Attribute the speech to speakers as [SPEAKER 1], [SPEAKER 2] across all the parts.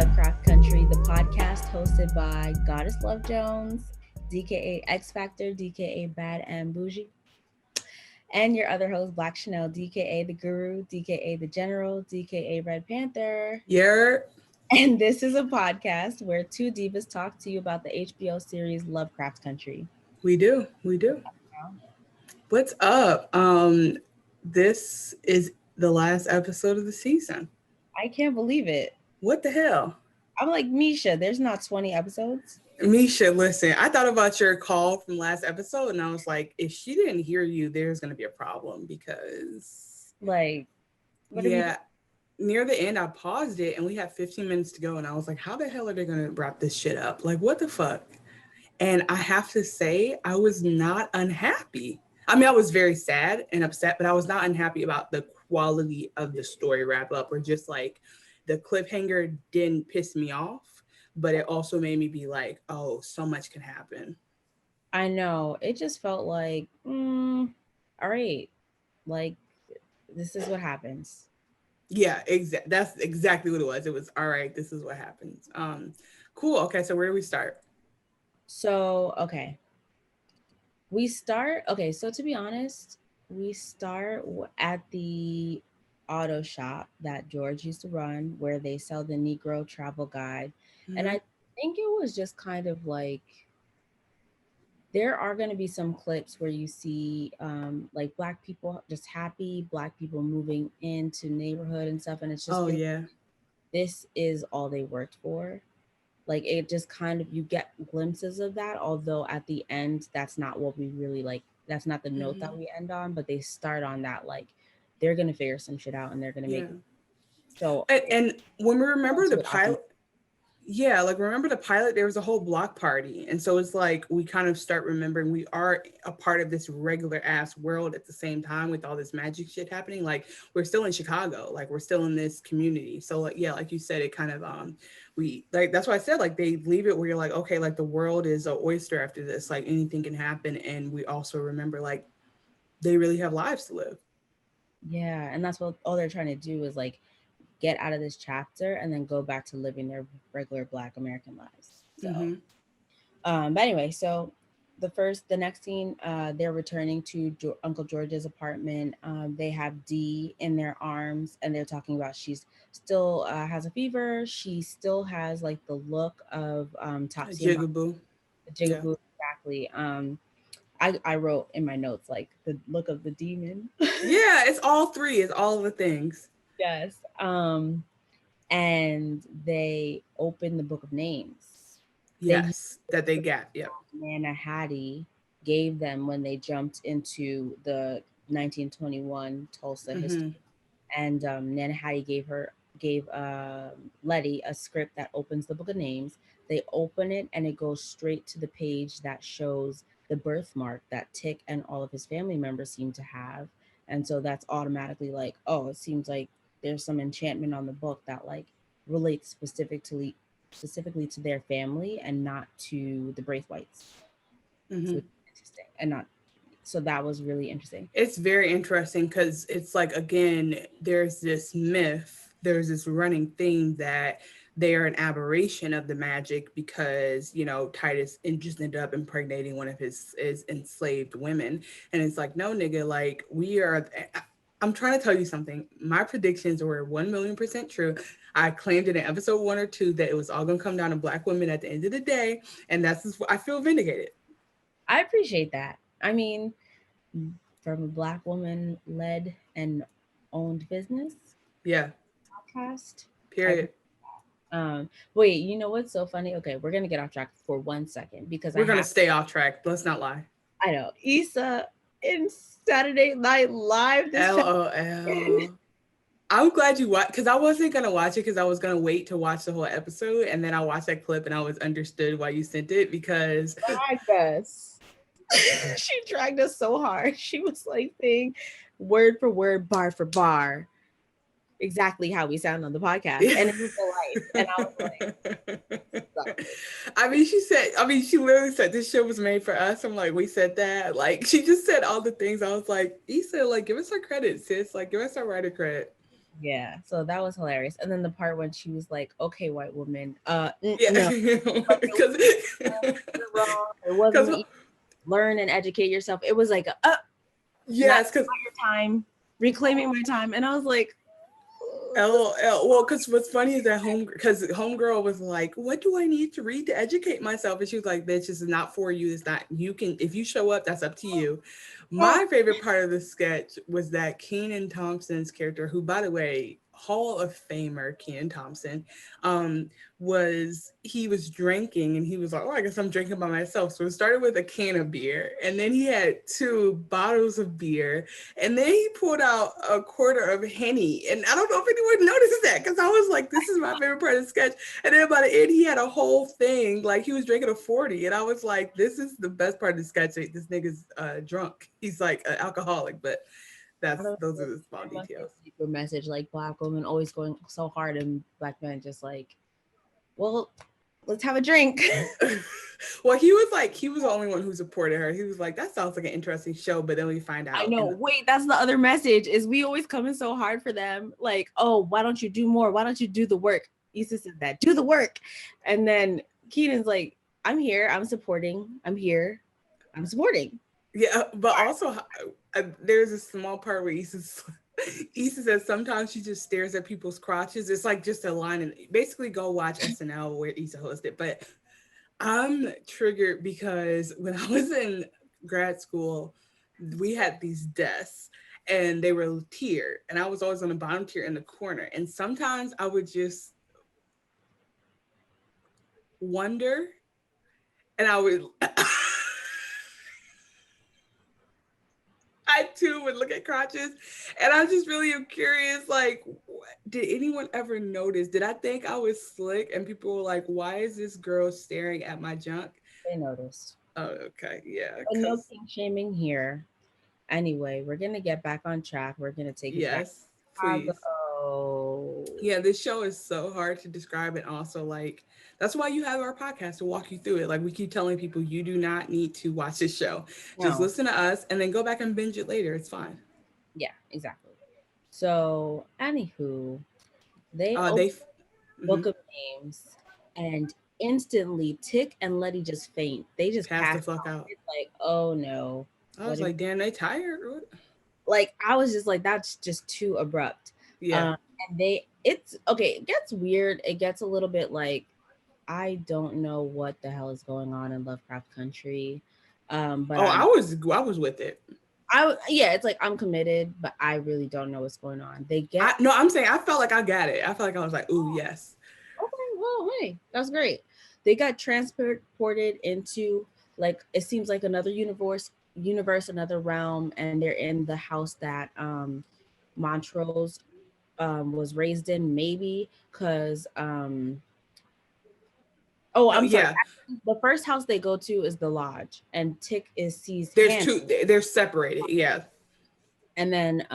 [SPEAKER 1] Lovecraft Country, the podcast hosted by Goddess Love Jones, DKA X Factor, DKA Bad and Bougie, and your other host, Black Chanel, DKA The Guru, DKA The General, DKA Red Panther.
[SPEAKER 2] Yeah.
[SPEAKER 1] And this is a podcast where two divas talk to you about the HBO series Lovecraft Country.
[SPEAKER 2] We do. What's up? This is the last episode of the season.
[SPEAKER 1] I can't believe it.
[SPEAKER 2] What the hell?
[SPEAKER 1] I'm like, Misha, there's not 20 episodes.
[SPEAKER 2] Misha, listen, I thought about your call from last episode and I was like, if she didn't hear you, there's going to be a problem because...
[SPEAKER 1] Like,
[SPEAKER 2] near the end, I paused it and we had 15 minutes to go and I was like, how the hell are they going to wrap this shit up? Like, what the fuck? And I have to say, I was not unhappy. I mean, I was very sad and upset, but I was not unhappy about the quality of the story wrap up, or just like the cliffhanger didn't piss me off, but it also made me be like, oh, so much can happen.
[SPEAKER 1] I know. It just felt like, all right, like, this is what happens.
[SPEAKER 2] Yeah, that's exactly what it was. It was, all right, this is what happens. Cool. Okay, so where do we start?
[SPEAKER 1] So, okay. So to be honest, we start at the auto shop that George used to run, where they sell the Negro travel guide. Mm-hmm. And I think it was just kind of like, there are going to be some clips where you see like Black people just happy, Black people moving into neighborhood and stuff. And it's just, this is all they worked for. Like, it just kind of, you get glimpses of that, although at the end, that's not what we really like. That's not the note that we end on, but they start on that, like, they're going to figure some shit out and they're going to make it. So,
[SPEAKER 2] and when we remember the pilot, remember the pilot, there was a whole block party. And so it's like, we kind of start remembering we are a part of this regular ass world at the same time with all this magic shit happening. Like, we're still in Chicago, like we're still in this community. So like, yeah, like you said, it kind of, we like, that's why I said, like, they leave it where you're like, okay, like the world is an oyster after this, like anything can happen. And we also remember, like, they really have lives to live.
[SPEAKER 1] Yeah. And that's what all they're trying to do is like get out of this chapter and then go back to living their regular Black American lives. So, but anyway, so the next scene, they're returning to Uncle George's apartment. They have Dee in their arms and they're talking about she's still has a fever. She still has like the look of Topsy.
[SPEAKER 2] Jigaboo.
[SPEAKER 1] Jigaboo, exactly. I wrote in my notes like the look of the demon.
[SPEAKER 2] Yeah, it's all three. It's all the things.
[SPEAKER 1] Yes. And they open the book of names.
[SPEAKER 2] Yes, that they got. Yep.
[SPEAKER 1] Nana Hattie gave them when they jumped into the 1921 Tulsa history. And Nana Hattie gave Letty a script that opens the book of names. They open it and it goes straight to the page that shows the birthmark that Tick and all of his family members seem to have. And so that's automatically like, oh, it seems like there's some enchantment on the book that like relates specifically to their family and not to the Braithwaites. So interesting. And not, so that was really interesting.
[SPEAKER 2] It's very interesting because it's like, again, there's this myth, there's this running theme that they are an aberration of the magic because, you know, Titus just ended up impregnating one of his enslaved women. And it's like, no, nigga, like I'm trying to tell you something. My predictions were 1,000,000% true. I claimed it in episode 1 or 2 that it was all going to come down to Black women at the end of the day. And that's just, I feel vindicated.
[SPEAKER 1] I appreciate that. I mean, from a Black woman led and owned business.
[SPEAKER 2] Yeah.
[SPEAKER 1] Podcast.
[SPEAKER 2] Period.
[SPEAKER 1] Wait, you know what's so funny? Okay, we're going to get off track for 1 second because
[SPEAKER 2] we're going to stay off track. Let's not lie.
[SPEAKER 1] I know. Issa in Saturday Night Live.
[SPEAKER 2] LOL. I'm glad you watched, because I wasn't going to watch it because I was going to wait to watch the whole episode. And then I watched that clip and I was understood why you sent it because...
[SPEAKER 1] She dragged us so hard. She was like saying word for word, bar for bar, exactly how we sound on the podcast. And it was life. And I was like,
[SPEAKER 2] she literally said this show was made for us. I'm like, we said that. Like, she just said all the things. I was like, Issa, like, give us our credit, sis. Like, give us our writer credit.
[SPEAKER 1] Yeah, so that was hilarious. And then the part when she was like, "Okay, white woman,
[SPEAKER 2] Yeah,
[SPEAKER 1] no, like it
[SPEAKER 2] because
[SPEAKER 1] you're wrong. It wasn't
[SPEAKER 2] because
[SPEAKER 1] easy. Learn and educate yourself." It was like, not
[SPEAKER 2] yes, because
[SPEAKER 1] your time, reclaiming my time, and I was like,
[SPEAKER 2] LOL. Well, because what's funny is that because homegirl was like, "What do I need to read to educate myself?" And she was like, "Bitch, this is not for you. It's not. You can if you show up, that's up to you."
[SPEAKER 1] "Oh,
[SPEAKER 2] My favorite part of the sketch was that Kenan Thompson's character, who, by the way, Hall of Famer Kenan Thompson, um, he was drinking and he was like, "Oh, I guess I'm drinking by myself." So it started with a can of beer, and then he had two bottles of beer, and then he pulled out a quarter of Henny. And I don't know if anyone noticed that because I was like, this is my favorite part of the sketch. And then by the end, he had a whole thing. Like he was drinking a 40. And I was like, this is the best part of the sketch. This nigga's drunk. He's like an alcoholic, but
[SPEAKER 1] I don't
[SPEAKER 2] those
[SPEAKER 1] know.
[SPEAKER 2] are the small
[SPEAKER 1] There must be
[SPEAKER 2] details.
[SPEAKER 1] a deeper message, like black women always going so hard, and black men just like, well, let's have a drink."
[SPEAKER 2] Well, he was the only one who supported her. He was like, that sounds like an interesting show, but then we find
[SPEAKER 1] I
[SPEAKER 2] out
[SPEAKER 1] know. Wait, that's the other message is we always come in so hard for them. Like, oh, why don't you do more? Why don't you do the work? Issa said that. Do the work. And then Keenan's like, I'm here. I'm supporting. I'm here. I'm supporting.
[SPEAKER 2] yeah, but also there's a small part where Issa says sometimes she just stares at people's crotches. It's like just a line, and basically go watch SNL where Issa hosted. But I'm triggered because when I was in grad school, we had these desks and they were tiered, and I was always on the bottom tier in the corner. And sometimes I would just wonder, and I would I too would look at crotches, and I just really am curious. Like, did anyone ever notice? Did I think I was slick? And people were like, "Why is this girl staring at my junk?"
[SPEAKER 1] They noticed.
[SPEAKER 2] Oh, okay, yeah,
[SPEAKER 1] But no
[SPEAKER 2] because
[SPEAKER 1] king shaming here. Anyway, we're gonna get back on track. We're gonna take it back
[SPEAKER 2] yes,
[SPEAKER 1] to
[SPEAKER 2] please.
[SPEAKER 1] Chicago.
[SPEAKER 2] Yeah, this show is so hard to describe, and also like that's why you have our podcast to walk you through it. Like we keep telling people, you do not need to watch this show. Just
[SPEAKER 1] No,
[SPEAKER 2] listen to us, and then go back and binge it later. It's fine.
[SPEAKER 1] yeah, exactly. So, anywho, they open
[SPEAKER 2] They.
[SPEAKER 1] book
[SPEAKER 2] Mhm.
[SPEAKER 1] of names, and instantly Tick and Letty just faint. They just
[SPEAKER 2] Pass
[SPEAKER 1] pass
[SPEAKER 2] the fuck
[SPEAKER 1] out.
[SPEAKER 2] out.
[SPEAKER 1] It's like, oh no,
[SPEAKER 2] I
[SPEAKER 1] what
[SPEAKER 2] was
[SPEAKER 1] did
[SPEAKER 2] like, damn, they tired.
[SPEAKER 1] like I was just like, that's just too abrupt.
[SPEAKER 2] Yeah.
[SPEAKER 1] Um, and it's okay. It gets weird. It gets a little bit like I don't know what the hell is going on in Lovecraft Country. But
[SPEAKER 2] Oh, I was with it.
[SPEAKER 1] yeah, it's like I'm committed, but I really don't know what's going on. They get
[SPEAKER 2] I no, I'm saying I felt like I got it. I felt like I was like, ooh, yes.
[SPEAKER 1] okay, well, hey, that's great. They got transported into like it seems like another universe, another realm, and they're in the house that Montrose was raised in, maybe because oh,
[SPEAKER 2] No,
[SPEAKER 1] I'm sorry.
[SPEAKER 2] yeah.
[SPEAKER 1] The first house they go to is the lodge, and Tick is sees
[SPEAKER 2] There's
[SPEAKER 1] Hannah,
[SPEAKER 2] two. They're separated. Yeah.
[SPEAKER 1] and then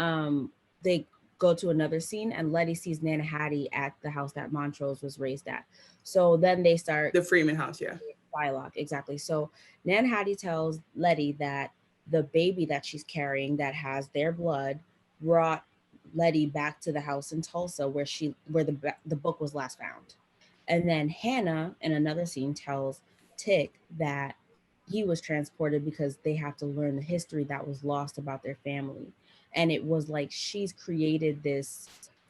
[SPEAKER 1] they go to another scene, and Letty sees Nana Hattie at the house that Montrose was raised at. So then they start
[SPEAKER 2] The Freeman house. Yeah.
[SPEAKER 1] dialogue exactly. So Nan Hattie tells Letty that the baby that she's carrying that has their blood brought Letty back to the house in Tulsa where the book was last found. And then Hannah in another scene tells Tick that he was transported because they have to learn the history that was lost about their family. And it was like she's created this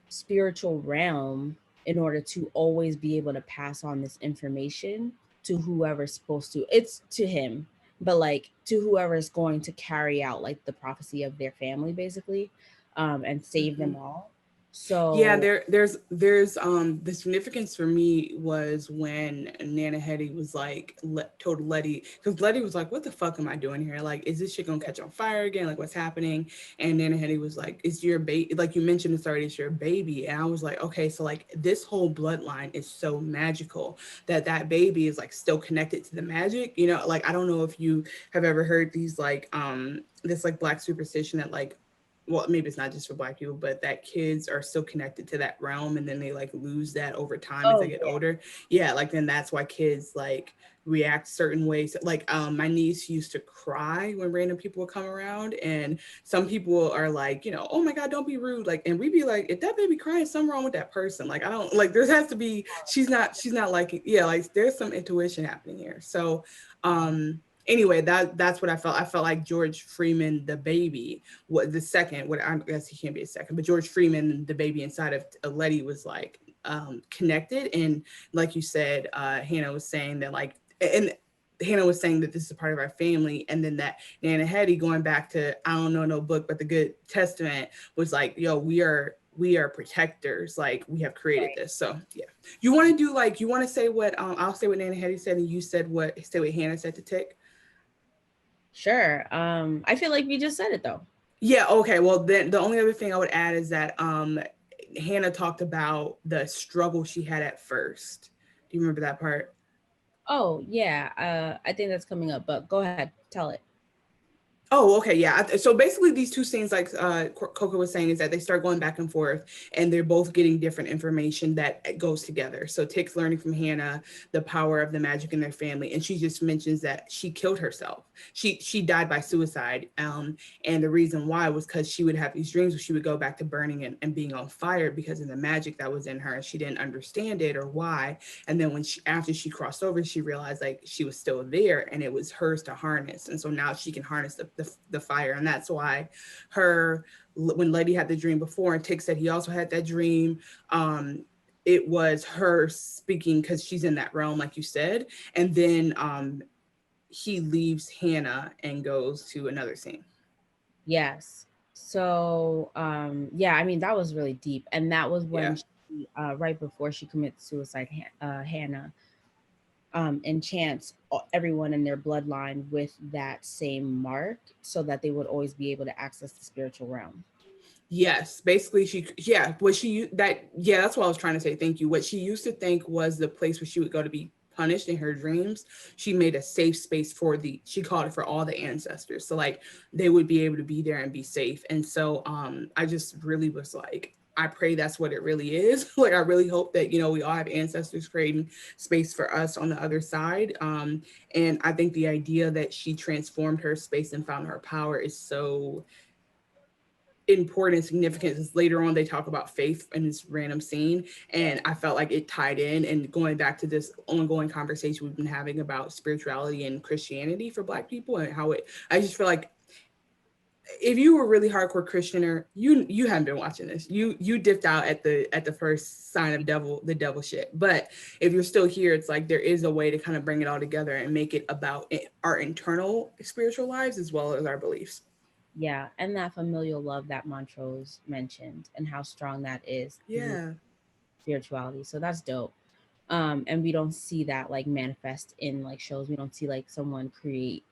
[SPEAKER 1] spiritual realm in order to always be able to pass on this information to whoever's supposed to. It's to him, but like to whoever is going to carry out like the prophecy of their family basically, and save
[SPEAKER 2] Mm-hmm.
[SPEAKER 1] them all.
[SPEAKER 2] Yeah,
[SPEAKER 1] So
[SPEAKER 2] there's the significance for me was when Nana Hetty was like told Letty, because Letty was like, what the fuck am I doing here? Like, is this shit gonna catch on fire again? Like, what's happening? And Nana Hetty was like, it's your baby, like you mentioned it's already, it's your baby. And I was like, okay, so like this whole bloodline is so magical that baby is like still connected to the magic, you know. Like I don't know if you have ever heard these like this like black superstition that like well, maybe it's not just for Black people, but that kids are still connected to that realm, and then they like lose that over time as they
[SPEAKER 1] Oh
[SPEAKER 2] get
[SPEAKER 1] yeah.
[SPEAKER 2] older. Yeah, like then that's why kids like react certain ways. Like my niece used to cry when random people would come around, and some people are like, you know, oh my god, don't be rude. Like, and we'd be like, if that baby crying, something wrong with that person. Like, I don't like. There has to be. She's not like, yeah. Like, there's some intuition happening here. So, anyway, that's what I felt. I felt like George Freeman, the baby, what the second. What I guess he can't be a second, but George Freeman, the baby inside of Letty, was like connected, and like you said, Hannah was saying that like and. Hannah was saying that this is a part of our family, and then that Nana Hetty going back to I don't know no book, but the Good Testament was like, yo, we are protectors, like we have created
[SPEAKER 1] Right.
[SPEAKER 2] this. So yeah, you want to do like you want to say what I'll say what Nana Hetty said, and you said what say what Hannah said to Tick.
[SPEAKER 1] Sure. I feel like we just said it though.
[SPEAKER 2] Yeah, okay. Well, then the only other thing I would add is that Hannah talked about the struggle she had at first. Do you remember that part?
[SPEAKER 1] Oh yeah. I think that's coming up, but go ahead, tell it.
[SPEAKER 2] Oh, okay, yeah. So basically, these two scenes, like Coco was saying, is that they start going back and forth, and they're both getting different information that goes together. So Tick's learning from Hannah the power of the magic in their family, and she just mentions that she killed herself. She died by suicide, and the reason why was because she would have these dreams where she would go back to burning and being on fire because of the magic that was in her, and she didn't understand it or why. And then when after she crossed over, she realized like she was still there and it was hers to harness, and so now she can harness the fire. And that's why her when Letty had the dream before and Tick said he also had that dream, it was her speaking because she's in that realm like you said. And then he leaves Hannah and goes to another scene.
[SPEAKER 1] Yes. So, yeah, I mean, that was really deep. And that was
[SPEAKER 2] Yeah.
[SPEAKER 1] when she, right before she commits suicide, Hannah enchants everyone in their bloodline with that same mark so that they would always be able to access the spiritual realm.
[SPEAKER 2] Yes, basically she yeah, what she that yeah, that's what I was trying to say. Thank you. What she used to think was the place where she would go to be punished in her dreams, she made a safe space for the she called it for all the ancestors. So like they would be able to be there and be safe. And so I just really was like I pray that's what it really is. Like I really hope that we all have ancestors creating space for us on the other side. And I think the idea that she transformed her space and found her power is so important and significant is later on they talk about faith in this random scene, and I felt like it tied in and going back to this ongoing conversation we've been having about spirituality and Christianity for Black people and how it I just feel like if you were really hardcore Christianer, you haven't been watching this. You dipped out at the first sign of devil shit. But if you're still here, it's like there is a way to kind of bring it all together and make it about our internal spiritual lives as well as our beliefs.
[SPEAKER 1] Yeah. And that familial love that Montrose mentioned and how strong that is through
[SPEAKER 2] Yeah.
[SPEAKER 1] spirituality. So that's dope. And we don't see that like manifest in like shows. We don't see like someone create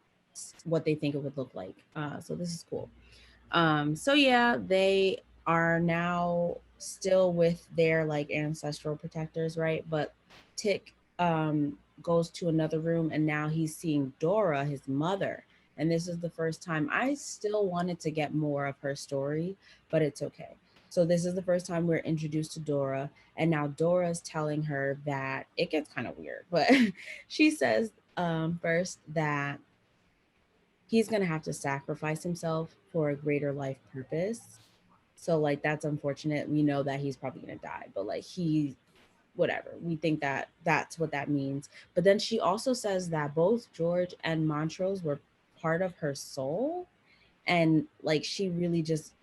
[SPEAKER 1] what they think it would look like. So this is cool. So yeah, they are now still with their like ancestral protectors, right? But Tick goes to another room and now he's seeing Dora, his mother. And this is the first time I still wanted to get more of her story, but it's okay. So this is the first time we're introduced to Dora, and now Dora's telling her that it gets kind of weird, but she says first that he's going to have to sacrifice himself for a greater life purpose. So like that's unfortunate. We know that he's probably going to die, but like he whatever. We think that that's what that means. But then she also says that both George and Montrose were part of her soul, and like she really just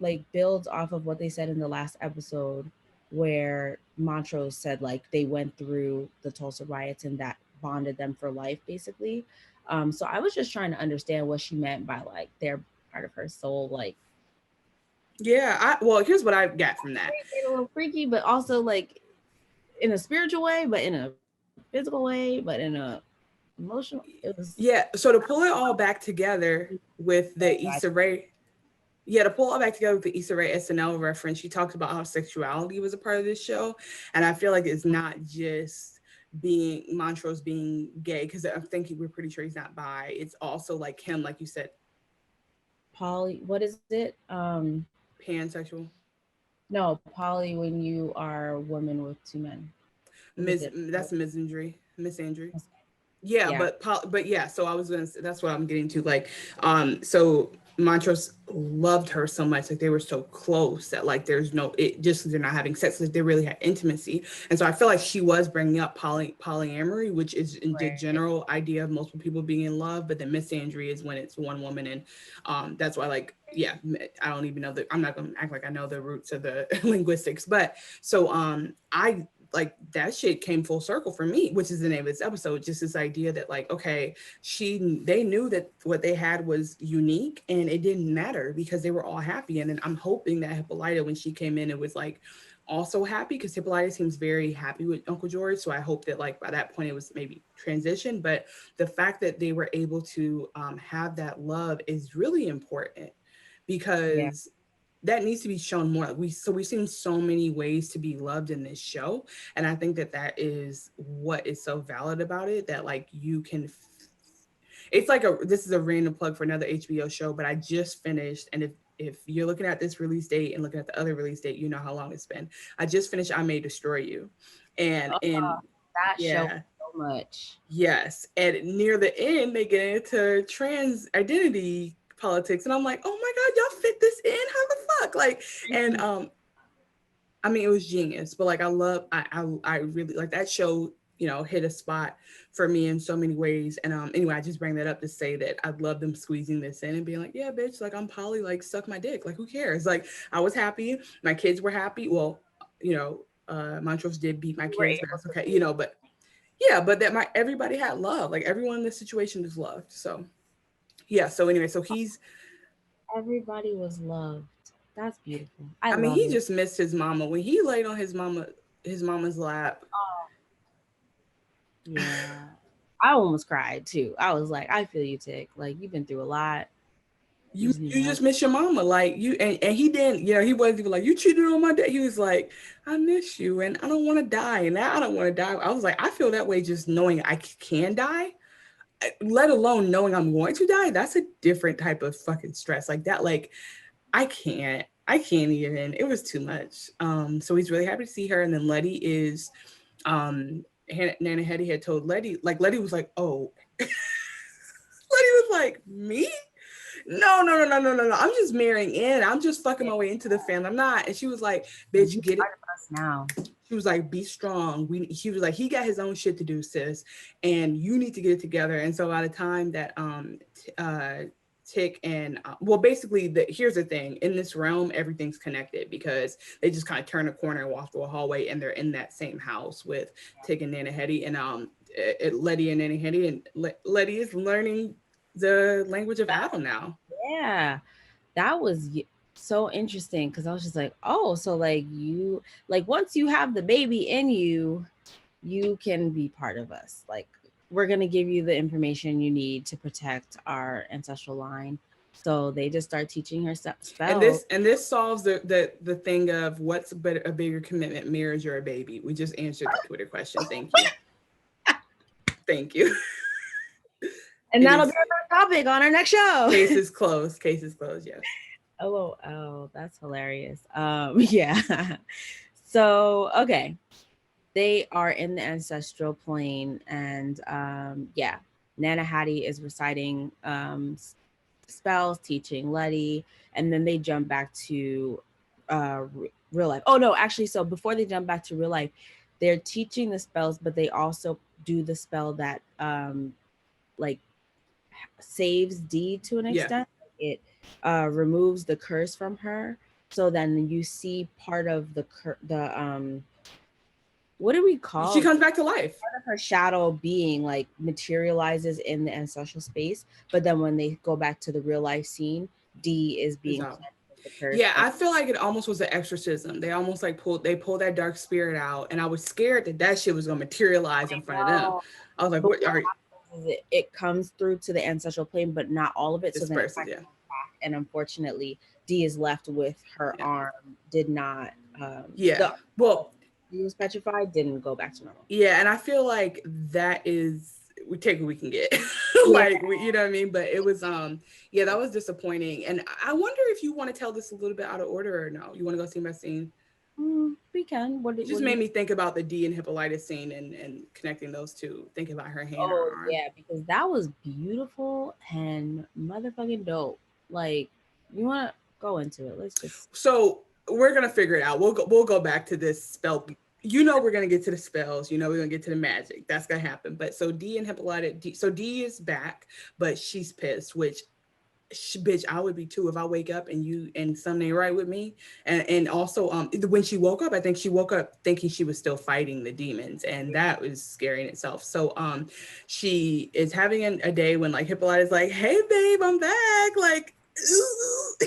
[SPEAKER 1] like builds off of what they said in the last episode where Montrose said like they went through the Tulsa riots and that bonded them for life basically. So I was just trying to understand what she meant by like they're part of her soul, like
[SPEAKER 2] Yeah, well, here's what I got from that.
[SPEAKER 1] a little freaky, but also like in a spiritual way, but in a physical way, but in a emotional. It was
[SPEAKER 2] Yeah, so to pull it all back together with
[SPEAKER 1] very
[SPEAKER 2] the Issa Rae, yeah, to pull it all back together with the Issa Rae SNL reference, she talks about how sexuality was a part of this show, and I feel like it's not just being Montrose being gay because I'm thinking we're pretty sure he's not bi. It's also like him, like you said,
[SPEAKER 1] Poly, what is it?
[SPEAKER 2] Pansexual.
[SPEAKER 1] No, poly when you are a woman with two men. What is it?
[SPEAKER 2] That's misandry. Misandry.
[SPEAKER 1] Mis-
[SPEAKER 2] Yeah,
[SPEAKER 1] Yeah,
[SPEAKER 2] but yeah, so I was gonna say, that's what I'm getting to. Like, so Montrose loved her so much, like they were so close that like there's no it just they're not having sex, like they really had intimacy. And so I feel like she was bringing up polyamory, which is in the
[SPEAKER 1] right.
[SPEAKER 2] general idea of multiple people being in love, but then misandry is when it's one woman, and that's why like yeah, I don't even know that I'm not gonna act like I know the roots of the linguistics, but so I like that shit came full circle for me, which is the name of this episode. Just this idea that like, okay, they knew that what they had was unique and it didn't matter because they were all happy. And then I'm hoping that Hippolyta, when she came in, it was like also happy because Hippolyta seems very happy with Uncle George. So I hope that like by that point it was maybe transition. But the fact that they were able to have that love is really important
[SPEAKER 1] Yeah,
[SPEAKER 2] because that needs to be shown more. We've seen so many ways to be loved in this show, and I think that that is what is so valid about it, that like you can it's like a this is a random plug for another HBO show, but I just finished, and if you're looking at this release date and looking at the other release date, you know how long it's been. I just finished I May Destroy You. And
[SPEAKER 1] oh, that show
[SPEAKER 2] yeah,
[SPEAKER 1] so much.
[SPEAKER 2] yes. And near the end, they get into trans identity politics. And I'm like, oh my God, y'all fit this in? How the fuck? Like, and I mean, it was genius, but like I really like that show, hit a spot for me in so many ways. And anyway, I just bring that up to say that I love them squeezing this in and being like, yeah, bitch, like I'm poly, like suck my dick. Like who cares? Like I was happy, my kids were happy. Well, Montrose did beat my
[SPEAKER 1] You were
[SPEAKER 2] kids, but
[SPEAKER 1] able
[SPEAKER 2] that's
[SPEAKER 1] to
[SPEAKER 2] okay,
[SPEAKER 1] see.
[SPEAKER 2] but yeah, but that my everybody had love. Like everyone in this situation is loved. So yeah. So anyway, so he's
[SPEAKER 1] Everybody was loved. That's beautiful. I
[SPEAKER 2] I mean,
[SPEAKER 1] love
[SPEAKER 2] he
[SPEAKER 1] it.
[SPEAKER 2] just missed his mama when he laid on his mama's lap.
[SPEAKER 1] Yeah. I almost cried too. I was like, I feel you, Tick. Like you've been through a lot. You just need to
[SPEAKER 2] You
[SPEAKER 1] hug.
[SPEAKER 2] just miss your mama, like you, and he didn't, he wasn't even like you cheated on my dad. He was like, I miss you and I don't want to die, and now I don't want to die. I was like, I feel that way just knowing I can die, let alone knowing I'm going to die. That's a different type of fucking stress, like that. Like I can't even. It was too much. So he's really happy to see her, and then Letty is, Nana Hetty had told Letty, like Letty was like, oh, Letty was like, me? No, no, no, no, no, no, no. I'm just marrying in. I'm just fucking my way into the family. I'm not. And she was like,
[SPEAKER 1] Like,
[SPEAKER 2] bitch,
[SPEAKER 1] you
[SPEAKER 2] get it.
[SPEAKER 1] part of us now.
[SPEAKER 2] She was like, be strong. She was like, he got his own shit to do, sis. And you need to get it together. And so by the time that Tick and well, basically here's the thing. In this realm, everything's connected because they just kind of turn a corner and walk through a hallway and they're in that same house with Tick and Nana Hetty. And Letty and Nana Hetty, and Letty is learning the language of Adam now.
[SPEAKER 1] Yeah. That was so interesting because I was just like, oh, so like you, like once you have the baby in you, you can be part of us. Like we're gonna give you the information you need to protect our ancestral line. So they just start teaching her
[SPEAKER 2] And
[SPEAKER 1] spells.
[SPEAKER 2] this solves the thing of what's a bigger commitment, marriage or a baby. We just answered the Twitter question. Thank you. Thank you.
[SPEAKER 1] And
[SPEAKER 2] It
[SPEAKER 1] that'll be
[SPEAKER 2] is
[SPEAKER 1] our topic on our next show.
[SPEAKER 2] case is closed. Case is closed. Yes.
[SPEAKER 1] Oh, that's hilarious. Yeah. So, okay. They are in the ancestral plane, and yeah, Nana Hattie is reciting spells, teaching Letty, and then they jump back to real life. Oh no, actually, so before they jump back to real life, they're teaching the spells, but they also do the spell that like saves Dee to an
[SPEAKER 2] Yeah.
[SPEAKER 1] extent. It removes the curse from her. So then you see part of the what do we
[SPEAKER 2] She
[SPEAKER 1] call
[SPEAKER 2] comes back to life.
[SPEAKER 1] part of her shadow being like materializes in the ancestral space, but then when they go back to the real life scene, D is being
[SPEAKER 2] So
[SPEAKER 1] cleansed of the curse
[SPEAKER 2] yeah,
[SPEAKER 1] from.
[SPEAKER 2] I feel like it almost was an exorcism. They almost like pulled that dark spirit out, and I was scared that that shit was gonna materialize in front of them.
[SPEAKER 1] No,
[SPEAKER 2] I was like,
[SPEAKER 1] but
[SPEAKER 2] what
[SPEAKER 1] what
[SPEAKER 2] are
[SPEAKER 1] happens is it comes through to the ancestral plane, but not all of it. So then it
[SPEAKER 2] disperses?
[SPEAKER 1] kind of
[SPEAKER 2] Yeah.
[SPEAKER 1] comes back, and unfortunately, D is left with her
[SPEAKER 2] Yeah.
[SPEAKER 1] arm. Did not
[SPEAKER 2] Yeah.
[SPEAKER 1] the
[SPEAKER 2] Well,
[SPEAKER 1] he was petrified. Didn't go back to normal.
[SPEAKER 2] yeah, and I feel like that is we take what we can get.
[SPEAKER 1] Yeah.
[SPEAKER 2] Like you know what I mean? But it was yeah, that was disappointing. And I wonder if you want to tell this a little bit out of order or no. You want to go scene by scene?
[SPEAKER 1] We can.
[SPEAKER 2] It just
[SPEAKER 1] What do
[SPEAKER 2] made
[SPEAKER 1] you?
[SPEAKER 2] me think about the D and Hippolyta scene and connecting those two, thinking about her hand or
[SPEAKER 1] Oh
[SPEAKER 2] arm.
[SPEAKER 1] yeah, because that was beautiful and motherfucking dope. Like, you want to go into it? Let's just.
[SPEAKER 2] So we're gonna figure it out. We'll go back to this spell. You know we're gonna get to the spells. You know we're gonna get to the magic. That's gonna happen. But so D and Hippolyta. So D is back, but she's pissed. Which, bitch, I would be too if I wake up and you and something ain't right with me. And also when she woke up, I think she woke up thinking she was still fighting the demons, and that was scary in itself. So she is having a day when like Hippolyta's like, hey babe, I'm back. Like,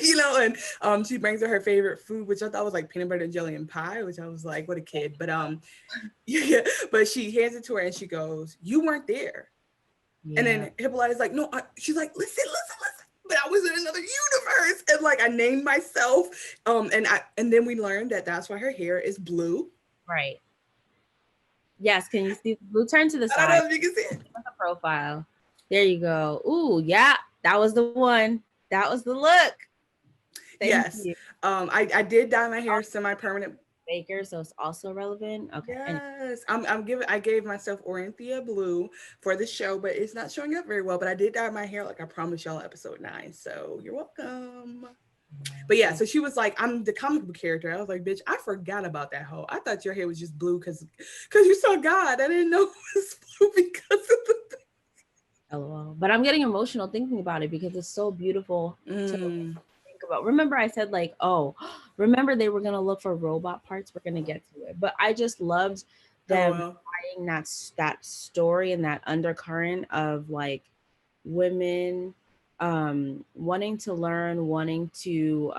[SPEAKER 2] you know, and she brings her favorite food, which I thought was like peanut butter and jelly and pie, which I was like, what a kid. But yeah, but she hands it to her and she goes, you weren't there. And
[SPEAKER 1] Yeah.
[SPEAKER 2] then Hippolyta's like, no, she's like, listen, but I was in another universe, and like I named myself, and then we learned that that's why her hair is blue.
[SPEAKER 1] Right. Yes. Can you see the blue? Turn to the
[SPEAKER 2] I don't
[SPEAKER 1] side.
[SPEAKER 2] know if you can see it.
[SPEAKER 1] The profile. There you go. Ooh, yeah. That was the one. That was the look. Thank
[SPEAKER 2] Yes,
[SPEAKER 1] you.
[SPEAKER 2] I did dye my hair semi-permanent.
[SPEAKER 1] Baker, so it's also relevant. Okay. Anyway.
[SPEAKER 2] Yes, I gave myself Orinthia blue for the show, but it's not showing up very well. But I did dye my hair like I promised y'all episode 9, so you're welcome. But yeah, so she was like, I'm the comic book character. I was like, bitch, I forgot about that hoe. I thought your hair was just blue because you saw God. I didn't know it was blue because of the
[SPEAKER 1] LOL. But I'm getting emotional thinking about it because it's so beautiful to
[SPEAKER 2] mm.
[SPEAKER 1] think about. Remember, I said like, oh, remember they were gonna look for robot parts. We're gonna get to it, but I just loved
[SPEAKER 2] Oh
[SPEAKER 1] them
[SPEAKER 2] well.
[SPEAKER 1] writing that story and that undercurrent of like women wanting to learn, wanting to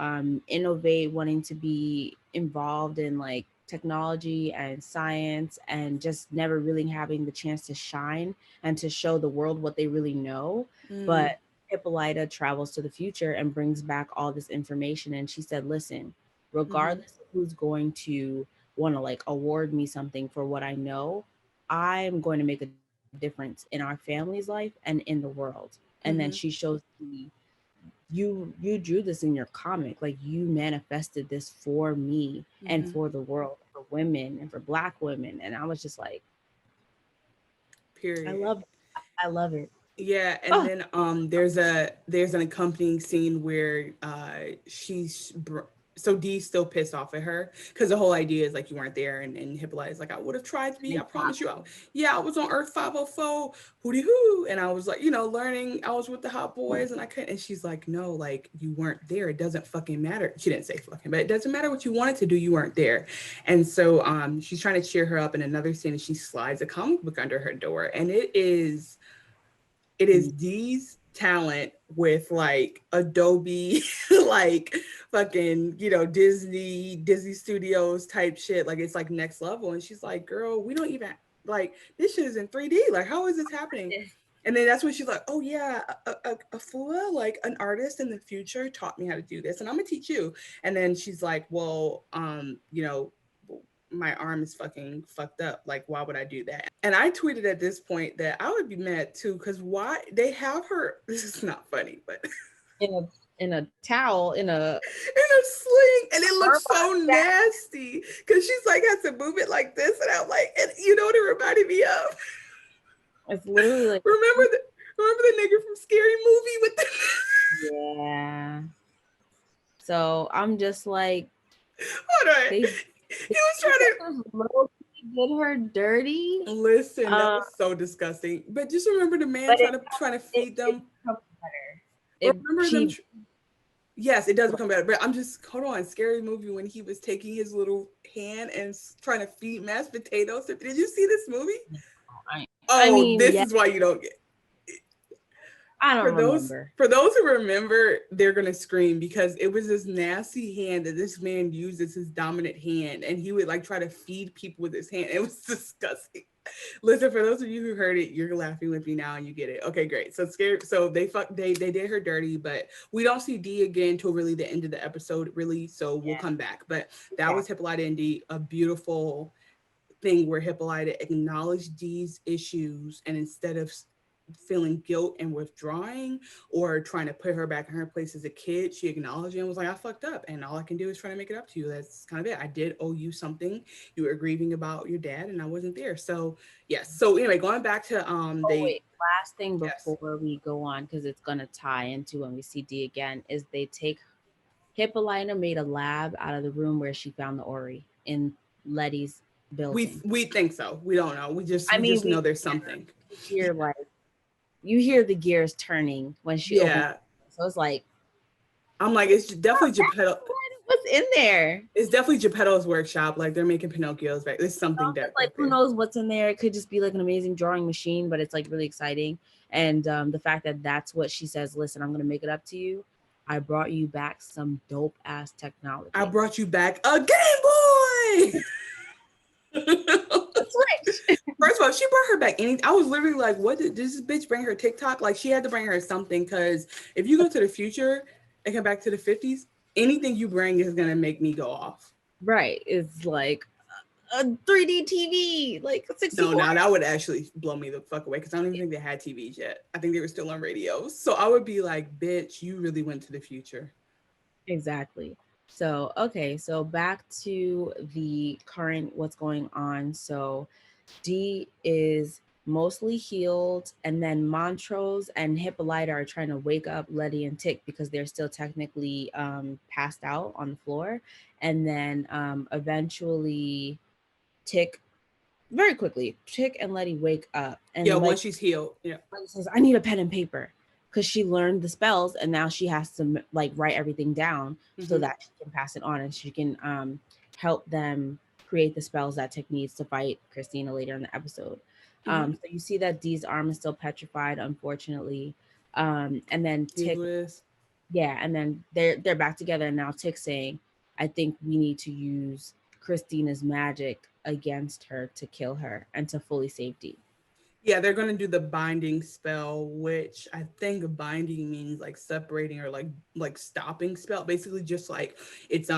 [SPEAKER 1] innovate, wanting to be involved in like technology and science, and just never really having the chance to shine and to show the world what they really know. But
[SPEAKER 2] Mm.
[SPEAKER 1] Hippolyta travels to the future and brings back all this information. And she said, listen,
[SPEAKER 2] Mm-hmm.
[SPEAKER 1] regardless of who's going to want to like award me something for what I know, I'm going to make a difference in our family's life and in the world. And then she
[SPEAKER 2] Mm-hmm.
[SPEAKER 1] shows me, you drew this in your comic, like you manifested this for me and
[SPEAKER 2] Mm-hmm.
[SPEAKER 1] for the world, for women and for black women. And I was just like, I
[SPEAKER 2] Period.
[SPEAKER 1] love it. I love it.
[SPEAKER 2] Yeah,
[SPEAKER 1] Oh,
[SPEAKER 2] and then there's an accompanying scene where so Dee's still pissed off at her because the whole idea is like you weren't there, and Hippolyta's like, I would have tried to be. I promise you. Yeah, I was on Earth 504, hooty hoo, and I was like, learning. I was with the hot boys, and I couldn't. And she's like, no, like you weren't there. It doesn't fucking matter. She didn't say fucking, but it doesn't matter what you wanted to do. You weren't there. And so she's trying to cheer her up in another scene, and she slides a comic book under her door, and it is Dee's talent with like Adobe, like fucking, Disney Studios type shit. Like it's like next level. And she's like, girl, we don't even like this shit is in 3D. Like, how is this happening? And then that's when she's like, oh yeah, a Fua, like an artist in the future taught me how to do this, and I'm gonna teach you. And then she's like, well, my arm is fucking fucked up. Like, why would I do that? And I tweeted at this point that I would be mad too, because why they have her. This is not funny, but
[SPEAKER 1] in a towel, in a
[SPEAKER 2] in a sling, and it looks
[SPEAKER 1] robot
[SPEAKER 2] so
[SPEAKER 1] that
[SPEAKER 2] nasty because she's like has to move it like this, and I'm like, and you know what it reminded me of?
[SPEAKER 1] it's literally like,
[SPEAKER 2] Remember the nigga from Scary Movie with the
[SPEAKER 1] yeah. So I'm just like,
[SPEAKER 2] hold on.
[SPEAKER 1] they
[SPEAKER 2] He was trying to
[SPEAKER 1] low did her dirty.
[SPEAKER 2] listen. That
[SPEAKER 1] Um,
[SPEAKER 2] was so disgusting. But just remember the man
[SPEAKER 1] but
[SPEAKER 2] trying to feed
[SPEAKER 1] it
[SPEAKER 2] them.
[SPEAKER 1] becomes better.
[SPEAKER 2] Or
[SPEAKER 1] It
[SPEAKER 2] remember them.
[SPEAKER 1] she
[SPEAKER 2] Yes, it does become better. But I'm just hold on. Scary Movie when he was taking his little hand and trying to feed mashed potatoes. Did you see this movie?
[SPEAKER 1] I
[SPEAKER 2] Oh,
[SPEAKER 1] mean,
[SPEAKER 2] this
[SPEAKER 1] yeah,
[SPEAKER 2] is why you don't get
[SPEAKER 1] I
[SPEAKER 2] for
[SPEAKER 1] don't
[SPEAKER 2] those
[SPEAKER 1] remember.
[SPEAKER 2] for those who remember, they're gonna scream because it was this nasty hand that this man used as his dominant hand, and he would like try to feed people with his hand. It was disgusting. Listen, for those of you who heard it, you're laughing with me now and you get it. Okay, great. So scared. So they did her dirty, but we don't see D again till really the end of the episode, really. So we'll come back. But that was Hippolyta and D, a beautiful thing where Hippolyta acknowledged Dee's issues, and instead of feeling guilt and withdrawing or trying to put her back in her place as a kid, she acknowledged it and was like, I fucked up and all I can do is try to make it up to you. That's kind of it. I did owe you something. You were grieving about your dad and I wasn't there. So yes. So anyway, going back to
[SPEAKER 1] Oh
[SPEAKER 2] they
[SPEAKER 1] wait, last thing
[SPEAKER 2] yes.
[SPEAKER 1] before we go on, because it's gonna tie into when we see D again, is they take Hippolyta made a lab out of the room where she found the Ori in Letty's building.
[SPEAKER 2] We think so. We don't know.
[SPEAKER 1] I
[SPEAKER 2] We
[SPEAKER 1] mean,
[SPEAKER 2] just know there's something.
[SPEAKER 1] you hear like you hear the gears turning when she opens.
[SPEAKER 2] Yeah.
[SPEAKER 1] So it's like,
[SPEAKER 2] I'm like, it's definitely Geppetto.
[SPEAKER 1] what's in there?
[SPEAKER 2] It's definitely Geppetto's workshop. Like they're making Pinocchio's back. There's something
[SPEAKER 1] It's
[SPEAKER 2] back
[SPEAKER 1] like who
[SPEAKER 2] there.
[SPEAKER 1] knows what's in there? It could just be like an amazing drawing machine, but it's like really exciting. And the fact that that's what she says. Listen, I'm gonna make it up to you. I brought you back some dope ass
[SPEAKER 2] I
[SPEAKER 1] technology.
[SPEAKER 2] brought you back a Game Boy.
[SPEAKER 1] A Switch.
[SPEAKER 2] First of all, she brought her back any. I was literally like, "What did this bitch bring her TikTok?" Like, she had to bring her something because if you go to the future and come back to the 50s, anything you bring is gonna make me go off.
[SPEAKER 1] Right. It's like a 3D TV, like
[SPEAKER 2] No,
[SPEAKER 1] 64.
[SPEAKER 2] now that would actually blow me the fuck away because I don't even think they had TVs yet. I think they were still on radios. So I would be like, "Bitch, you really went to the future."
[SPEAKER 1] Exactly. So, okay, so back to the current what's going on. So, D is mostly healed, and then Montrose and Hippolyta are trying to wake up Letty and Tick because they're still technically passed out on the floor. And then eventually, Tick, very quickly, Tick and Letty wake up,
[SPEAKER 2] Yeah,
[SPEAKER 1] and
[SPEAKER 2] once she's healed. Yeah.
[SPEAKER 1] Letty says, I need a pen and paper because she learned the spells and now she has to like write everything down so
[SPEAKER 2] Mm-hmm.
[SPEAKER 1] that she can pass it on and she can help them create the spells that Tick needs to fight Christina later in the episode.
[SPEAKER 2] Mm-hmm.
[SPEAKER 1] So you see that Dee's arm is still petrified, unfortunately. And then
[SPEAKER 2] Is
[SPEAKER 1] Tick,
[SPEAKER 2] what it is.
[SPEAKER 1] yeah, and then they're back together and now Tick's saying, I think we need to use Christina's magic against her to kill her and to fully save Dee.
[SPEAKER 2] Yeah, they're gonna do the binding spell, which I think binding means like separating or like stopping spell. Basically, just like it's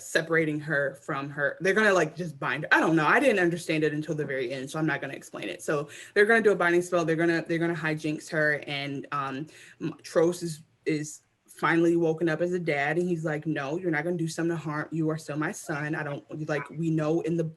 [SPEAKER 2] separating her from her. They're gonna like just bind her. I don't know. I didn't understand it until the very end, so I'm not gonna explain it. So they're gonna do a binding spell. They're gonna hijinks her, and Tros is finally woken up as a dad, and he's like, no, you're not gonna do something to harm. You are still my son. I don't like. We know in the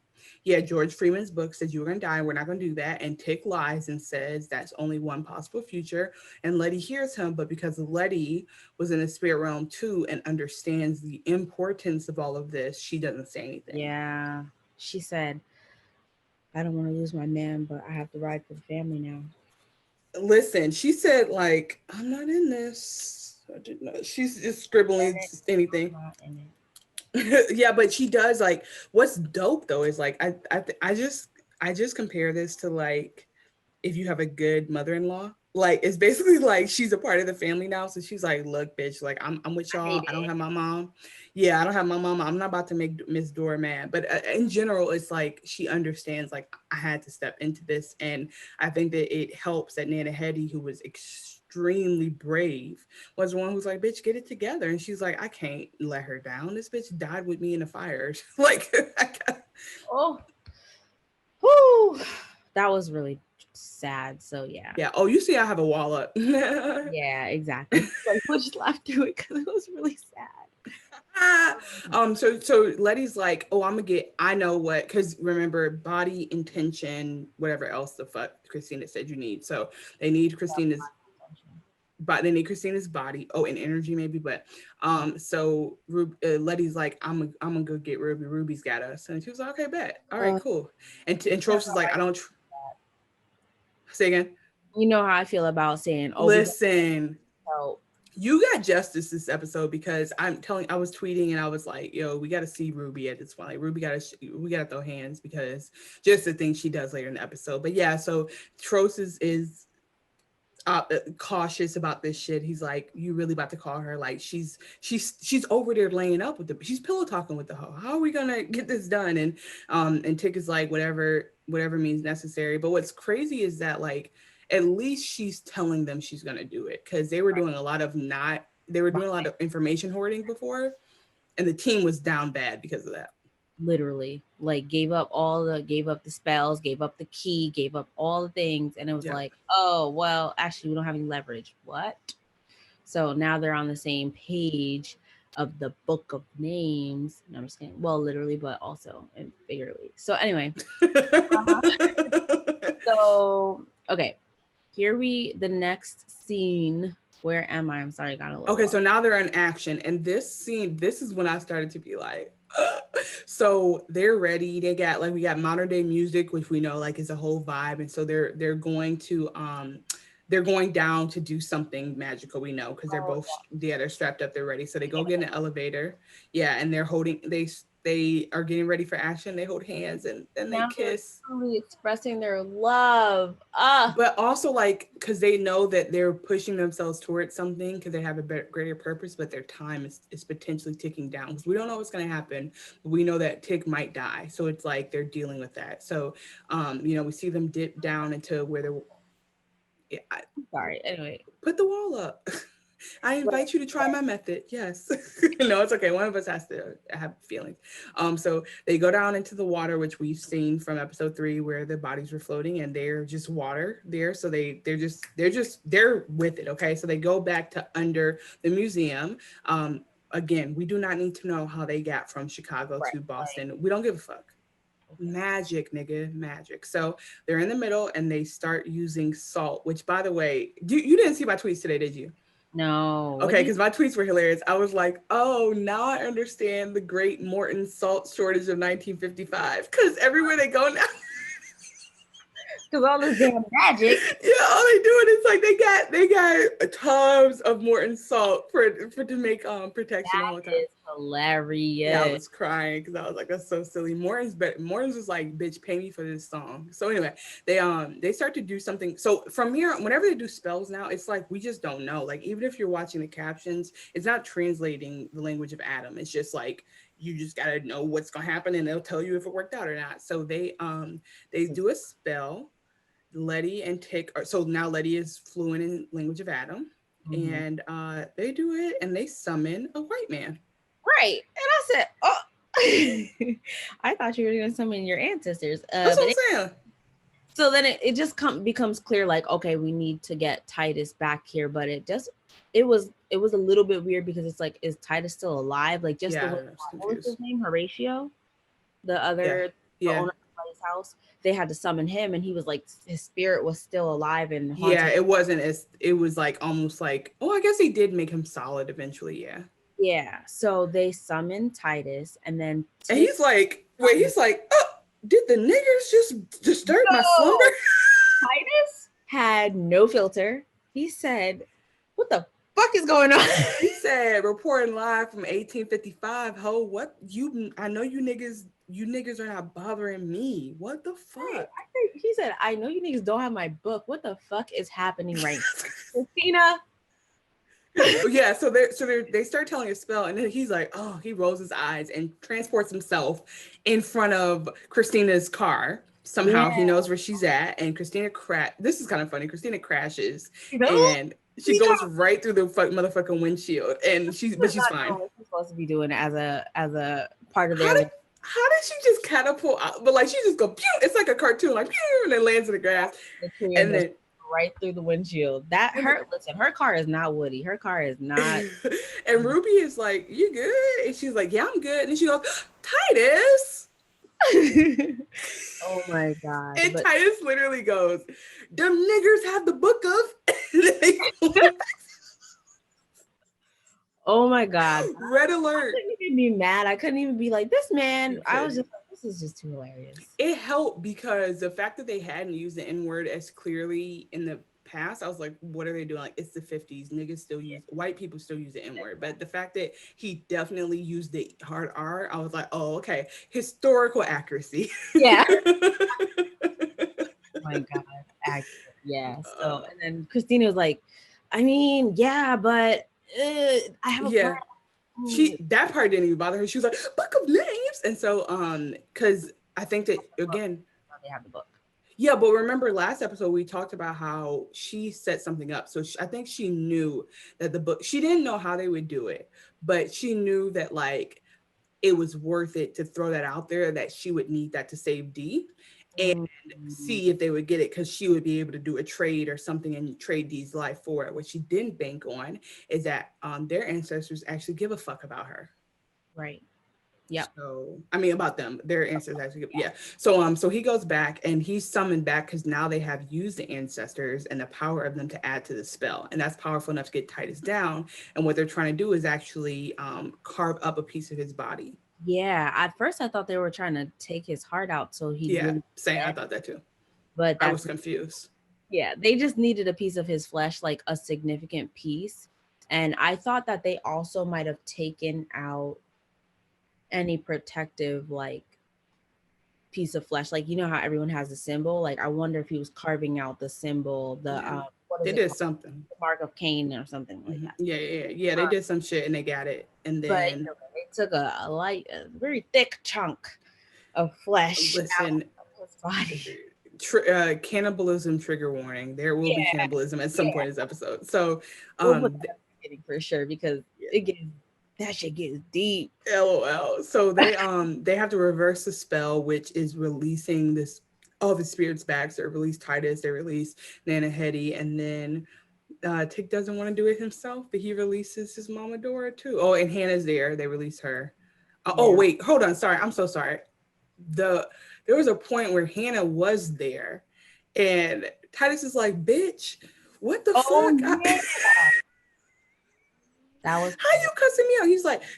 [SPEAKER 2] yeah, George Freeman's book says you were going to die. We're not going to do that. And Tick lies and says that's only one possible future. And Letty hears him, but because Letty was in the spirit realm too and understands the importance of all of this, she doesn't say anything.
[SPEAKER 1] Yeah. She said, I don't want to lose my man, but I have to ride for the family now.
[SPEAKER 2] Listen, she said, like, I'm not in this. I didn't know. She's just scribbling anything.
[SPEAKER 1] Not in it.
[SPEAKER 2] Yeah, but she does like what's dope though is like I just compare this to like if you have a good mother-in-law, like it's basically like she's a part of the family now. So she's like, look, bitch, like I'm with
[SPEAKER 1] I
[SPEAKER 2] y'all.
[SPEAKER 1] hate
[SPEAKER 2] I don't
[SPEAKER 1] it.
[SPEAKER 2] have my mom. Yeah, I don't have my mom. I'm not about to make Miss Dora mad. But in general, it's like she understands like I had to step into this. And I think that it helps that Nana Hetty, who was extremely brave, was the one who's like, bitch, get it together. And she's like, I can't let her down. This bitch died with me in the fires. Like,
[SPEAKER 1] Oh, whoo. That was really sad. So, yeah.
[SPEAKER 2] yeah. Oh, you see, I have a wall up.
[SPEAKER 1] Yeah, exactly. Like, we'll just laugh through it because it was really sad.
[SPEAKER 2] So Letty's like, oh, I'm gonna get, I know what, because remember, body, intention, whatever else the fuck Christina said you need. So they need Christina's, but they need Christina's body. Oh, and energy maybe, but so Letty's like, I'm gonna go get Ruby. Ruby's got us, and she was like, okay, bet. All right, cool. And Tropes is like, I don't say again.
[SPEAKER 1] You know how I feel about saying, oh, we got
[SPEAKER 2] Listen,
[SPEAKER 1] help.
[SPEAKER 2] you got justice this episode because I was tweeting and I was like, yo, we got to see Ruby at this point. Like Ruby we got to throw hands because just the things she does later in the episode. But yeah, so Tros is cautious about this shit. He's like, you really about to call her? Like she's over there laying up with she's pillow talking with the hoe. How are we gonna get this done? And Tick is like, whatever means necessary. But what's crazy is that like at least she's telling them she's gonna do it because they were doing a lot of information hoarding before, and the team was down bad because of that.
[SPEAKER 1] literally, like gave up the spells, gave up the key, gave up all the things, and it was
[SPEAKER 2] Yeah.
[SPEAKER 1] like, oh well, actually we don't have any leverage. What? So now they're on the same page of the book of names. No, I'm just kidding. Well, literally, but also and figuratively. So anyway, so okay, the next scene. Where am I? I'm sorry, I got a little
[SPEAKER 2] Okay,
[SPEAKER 1] lost.
[SPEAKER 2] so now they're in action, and this scene, this is when I started to be like, so they're ready. They got like we got modern day music, which we know like is a whole vibe, and so they're going down to do something magical. We know because they're
[SPEAKER 1] Oh
[SPEAKER 2] both yeah they're strapped up, they're ready. So they go get in an elevator, yeah, and they're holding they are getting ready for action. They hold hands and then they
[SPEAKER 1] now they're
[SPEAKER 2] kiss,
[SPEAKER 1] truly expressing their love. Ah,
[SPEAKER 2] but also like because they know that they're pushing themselves towards something because they have a better, greater purpose, but their time is potentially ticking down because we don't know what's going to happen, but we know that Tick might die, so it's like they're dealing with that. So we see them dip down into where they're yeah,
[SPEAKER 1] sorry. Anyway,
[SPEAKER 2] put the wall up. I invite you to try my method. Yes. No, it's okay. One of us has to have feelings. So they go down into the water, which we've seen from episode 3, where the bodies were floating and they're just water there. So they're with it. Okay. So they go back to under the museum. Again, we do not need to know how they got from Chicago
[SPEAKER 1] right,
[SPEAKER 2] to
[SPEAKER 1] like
[SPEAKER 2] Boston. We don't give a fuck.
[SPEAKER 1] okay.
[SPEAKER 2] Magic, nigga, magic. So they're in the middle and they start using salt, which by the way, you didn't see my tweets today, did you?
[SPEAKER 1] No, what
[SPEAKER 2] Okay,
[SPEAKER 1] do you?
[SPEAKER 2] because my tweets were hilarious. I was like, oh, now I understand the great Morton salt shortage of 1955. Because everywhere they go now,
[SPEAKER 1] Because all this damn magic.
[SPEAKER 2] yeah, all they doing is like they got tubs of Morton salt for to make protection the
[SPEAKER 1] That
[SPEAKER 2] whole time.
[SPEAKER 1] is
[SPEAKER 2] Yeah, I
[SPEAKER 1] hilarious.
[SPEAKER 2] was crying because I was like, that's so silly. Morton's was like, bitch, pay me for this song. So anyway, they start to do something. So from here, whenever they do spells now, it's like we just don't know. Like even if you're watching the captions, it's not translating the language of Adam. It's just like you just gotta know what's gonna happen and they'll tell you if it worked out or not. So they do a spell. Letty and Tick are so now Letty is fluent in language of Adam.
[SPEAKER 1] Mhm.
[SPEAKER 2] And they do it and they summon a white man.
[SPEAKER 1] Right. And I said, oh, I thought you were going to summon your ancestors.
[SPEAKER 2] That's
[SPEAKER 1] But
[SPEAKER 2] what I'm saying.
[SPEAKER 1] so then it just becomes clear, like, okay, we need to get Titus back here. But it was a little bit weird because it's like, is Titus still alive? Like just the
[SPEAKER 2] Yeah,
[SPEAKER 1] way,
[SPEAKER 2] I was
[SPEAKER 1] what was his
[SPEAKER 2] confused.
[SPEAKER 1] name? Horatio,
[SPEAKER 2] Yeah,
[SPEAKER 1] the
[SPEAKER 2] yeah,
[SPEAKER 1] owner of his house. They had to summon him, and he was like, his spirit was still alive and
[SPEAKER 2] yeah.
[SPEAKER 1] haunting.
[SPEAKER 2] It wasn't as it was like almost like oh, I guess he did make him solid eventually. Yeah,
[SPEAKER 1] Yeah. So they summoned Titus, and then
[SPEAKER 2] and
[SPEAKER 1] Tick.
[SPEAKER 2] he's like, oh, did the niggers just disturb my slumber?
[SPEAKER 1] No, Titus had no filter. He said, "What the fuck is going on?"
[SPEAKER 2] He said, reporting live from 1855. Ho, what you? I know you niggas are not bothering me. What the fuck?
[SPEAKER 1] He said, "I know you niggas don't have my book. What the fuck is happening right now, Christina?"
[SPEAKER 2] Yeah, so they start telling a spell, and then he's like, oh, he rolls his eyes and transports himself in front of Christina's car.
[SPEAKER 1] Yeah.
[SPEAKER 2] Somehow he knows where she's at, and This is kind of funny. Christina crashes,
[SPEAKER 1] You know,
[SPEAKER 2] and she
[SPEAKER 1] we
[SPEAKER 2] goes right through the motherfucking windshield, and she's
[SPEAKER 1] not
[SPEAKER 2] fine.
[SPEAKER 1] doing what she's supposed to be doing as a part of
[SPEAKER 2] How
[SPEAKER 1] their.
[SPEAKER 2] did how did she just catapult out? But like she just go pew! It's like a cartoon, like pew, and then lands in the grass,
[SPEAKER 1] The tree and
[SPEAKER 2] and
[SPEAKER 1] goes
[SPEAKER 2] then
[SPEAKER 1] right through the windshield. That
[SPEAKER 2] and
[SPEAKER 1] her listen, her car is not Woody. Her car is not.
[SPEAKER 2] and Ruby is like, "You good?" And she's like, "Yeah, I'm good." And she goes, "Titus."
[SPEAKER 1] Oh my god!
[SPEAKER 2] And
[SPEAKER 1] But
[SPEAKER 2] Titus literally goes, "Them niggers have the book of."
[SPEAKER 1] oh my god!
[SPEAKER 2] Red
[SPEAKER 1] I
[SPEAKER 2] alert.
[SPEAKER 1] couldn't even be mad. I couldn't even be like this man.
[SPEAKER 2] You
[SPEAKER 1] I was
[SPEAKER 2] could.
[SPEAKER 1] just like, this is just too hilarious.
[SPEAKER 2] It helped because the fact that they hadn't used the N word as clearly in the past, I was like, what are they doing? Like, it's the 50s. Niggas still use, white people still use the N word. But the fact that he definitely used the hard R, I was like, oh, okay. Historical accuracy.
[SPEAKER 1] Yeah. Oh my god. Accurate. Yeah. So and then Christina was like, I mean, yeah, but I have a plan.
[SPEAKER 2] Yeah. That part didn't even bother her. She was like, book of names. And so, because I think that again,
[SPEAKER 1] They have the book.
[SPEAKER 2] yeah, but remember last episode we talked about how she set something up. So I think she knew that the book, she didn't know how they would do it, but she knew that like it was worth it to throw that out there that she would need that to save D, and
[SPEAKER 1] Mm,
[SPEAKER 2] see if they would get it because she would be able to do a trade or something and trade D's life for it. What she didn't bank on is that their ancestors actually give a fuck about her.
[SPEAKER 1] right. Yep.
[SPEAKER 2] So I mean about them, their ancestors actually, yeah. So he goes back and he's summoned back because now they have used the ancestors and the power of them to add to the spell, and that's powerful enough to get Titus down. And what they're trying to do is actually carve up a piece of his body.
[SPEAKER 1] Yeah. At first, I thought they were trying to take his heart out so he
[SPEAKER 2] Yeah,
[SPEAKER 1] wouldn't be
[SPEAKER 2] same. I
[SPEAKER 1] dead.
[SPEAKER 2] thought that too.
[SPEAKER 1] But
[SPEAKER 2] I
[SPEAKER 1] that's
[SPEAKER 2] was confused.
[SPEAKER 1] yeah. They just needed a piece of his flesh, like a significant piece. And I thought that they also might have taken out any protective like piece of flesh. Like you know how everyone has a symbol. Like I wonder if he was carving out the symbol, the
[SPEAKER 2] Yeah,
[SPEAKER 1] what is
[SPEAKER 2] they
[SPEAKER 1] it
[SPEAKER 2] did
[SPEAKER 1] called?
[SPEAKER 2] something.
[SPEAKER 1] The mark of Cain or something like that.
[SPEAKER 2] Yeah, yeah, yeah, yeah. They did some shit and they got it, and
[SPEAKER 1] But
[SPEAKER 2] then
[SPEAKER 1] they took a light, a very thick chunk of flesh out
[SPEAKER 2] listen,
[SPEAKER 1] of his body.
[SPEAKER 2] cannibalism trigger warning. There will be
[SPEAKER 1] Yeah,
[SPEAKER 2] cannibalism at some
[SPEAKER 1] yeah.
[SPEAKER 2] point in this episode. So,
[SPEAKER 1] We'll put
[SPEAKER 2] um,
[SPEAKER 1] that at the beginning for sure because
[SPEAKER 2] yeah,
[SPEAKER 1] it gets that shit gets deep.
[SPEAKER 2] LOL. So they have to reverse the spell, which is releasing this all the spirits back. So they release Titus, they release Nana Hetty, and then Tick doesn't want to do it himself, but he releases his mama Dora too. Oh, and Hannah's there. They release her. Oh
[SPEAKER 1] Yeah.
[SPEAKER 2] wait, hold on. Sorry, I'm so sorry. The There was a point where Hannah was there, and Titus is like, "Bitch, what the
[SPEAKER 1] Oh
[SPEAKER 2] fuck?
[SPEAKER 1] yeah, that was
[SPEAKER 2] How you cussing me out?"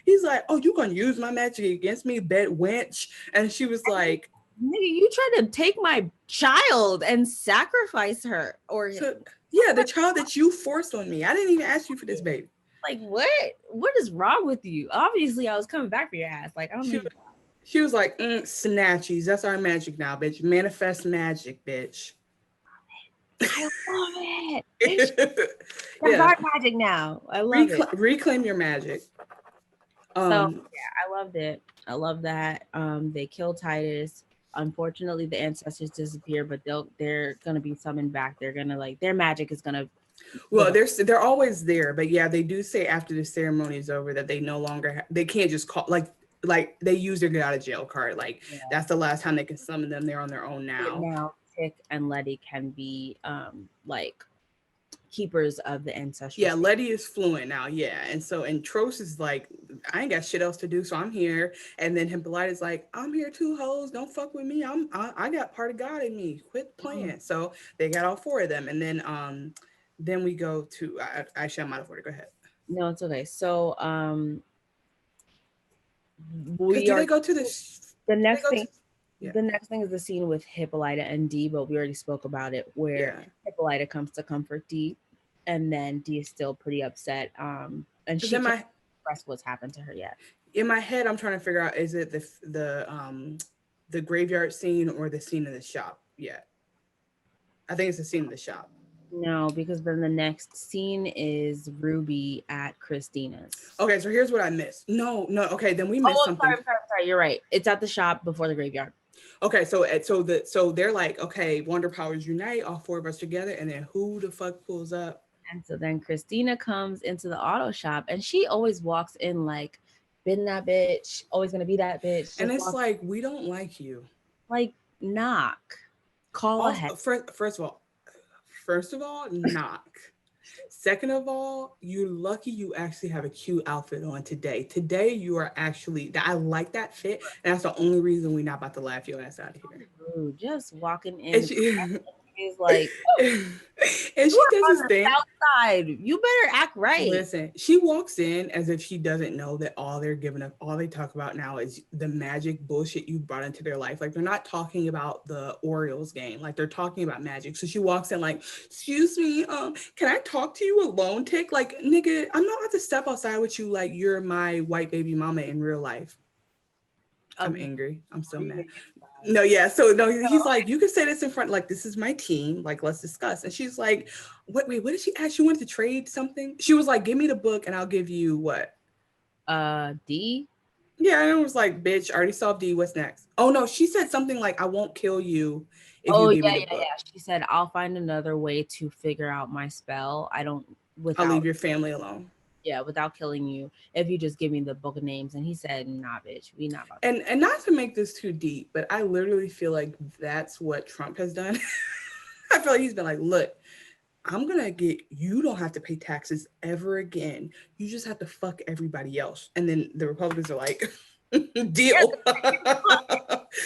[SPEAKER 2] He's like, "Oh, you gonna use my magic against me, bet wench?" And she was like,
[SPEAKER 1] nigga. You tried to take my child and sacrifice her, or
[SPEAKER 2] "So yeah, the child that you forced on me. I didn't even ask you for this baby."
[SPEAKER 1] like what? What is wrong with you? Obviously, I was coming back for your ass. Like I don't know.
[SPEAKER 2] She she was like, "Snatchies. That's our magic now, bitch. Manifest magic, bitch."
[SPEAKER 1] I love it. Bitch, that's
[SPEAKER 2] Yeah,
[SPEAKER 1] our magic now. I love it.
[SPEAKER 2] reclaim your magic.
[SPEAKER 1] So
[SPEAKER 2] Um,
[SPEAKER 1] yeah, I loved it. I love that. They kill Titus. Unfortunately, the ancestors disappear, but they're gonna be summoned back. They're gonna like their magic is gonna
[SPEAKER 2] well,
[SPEAKER 1] develop.
[SPEAKER 2] they're always there, but yeah, they do say after the ceremony is over that they no longer they can't just call like they use their get out of jail card. Like
[SPEAKER 1] Yeah.
[SPEAKER 2] that's the last time they can summon them. They're on their own
[SPEAKER 1] But
[SPEAKER 2] now.
[SPEAKER 1] now Tick and Letty can be like keepers of the ancestral
[SPEAKER 2] Yeah,
[SPEAKER 1] spirit.
[SPEAKER 2] Letty is fluent now. Yeah, and Tros is like, I ain't got shit else to do, so I'm here. And then Hippolyta is like, I'm here too, hoes. Don't fuck with me. I got part of God in me. Quit
[SPEAKER 1] Mm.
[SPEAKER 2] playing. So they got all four of them, and then we go to actually I'm out of order. Go ahead.
[SPEAKER 1] No, it's okay. So
[SPEAKER 2] Because
[SPEAKER 1] we
[SPEAKER 2] do they
[SPEAKER 1] are
[SPEAKER 2] go to the?
[SPEAKER 1] the
[SPEAKER 2] Do they
[SPEAKER 1] next
[SPEAKER 2] go
[SPEAKER 1] thing
[SPEAKER 2] to? Yeah,
[SPEAKER 1] the next thing is the scene with Hippolyta and Dee, but we already spoke about it where
[SPEAKER 2] yeah.
[SPEAKER 1] Hippolyta comes to comfort Dee, and then Dee is still pretty upset. And
[SPEAKER 2] Because
[SPEAKER 1] she can't express what's happened to her yet.
[SPEAKER 2] in my head, I'm trying to figure out, is it the graveyard scene or the scene in the shop? Yeah, I think it's the scene in the shop.
[SPEAKER 1] No, because then the next scene is Ruby at Christina's.
[SPEAKER 2] Okay, so here's what I missed. No, no. Okay, then we
[SPEAKER 1] Oh,
[SPEAKER 2] missed something.
[SPEAKER 1] I'm sorry. You're right. It's at the shop before the graveyard.
[SPEAKER 2] Okay, so they're like, okay, Wonder Powers unite, all four of us together, and then who the fuck pulls up?
[SPEAKER 1] And so then Christina comes into the auto shop, and she always walks in like, been that bitch, always gonna be that bitch.
[SPEAKER 2] And
[SPEAKER 1] Just
[SPEAKER 2] it's
[SPEAKER 1] walk
[SPEAKER 2] like, we don't like you.
[SPEAKER 1] like knock, call ahead.
[SPEAKER 2] Also, first of all, knock. Second of all, you're lucky you actually have a cute outfit on today. Today you are actually, I like that fit, and that's the only reason we're not about to laugh your ass out of here.
[SPEAKER 1] Rude, just walking
[SPEAKER 2] And
[SPEAKER 1] in.
[SPEAKER 2] she,
[SPEAKER 1] He's like,
[SPEAKER 2] and
[SPEAKER 1] you
[SPEAKER 2] she does
[SPEAKER 1] are on
[SPEAKER 2] this
[SPEAKER 1] the
[SPEAKER 2] thing.
[SPEAKER 1] south side. You better act right.
[SPEAKER 2] Listen, she walks in as if she doesn't know that all they're giving up, all they talk about now is the magic bullshit you brought into their life. Like they're not talking about the Orioles game, like they're talking about magic. So she walks in like, "Excuse me, can I talk to you alone, Tick? Like, nigga, I'm not about to step outside with you like you're my white baby mama in real life." I'm
[SPEAKER 1] Um,
[SPEAKER 2] angry. I'm so mad.
[SPEAKER 1] really
[SPEAKER 2] No, yeah. So no, he's like, you can say this in front, like this is my team, like let's discuss. And she's like, wait, what did she ask? She wanted to trade something. She was like, give me the book and I'll give you what?
[SPEAKER 1] D.
[SPEAKER 2] Yeah, and it was like, bitch, I already solved D. What's next? Oh no, she said something like, I won't kill you if you
[SPEAKER 1] Oh
[SPEAKER 2] give
[SPEAKER 1] yeah,
[SPEAKER 2] me the
[SPEAKER 1] yeah,
[SPEAKER 2] book.
[SPEAKER 1] yeah. She said, "I'll find another way to figure out my spell. I don't
[SPEAKER 2] I'll
[SPEAKER 1] without."
[SPEAKER 2] leave your family alone.
[SPEAKER 1] yeah, without killing you if you just give me the book of names. And he said, nah, bitch, we not about to do
[SPEAKER 2] And not to make this too deep, but I literally feel like that's what Trump has done. I feel like he's been like, look, I'm gonna get you don't have to pay taxes ever again. You just have to fuck everybody else. And then the Republicans are like, deal.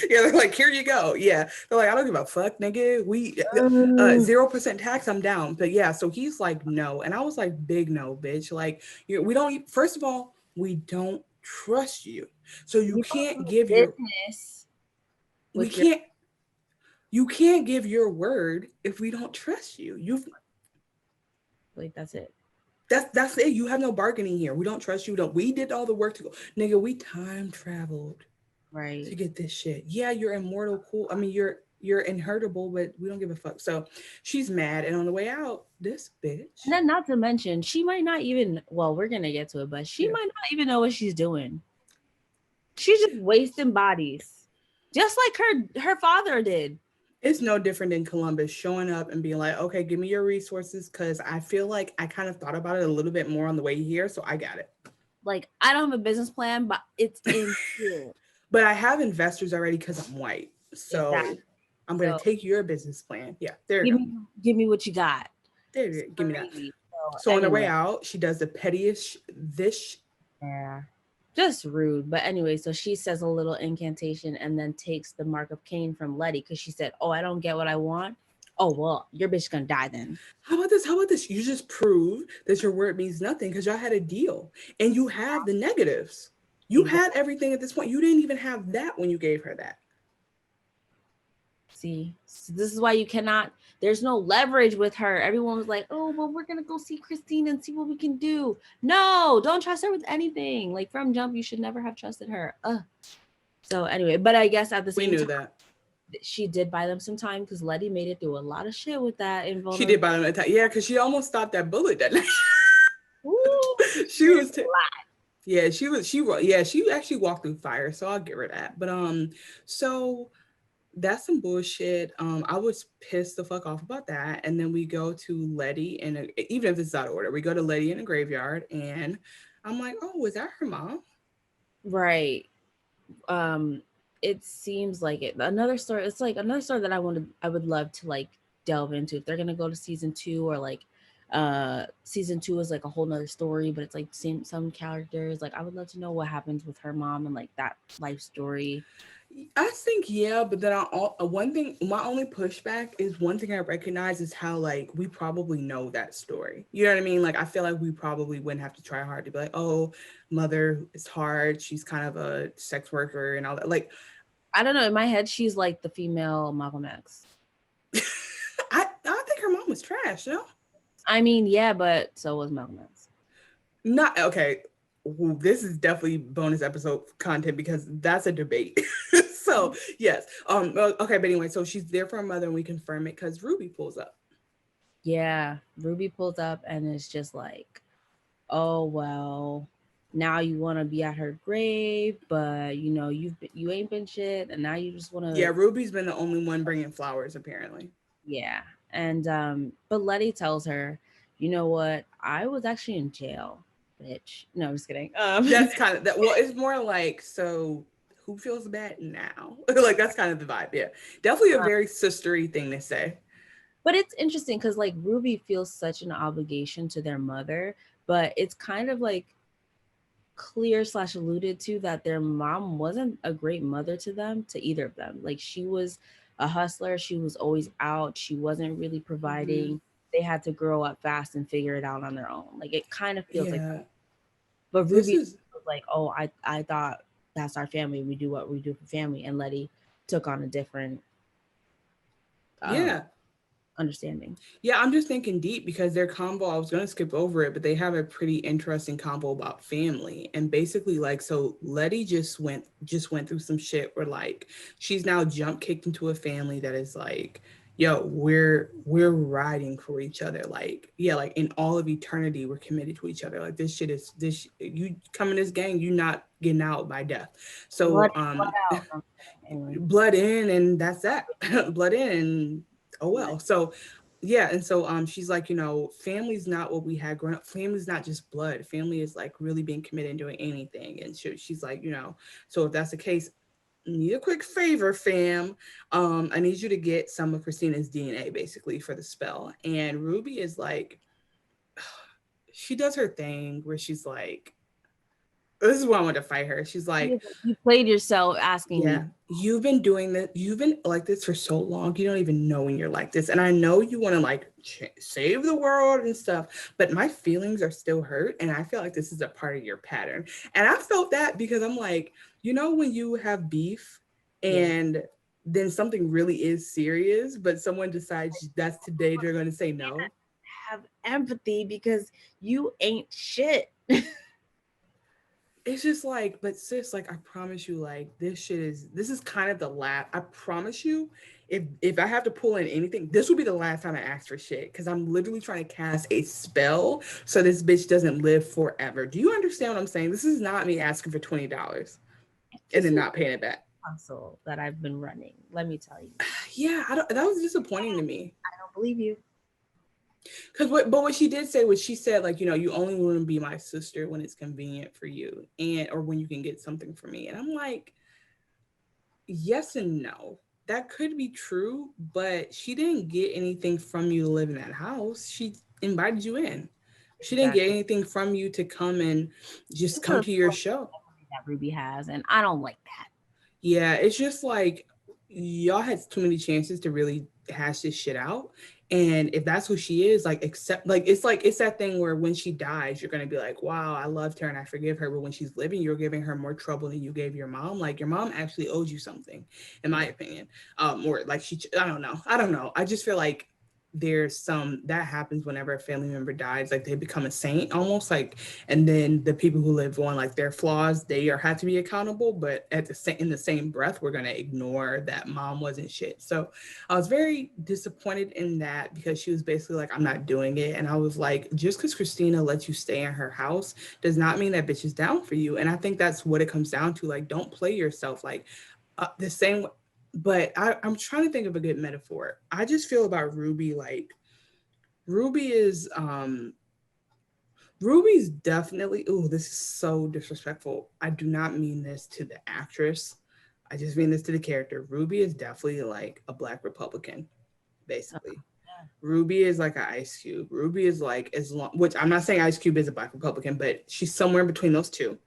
[SPEAKER 2] Yeah, they're like, here you go. Yeah. They're like, I don't give a fuck, nigga. We
[SPEAKER 1] that.
[SPEAKER 2] 0% tax, I'm down. But yeah, so he's like, no. And I was like, big no, bitch. Like, we don't first of all, we don't trust you. So you
[SPEAKER 1] You don't
[SPEAKER 2] can't
[SPEAKER 1] do
[SPEAKER 2] give your
[SPEAKER 1] business
[SPEAKER 2] we
[SPEAKER 1] with your
[SPEAKER 2] can't you can't give your word if we don't trust you. You've
[SPEAKER 1] like that's it.
[SPEAKER 2] that's it. You have no bargaining here. We don't trust you. Don't we did all the work to go. Nigga, we time traveled to
[SPEAKER 1] Right.
[SPEAKER 2] get this shit. Yeah, you're immortal, cool. I mean, you're inhurtable, but we don't give a fuck. So she's mad, and on the way out, this
[SPEAKER 1] And
[SPEAKER 2] bitch.
[SPEAKER 1] then not to mention, she might not even well, we're gonna get to it, but she
[SPEAKER 2] Yeah.
[SPEAKER 1] might not even know what she's doing. She's just wasting bodies. Just like her father did.
[SPEAKER 2] It's no different than Columbus showing up and being like, okay, give me your resources, because I feel like I kind of thought about it a little bit more on the way here, so I got it.
[SPEAKER 1] Like, I don't have a business plan, but it's in here.
[SPEAKER 2] But I have investors already because I'm white.
[SPEAKER 1] Exactly.
[SPEAKER 2] So I'm gonna
[SPEAKER 1] So
[SPEAKER 2] take your business plan. Yeah, there you
[SPEAKER 1] give
[SPEAKER 2] go.
[SPEAKER 1] me give me what you got.
[SPEAKER 2] There you
[SPEAKER 1] It's
[SPEAKER 2] go. Give me that.
[SPEAKER 1] crazy. So
[SPEAKER 2] So on the way
[SPEAKER 1] anyway,
[SPEAKER 2] out, she does the pettiest this.
[SPEAKER 1] yeah. Just rude. But anyway, so she says a little incantation and then takes the mark of Cain from Letty because she said, oh, I don't get what I want. Oh, well, your bitch gonna die then.
[SPEAKER 2] How about this? How about this? You just prove that your word means nothing because y'all had a deal and you have the negatives. You had
[SPEAKER 1] Exactly.
[SPEAKER 2] everything at this point. You didn't even have that when you gave her that.
[SPEAKER 1] See, so this is why you cannot, there's no leverage with her. Everyone was like, oh, well, we're gonna go see Christine and see what we can do. No, don't trust her with anything. Like from jump, you should never have trusted her. So anyway, but I guess at the
[SPEAKER 2] We
[SPEAKER 1] same
[SPEAKER 2] knew
[SPEAKER 1] time,
[SPEAKER 2] that.
[SPEAKER 1] she did buy them some time because Letty made it through a lot of shit with that
[SPEAKER 2] She
[SPEAKER 1] invulnerable.
[SPEAKER 2] did buy them a time. Yeah, because she almost stopped that bullet that night.
[SPEAKER 1] Ooh, she
[SPEAKER 2] She was.
[SPEAKER 1] experienced a lot.
[SPEAKER 2] Yeah, she was. Yeah, she actually walked through fire, so I'll give her that. But so that's some bullshit. I was pissed the fuck off about that. And then we go to Letty, and even if it's out of order, we go to Letty in a graveyard, and I'm like, oh, was that her mom?
[SPEAKER 1] Right. Um, it seems like it. Another story. It's like another story that I would love to like delve into if they're gonna go to season two or like season two is like a whole nother story, but it's like same some characters. Like I would love to know what happens with her mom and like that life story.
[SPEAKER 2] I think yeah, but then one thing, my only pushback is one thing I recognize is how like we probably know that story. You know what I mean? Like I feel like we probably wouldn't have to try hard to be like, oh, mother is hard. She's kind of a sex worker and all that. Like
[SPEAKER 1] I don't know. In my head, she's like the female Malcolm X.
[SPEAKER 2] I think her mom was trash. No,
[SPEAKER 1] I mean, yeah, but so was Malcolm X.
[SPEAKER 2] not okay. Ooh, this is definitely bonus episode content because that's a debate. So yes, okay, but anyway, so she's there for her mother, and we confirm it because Ruby pulls up.
[SPEAKER 1] Yeah, Ruby pulls up and it's just like, oh well, now you want to be at her grave, but you ain't been shit, and now you just want
[SPEAKER 2] Yeah,
[SPEAKER 1] to,
[SPEAKER 2] Ruby's been the only one bringing flowers apparently.
[SPEAKER 1] yeah. And but Letty tells her, you know what? I was actually in jail, bitch. No, I'm just kidding.
[SPEAKER 2] That's kind of that. Well, it's more like so. Who feels bad now? Like that's kind of the vibe. Yeah, definitely a very sistery thing to say.
[SPEAKER 1] But it's interesting because like Ruby feels such an obligation to their mother, but it's kind of like clear slash alluded to that their mom wasn't a great mother to them, to either of them. Like she was a hustler, she was always out, she wasn't really
[SPEAKER 2] Hmm.
[SPEAKER 1] providing. They had to grow up fast and figure it out on their own. Like it kind of feels like,
[SPEAKER 2] Yeah,
[SPEAKER 1] but
[SPEAKER 2] this
[SPEAKER 1] Ruby
[SPEAKER 2] is
[SPEAKER 1] was like, oh, I thought that's our family. We do what we do for family. And Letty took on a different um
[SPEAKER 2] yeah.
[SPEAKER 1] understanding.
[SPEAKER 2] Yeah, I'm just thinking deep because their combo, I was going to skip over it, but they have a pretty interesting combo about family. And basically like so Letty just went through some shit where like she's now jump kicked into a family that is like, yo, we're riding for each other. Like, yeah, like in all of eternity we're committed to each other. Like this shit is this you come in this gang, you not getting out by death.
[SPEAKER 1] Blood
[SPEAKER 2] So
[SPEAKER 1] in, blood out. Anyway.
[SPEAKER 2] blood in and that's that. Blood in and oh well. So Yeah, and so she's like, family's not what we had growing up. Family's not just blood. Family is like really being committed and doing anything. And she's like, so if that's the case, need a quick favor, fam. I need you to get some of Christina's DNA basically for the spell. And Ruby is like, she does her thing where she's like, this is why I want to fight her. She's like,
[SPEAKER 1] You played yourself asking
[SPEAKER 2] yeah,
[SPEAKER 1] me.
[SPEAKER 2] you've been doing this. You've been like this for so long. You don't even know when you're like this. And I know you want to like save the world and stuff, but my feelings are still hurt. And I feel like this is a part of your pattern. And I felt that because I'm like, when you have beef
[SPEAKER 1] Yeah.
[SPEAKER 2] and then something really is serious, but someone decides that's today they're going to say no.
[SPEAKER 1] Have empathy because you ain't shit.
[SPEAKER 2] It's just like, but sis, like I promise you, like this is kind of the last. I promise you, if I have to pull in anything, this will be the last time I ask for shit because I'm literally trying to cast a spell so this bitch doesn't live forever. Do you understand what I'm saying? This is not me asking for $20 and
[SPEAKER 1] This
[SPEAKER 2] then
[SPEAKER 1] is
[SPEAKER 2] not paying it back.
[SPEAKER 1] a hustle that I've been running. Let me tell you.
[SPEAKER 2] Yeah, I don't. That was disappointing to me.
[SPEAKER 1] I don't believe you.
[SPEAKER 2] But what she did say was she said like you only want to be my sister when it's convenient for you and or when you can get something for me and I'm like yes and no. That could be true, but she didn't get anything from you to live in that house. She invited you in. She didn't get
[SPEAKER 1] Exactly.
[SPEAKER 2] anything from you to come and just
[SPEAKER 1] It's
[SPEAKER 2] come
[SPEAKER 1] a
[SPEAKER 2] to your show.
[SPEAKER 1] that Ruby has, and I don't like that.
[SPEAKER 2] Yeah, it's just like y'all had too many chances to really hash this shit out. And if that's who she is, like accept like it's that thing where when she dies, you're gonna be like, wow, I loved her and I forgive her. But when she's living, you're giving her more trouble than you gave your mom. Like your mom actually owes you something, in my
[SPEAKER 1] Yeah.
[SPEAKER 2] opinion. Or like I don't know. I don't know. I just feel like there's some that happens whenever a family member dies, like they become a saint almost like and then the people who live on like their flaws they are have to be accountable but at the same in the same breath we're going to ignore that mom wasn't shit. So I was very disappointed in that because she was basically like I'm not doing it and I was like just because Christina lets you stay in her house does not mean that bitch is down for you. And I think that's what it comes down to, like don't play yourself like the same. But I'm trying to think of a good metaphor. I just feel about Ruby like Ruby is Ruby's definitely, oh, this is so disrespectful. I do not mean this to the actress. I just mean this to the character. Ruby is definitely like a black Republican, basically. Ruby is like an Ice Cube. Ruby is like as long, which I'm not saying Ice Cube is a black Republican, but she's somewhere in between those two.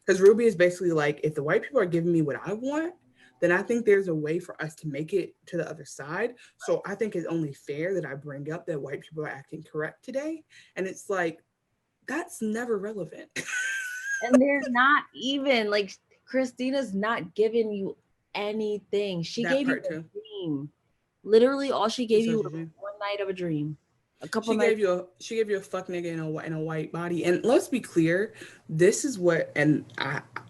[SPEAKER 2] Because Ruby is basically like, if the white people are giving me what I want, then I think there's a way for us to make it to the other side. So I think it's only fair that I bring up that white people are acting correct today. And it's like, that's never relevant.
[SPEAKER 1] And they're not even like Christina's not giving you anything. She
[SPEAKER 2] That
[SPEAKER 1] gave you
[SPEAKER 2] part
[SPEAKER 1] a
[SPEAKER 2] too.
[SPEAKER 1] dream. Literally, all she
[SPEAKER 2] You
[SPEAKER 1] gave
[SPEAKER 2] saw
[SPEAKER 1] you
[SPEAKER 2] what
[SPEAKER 1] was
[SPEAKER 2] you did.
[SPEAKER 1] one night of a dream. A couple
[SPEAKER 2] She
[SPEAKER 1] nights.
[SPEAKER 2] gave you a fuck nigga in a white body. And let's be clear, this is what and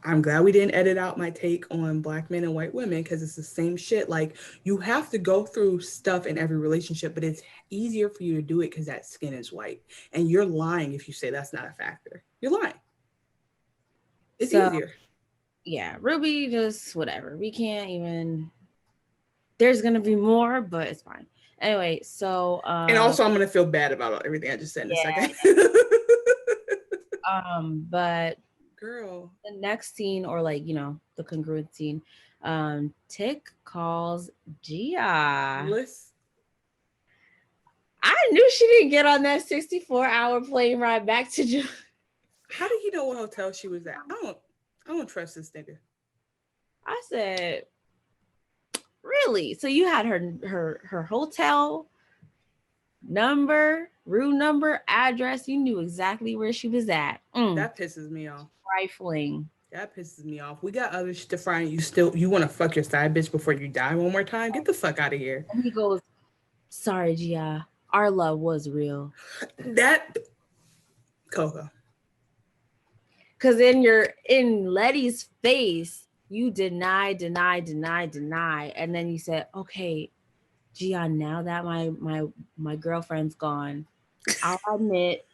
[SPEAKER 2] I'm glad we didn't edit out my take on black men and white women because it's the same shit. Like you have to go through stuff in every relationship, but it's easier for you to do it because that skin is white. And you're lying if you say that's not a factor. You're lying. It's
[SPEAKER 1] So
[SPEAKER 2] easier.
[SPEAKER 1] yeah, Ruby just whatever. We can't even. There's gonna be more, but it's fine. Anyway, so
[SPEAKER 2] And also I'm gonna feel bad about everything I just said in a second.
[SPEAKER 1] yeah, but
[SPEAKER 2] Girl.
[SPEAKER 1] the next scene or like the congruent scene, Tick calls Gia.
[SPEAKER 2] Listen.
[SPEAKER 1] I knew she didn't get on that 64-hour plane ride back to Japan.
[SPEAKER 2] How did he know what hotel she was at? I don't trust this nigga.
[SPEAKER 1] I said, really? So you had her hotel number, room number, address. You knew exactly where she was at.
[SPEAKER 2] That pisses me off.
[SPEAKER 1] Trifling.
[SPEAKER 2] That pisses me off. We got other shit to find. You want to fuck your side bitch before you die one more time? Get the fuck out of here.
[SPEAKER 1] And he goes, sorry, Gia. Our love was real.
[SPEAKER 2] That Coco.
[SPEAKER 1] Cause in Letty's face, you deny, and then you said, okay, Gian, now that my girlfriend's gone, I'll admit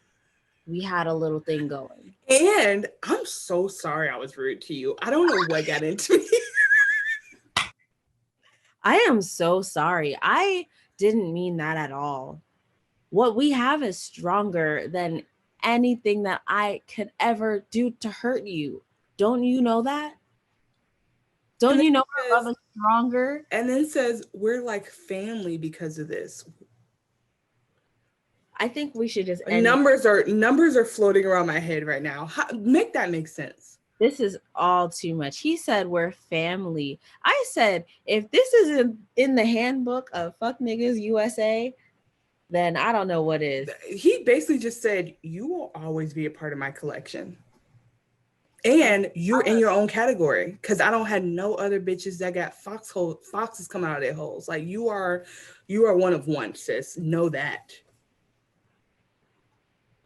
[SPEAKER 1] we had a little thing going.
[SPEAKER 2] And I'm so sorry I was rude to you. I don't know what got into me.
[SPEAKER 1] I am so sorry. I didn't mean that at all. What we have is stronger than anything that I could ever do to hurt you. Don't you know that?
[SPEAKER 2] And
[SPEAKER 1] Don't
[SPEAKER 2] then
[SPEAKER 1] you know
[SPEAKER 2] it
[SPEAKER 1] our love
[SPEAKER 2] says,
[SPEAKER 1] is stronger?
[SPEAKER 2] we're like family because of this.
[SPEAKER 1] I think we should just end.
[SPEAKER 2] Numbers are floating around my head right now. Make that make sense.
[SPEAKER 1] This is all too much. He said we're family. I said if this isn't in the handbook of fuck niggas USA, then I don't know what is.
[SPEAKER 2] He basically just said, "You will always be a part of my collection."
[SPEAKER 1] I'm,
[SPEAKER 2] And you're in your own category because I don't have no other bitches that got foxes coming out of their holes. Like you are one of one, sis. Know that.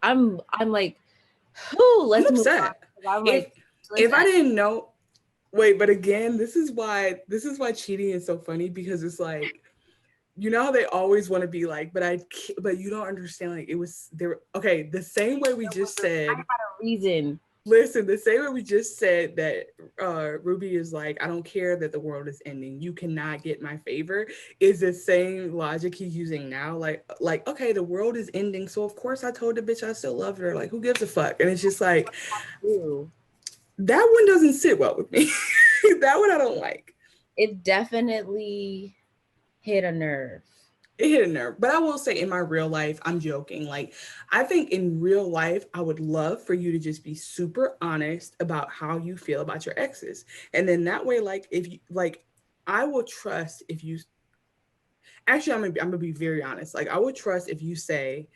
[SPEAKER 1] I'm like, who?
[SPEAKER 2] I'm
[SPEAKER 1] Let's move on.
[SPEAKER 2] upset.
[SPEAKER 1] 'Cause I'm
[SPEAKER 2] If
[SPEAKER 1] like, let's
[SPEAKER 2] if I didn't know, wait, but again, this is why cheating is so funny because it's like you know how they always want to be like, but you don't understand. Like it was there. Okay, the same way we just said.
[SPEAKER 1] reason.
[SPEAKER 2] Listen, the same way we just said that Ruby is like, I don't care that the world is ending. You cannot get my favor. Is the same logic he's using now. Like, okay, the world is ending, so of course I told the bitch I still love her. Like, who gives a fuck? And it's just like
[SPEAKER 1] Ooh.
[SPEAKER 2] that one doesn't sit well with me. That one I don't like.
[SPEAKER 1] It definitely hit a nerve.
[SPEAKER 2] It hit a nerve. But I will say in my real life, I'm joking. Like, I think in real life, I would love for you to just be super honest about how you feel about your exes. And then that way, like, if you like, I will trust if you actually I'm gonna be very honest. Like, I would trust if you say,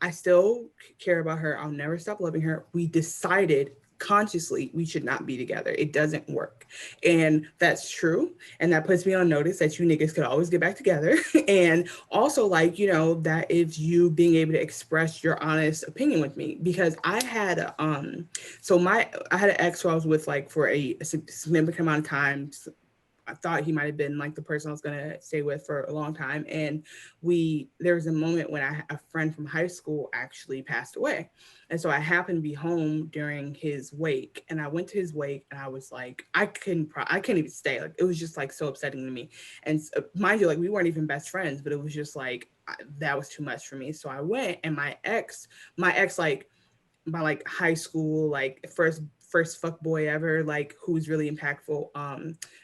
[SPEAKER 2] I still care about her. I'll never stop loving her. We decided consciously we should not be together. It doesn't work. And that's true. And that puts me on notice that you niggas could always get back together. And also, like, that is you being able to express your honest opinion with me. Because I had an ex who I was with like for a significant amount of time. I thought he might have been like the person I was gonna stay with for a long time. And there was a moment when a friend from high school actually passed away. And so I happened to be home during his wake. And I went to his wake and I was like, I couldn't even stay. Like it was just like so upsetting to me. And mind you, like we weren't even best friends, but it was just like that was too much for me. So I went and my ex like my like high school like first fuck boy ever like who's really impactful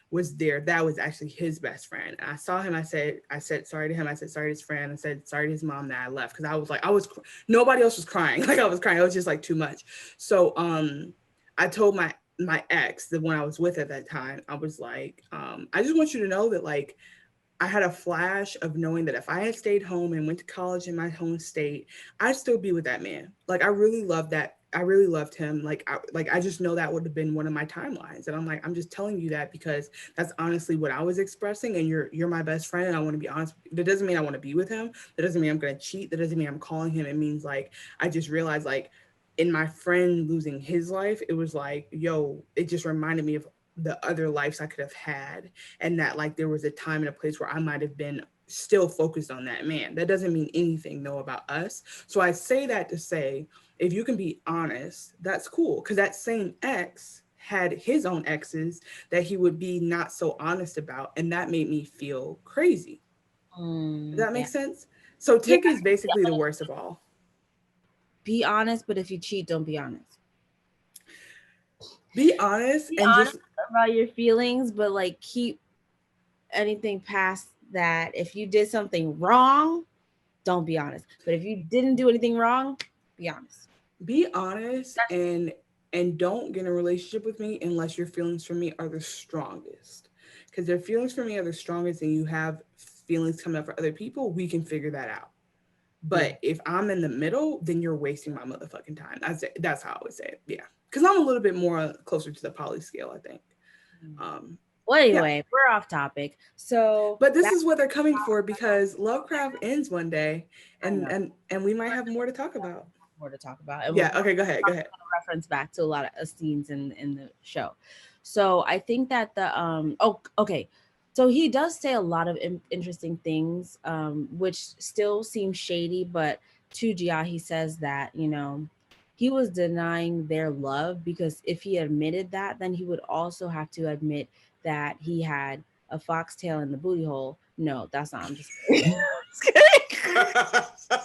[SPEAKER 2] was there. That was actually his best friend. And I saw him. I said sorry to him. I said sorry to his friend. I said sorry to his mom that I left because nobody else was crying. Like I was crying. It was just like too much. So I told my ex, the one I was with at that time, I was like, I just want you to know that like I had a flash of knowing that if I had stayed home and went to college in my home state, I'd still be with that man. Like I really loved that. I really loved him. I just know that would have been one of my timelines. And I'm like, I'm just telling you that because that's honestly what I was expressing. And you're my best friend, and I want to be honest. That doesn't mean I want to be with him. That doesn't mean I'm gonna cheat. That doesn't mean I'm calling him. It means like I just realized like in my friend losing his life, it was like, yo, it just reminded me of the other lives I could have had, and that like there was a time and a place where I might have been still focused on that man. That doesn't mean anything though about us. So I say that to say, if you can be honest, that's cool. Because that same ex had his own exes that he would be not so honest about, and that made me feel crazy. Does that make
[SPEAKER 1] Yeah.
[SPEAKER 2] sense? So
[SPEAKER 1] Yeah.
[SPEAKER 2] Tick is basically the worst of all.
[SPEAKER 1] Be honest, but if you cheat, don't be honest.
[SPEAKER 2] Be honest
[SPEAKER 1] Be
[SPEAKER 2] and
[SPEAKER 1] honest
[SPEAKER 2] just
[SPEAKER 1] about your feelings, but like keep anything past that. If you did something wrong, don't be honest. But if you didn't do anything wrong, be honest.
[SPEAKER 2] be honest
[SPEAKER 1] That's
[SPEAKER 2] and don't get in a relationship with me unless your feelings for me are the strongest. Because their feelings for me are the strongest and you have feelings coming up for other people, we can figure that out.
[SPEAKER 1] yeah.
[SPEAKER 2] But if I'm in the middle, then you're wasting my motherfucking time. That's how I would say it. Yeah. Because I'm a little bit more closer to the poly scale, I think. Um,
[SPEAKER 1] Well,
[SPEAKER 2] yeah.
[SPEAKER 1] anyway, we're off topic. So
[SPEAKER 2] But this
[SPEAKER 1] back,
[SPEAKER 2] is what they're coming for because Lovecraft ends one day
[SPEAKER 1] I
[SPEAKER 2] and
[SPEAKER 1] know
[SPEAKER 2] and we might have more to talk about.
[SPEAKER 1] more to talk about, and we're
[SPEAKER 2] Yeah, okay, go ahead. Go ahead.
[SPEAKER 1] reference back to a lot of scenes in the show. So I think that the oh okay, so he does say a lot of interesting things, which still seem shady, but to Gia he says that he was denying their love because if he admitted that, then he would also have to admit that he had a foxtail in the booty hole. No, that's not. I'm just kidding. Just kidding.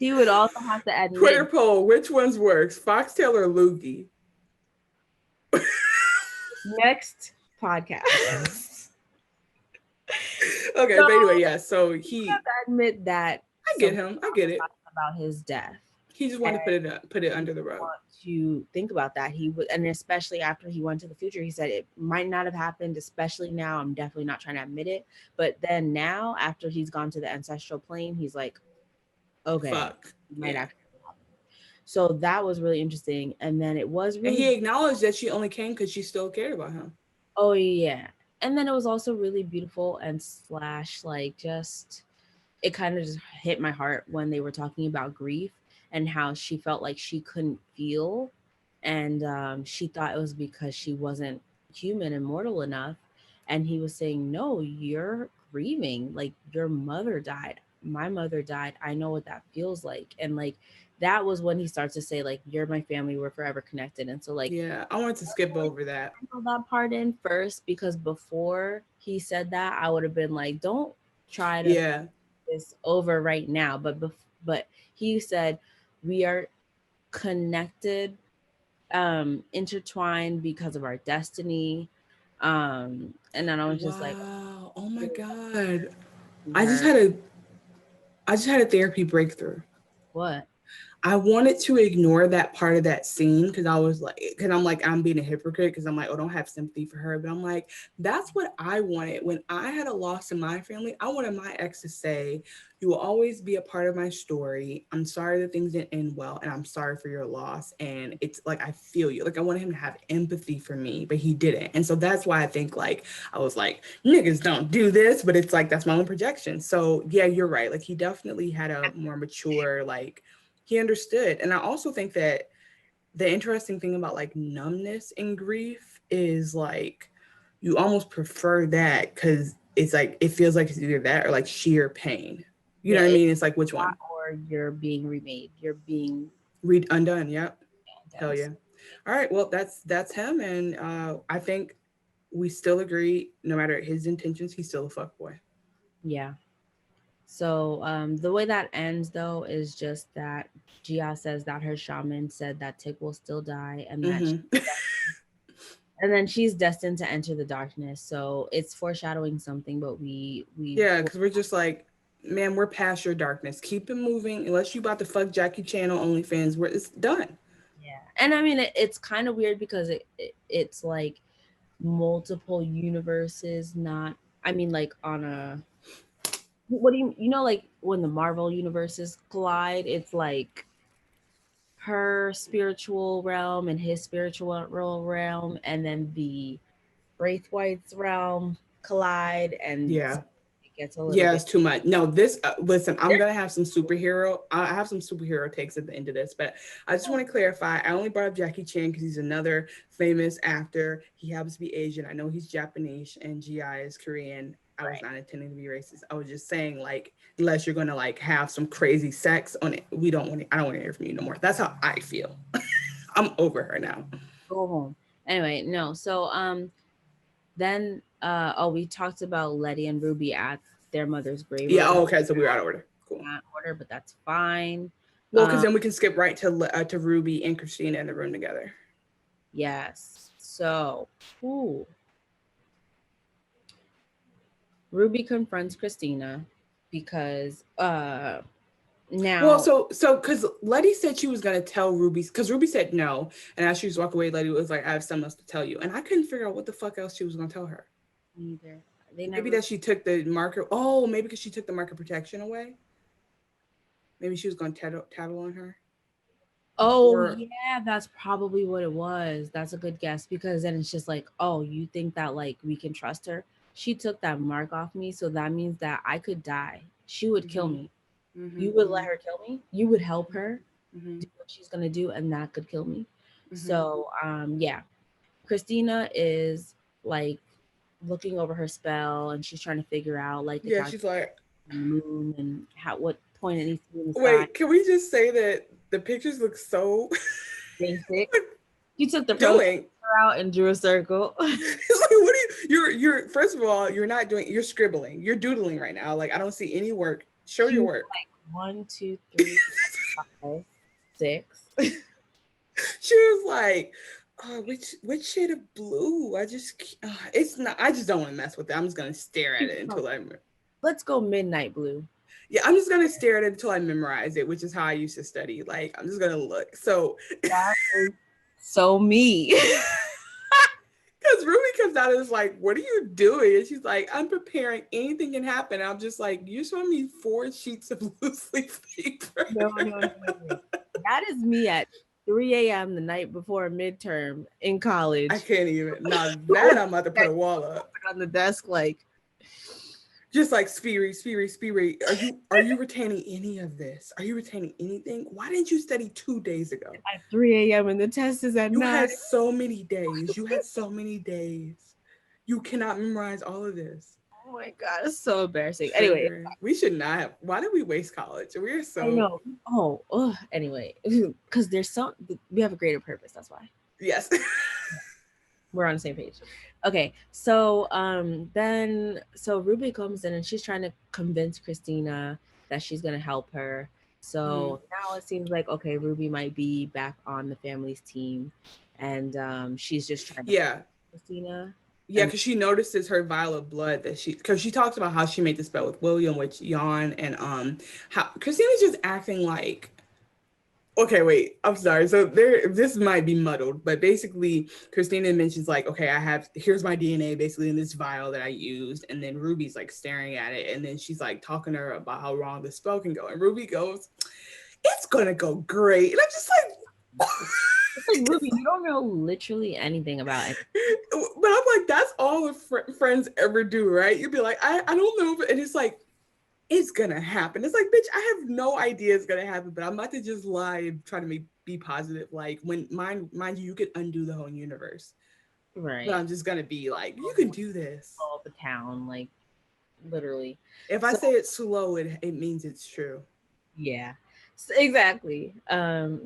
[SPEAKER 1] He would also have to
[SPEAKER 2] Twitter
[SPEAKER 1] admit
[SPEAKER 2] poll: which one's worse, foxtail or loogie?
[SPEAKER 1] next podcast.
[SPEAKER 2] Okay,
[SPEAKER 1] So
[SPEAKER 2] but anyway, yeah. So
[SPEAKER 1] you have to admit that
[SPEAKER 2] I get
[SPEAKER 1] some
[SPEAKER 2] him. I get it.
[SPEAKER 1] about his death.
[SPEAKER 2] He just
[SPEAKER 1] And
[SPEAKER 2] wanted to put it under the rug.
[SPEAKER 1] want to think about that. He would, and especially after he went to the future, he said it might not have happened, especially now. I'm definitely not trying to admit it. But then now, after he's gone to the ancestral plane, he's like, okay,
[SPEAKER 2] Fuck.
[SPEAKER 1] it might
[SPEAKER 2] Yeah.
[SPEAKER 1] actually happen. So that was really interesting. And then it was
[SPEAKER 2] And
[SPEAKER 1] really,
[SPEAKER 2] he acknowledged that she only came because she still cared about him.
[SPEAKER 1] oh yeah. And then it was also really beautiful and slash like just it kind of just hit my heart when they were talking about grief and how she felt like she couldn't feel, and she thought it was because she wasn't human and mortal enough. And he was saying, no, you're grieving, like your mother died, my mother died, I know what that feels like. And like that was when he starts to say like, you're my family, we're forever connected. And so like
[SPEAKER 2] Yeah, I wanted to skip over that.
[SPEAKER 1] sprinkle that part in first, because before he said that I would have been like, don't try to
[SPEAKER 2] Yeah.
[SPEAKER 1] this over right now. But he said we are connected, intertwined because of our destiny. And then I was just like,
[SPEAKER 2] Wow. Oh my god.
[SPEAKER 1] oh,
[SPEAKER 2] I just
[SPEAKER 1] her
[SPEAKER 2] had a I just had a therapy breakthrough.
[SPEAKER 1] what?
[SPEAKER 2] I wanted to ignore that part of that scene because I was like, because I'm like, I'm being a hypocrite because I'm like, oh, don't have sympathy for her. But I'm like, that's what I wanted. When I had a loss in my family, I wanted my ex to say, you will always be a part of my story. I'm sorry that things didn't end well, and I'm sorry for your loss. And it's like, I feel you. Like, I wanted him to have empathy for me, but he didn't. And so that's why I think, like, I was like, niggas don't do this, but it's like, that's my own projection. So yeah, you're right. Like, he definitely had a more mature, like, he understood. And I also think that the interesting thing about like numbness and grief is like you almost prefer that because it's like it feels like it's either that or like sheer pain. You
[SPEAKER 1] Yeah,
[SPEAKER 2] know what I
[SPEAKER 1] it's
[SPEAKER 2] mean? It's like which
[SPEAKER 1] that
[SPEAKER 2] one?
[SPEAKER 1] or you're being remade. You're being
[SPEAKER 2] Read undone. Yep. Hell
[SPEAKER 1] done.
[SPEAKER 2] yeah. All right. Well, that's him, and I think we still agree. No matter his intentions, he's still a fuck boy.
[SPEAKER 1] Yeah. So the way that ends though is just that Gia says that her shaman said that Tick will still die, and that
[SPEAKER 2] Hmm.
[SPEAKER 1] and then she's destined to enter the darkness. So it's foreshadowing something, but we
[SPEAKER 2] Yeah, because we're just like, man, we're past your darkness. Keep it moving. Unless you about to fuck Jackie Chan on OnlyFans, where it's done.
[SPEAKER 1] yeah. And I mean it's kind of weird because it's like multiple universes, not I mean like on a what do you know like when the Marvel universes collide, it's like her spiritual realm and his spiritual realm, and then the Braithwaite's realm collide, and
[SPEAKER 2] Yeah.
[SPEAKER 1] it gets a little
[SPEAKER 2] Yeah,
[SPEAKER 1] bit.
[SPEAKER 2] it's too much. No, this listen, I'm gonna have some superhero. I have some superhero takes at the end of this, but I just want to clarify. I only brought up Jackie Chan because he's another famous actor. He happens to be Asian. I know he's Japanese and GI is Korean. I was
[SPEAKER 1] Right.
[SPEAKER 2] not intending to be racist. I was just saying, like, unless you're gonna like have some crazy sex on it, we don't want to. I don't want to hear from you no more. That's how I feel. I'm over her now.
[SPEAKER 1] Go home. Anyway, no. So then oh, we talked about Letty and Ruby at their mother's grave
[SPEAKER 2] Yeah.
[SPEAKER 1] already
[SPEAKER 2] Oh, okay. So we're out of order.
[SPEAKER 1] in
[SPEAKER 2] Cool.
[SPEAKER 1] that order, but that's fine.
[SPEAKER 2] Well, because
[SPEAKER 1] Um
[SPEAKER 2] then we can skip right to Ruby and Christina in the room together.
[SPEAKER 1] yes. So ooh, Ruby confronts Christina because
[SPEAKER 2] Well,
[SPEAKER 1] now
[SPEAKER 2] so because Letty said she was gonna tell Ruby because Ruby said no, and as she was walking away, Letty was like, "I have something else to tell you," and I couldn't figure out what the fuck else she was gonna tell her.
[SPEAKER 1] either they
[SPEAKER 2] Maybe
[SPEAKER 1] never.
[SPEAKER 2] that she took the marker. Oh, maybe because she took the marker protection away. Maybe she was gonna tattle on her.
[SPEAKER 1] Oh
[SPEAKER 2] Or
[SPEAKER 1] yeah, that's probably what it was. That's a good guess, because then it's just like, oh, you think that like we can trust her? She took that mark off me, so that means that I could die. She would kill
[SPEAKER 2] mm-hmm,
[SPEAKER 1] me.
[SPEAKER 2] mm-hmm,
[SPEAKER 1] You would let
[SPEAKER 2] mm-hmm,
[SPEAKER 1] her kill me? You would help her
[SPEAKER 2] mm-hmm,
[SPEAKER 1] do what she's gonna do, and that could kill me.
[SPEAKER 2] mm-hmm.
[SPEAKER 1] So yeah. Christina is like looking over her spell, and she's trying to figure out like the
[SPEAKER 2] Yeah,
[SPEAKER 1] calculation
[SPEAKER 2] she's like,
[SPEAKER 1] of the moon and how what point it needs to be in the sky.
[SPEAKER 2] wait, can we just say that the pictures look so
[SPEAKER 1] Basic. You took the protractor
[SPEAKER 2] doing?
[SPEAKER 1] out and drew a circle.
[SPEAKER 2] It's like, what are you're first of all, you're not doing, you're scribbling, you're doodling right now. Like, I don't see any work. Show
[SPEAKER 1] She
[SPEAKER 2] your
[SPEAKER 1] was
[SPEAKER 2] work.
[SPEAKER 1] like 1, 2, 3. 5, 6.
[SPEAKER 2] She was like, oh, which shade of blue? It's not. I just don't want to mess with it. I'm just gonna stare at it until
[SPEAKER 1] Let's go midnight blue.
[SPEAKER 2] yeah. I'm just gonna stare at it until I memorize it, which is how I used to study. Like I'm just gonna look. So
[SPEAKER 1] That is so me.
[SPEAKER 2] because Ruby comes out and is like, "What are you doing?" And she's like, "I'm preparing. Anything can happen." And I'm just like, "You showing me 4 sheets of loose leaf paper?"
[SPEAKER 1] No, no, no, no. That is me at 3 a.m. the night before a midterm in
[SPEAKER 2] I
[SPEAKER 1] college.
[SPEAKER 2] can't even. Now that
[SPEAKER 1] With
[SPEAKER 2] I'm about to put
[SPEAKER 1] that
[SPEAKER 2] a wall up.
[SPEAKER 1] on the desk, like,
[SPEAKER 2] Just like Speary, are you retaining any of this? Are you retaining anything? Why didn't you study 2 days ago?
[SPEAKER 1] at 3 a.m. and the test is at
[SPEAKER 2] You
[SPEAKER 1] 9.
[SPEAKER 2] had so many days. You had so many days. You cannot memorize all of this.
[SPEAKER 1] Oh my God, it's so embarrassing. Anyway,
[SPEAKER 2] Triggering. We should not have. Why did we waste college? We're
[SPEAKER 1] I
[SPEAKER 2] so
[SPEAKER 1] know. Oh, ugh. Anyway, because there's some, we have a greater purpose. That's why
[SPEAKER 2] yes.
[SPEAKER 1] we're on the same page. Okay, so then so Ruby comes in and she's trying to convince Christina that she's gonna help her.
[SPEAKER 2] Mhm.
[SPEAKER 1] So now it seems like okay, Ruby might be back on the family's team, and she's just trying to
[SPEAKER 2] Yeah.
[SPEAKER 1] Christina.
[SPEAKER 2] Yeah,
[SPEAKER 1] And
[SPEAKER 2] because she notices her vial of blood because she talks about how she made the spell with William, with Jan, and how Christina's just acting like okay, wait, I'm sorry. So this might be muddled, but basically, Christina mentions like, okay, here's my DNA basically in this vial that I used, and then Ruby's like staring at it, and then she's like talking to her about how wrong the spell can go, and Ruby goes, "It's gonna go great," and I'm just like,
[SPEAKER 1] it's like Ruby, you don't know literally anything about it.
[SPEAKER 2] but I'm like, that's all the friends ever do, right? You'd be like, I don't know, and it's like it's gonna happen. It's like, bitch, I have no idea it's gonna happen, but I'm about to just lie and try to be positive. Like when mind you, you could undo the whole universe. But
[SPEAKER 1] Right.
[SPEAKER 2] I'm just gonna be like, you can do this.
[SPEAKER 1] All the town, like literally.
[SPEAKER 2] If I
[SPEAKER 1] So
[SPEAKER 2] say it slow, it means it's true.
[SPEAKER 1] yeah, exactly.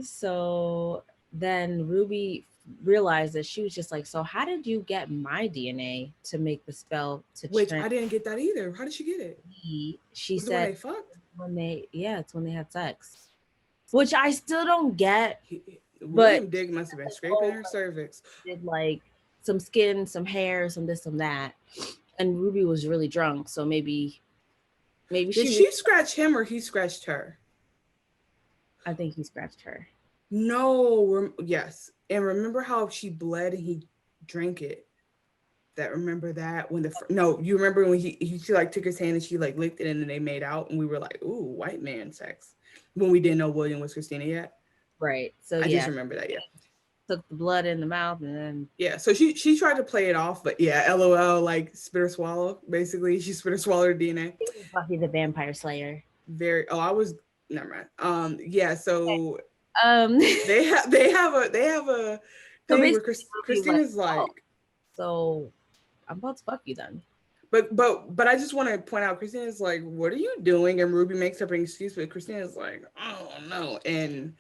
[SPEAKER 1] So then Ruby realized that she was just like, so how did you get my DNA to make the spell to
[SPEAKER 2] Which
[SPEAKER 1] transfer?
[SPEAKER 2] I didn't get that either. How did she get it?
[SPEAKER 1] She
[SPEAKER 2] Was it when
[SPEAKER 1] said
[SPEAKER 2] they fucked?
[SPEAKER 1] when yeah, it's when they had sex, which I still don't get, but
[SPEAKER 2] William Dig must have been
[SPEAKER 1] like,
[SPEAKER 2] scraping
[SPEAKER 1] oh,
[SPEAKER 2] her cervix.
[SPEAKER 1] did like some skin, some hair, some this, some that, and Ruby was really drunk, so maybe
[SPEAKER 2] Did
[SPEAKER 1] she really,
[SPEAKER 2] she scratch him or he scratched her?
[SPEAKER 1] I think he scratched her.
[SPEAKER 2] No. Yes. And remember how she bled and he drank it? That remember that when no, you remember when she like took his hand and she like licked it and then they made out and we were like, ooh, white man sex, when we didn't know William was Christina yet.
[SPEAKER 1] Right. So
[SPEAKER 2] I just
[SPEAKER 1] yeah,
[SPEAKER 2] remember that. Yeah.
[SPEAKER 1] took the blood in the mouth and then
[SPEAKER 2] Yeah. So she tried to play it off, but yeah, LOL, like spit or swallow. Basically, she spit or swallowed her DNA.
[SPEAKER 1] Buffy the Vampire Slayer.
[SPEAKER 2] Very. Oh, I was never mind. Yeah. So
[SPEAKER 1] Um,
[SPEAKER 2] they have a
[SPEAKER 1] so
[SPEAKER 2] thing where
[SPEAKER 1] basically, Ruby's like,
[SPEAKER 2] Christina's
[SPEAKER 1] oh,
[SPEAKER 2] like,
[SPEAKER 1] so I'm about to fuck you then.
[SPEAKER 2] but I just want to point out Christina's like, what are you doing? And Ruby makes up an excuse, but Christina's like, oh no, and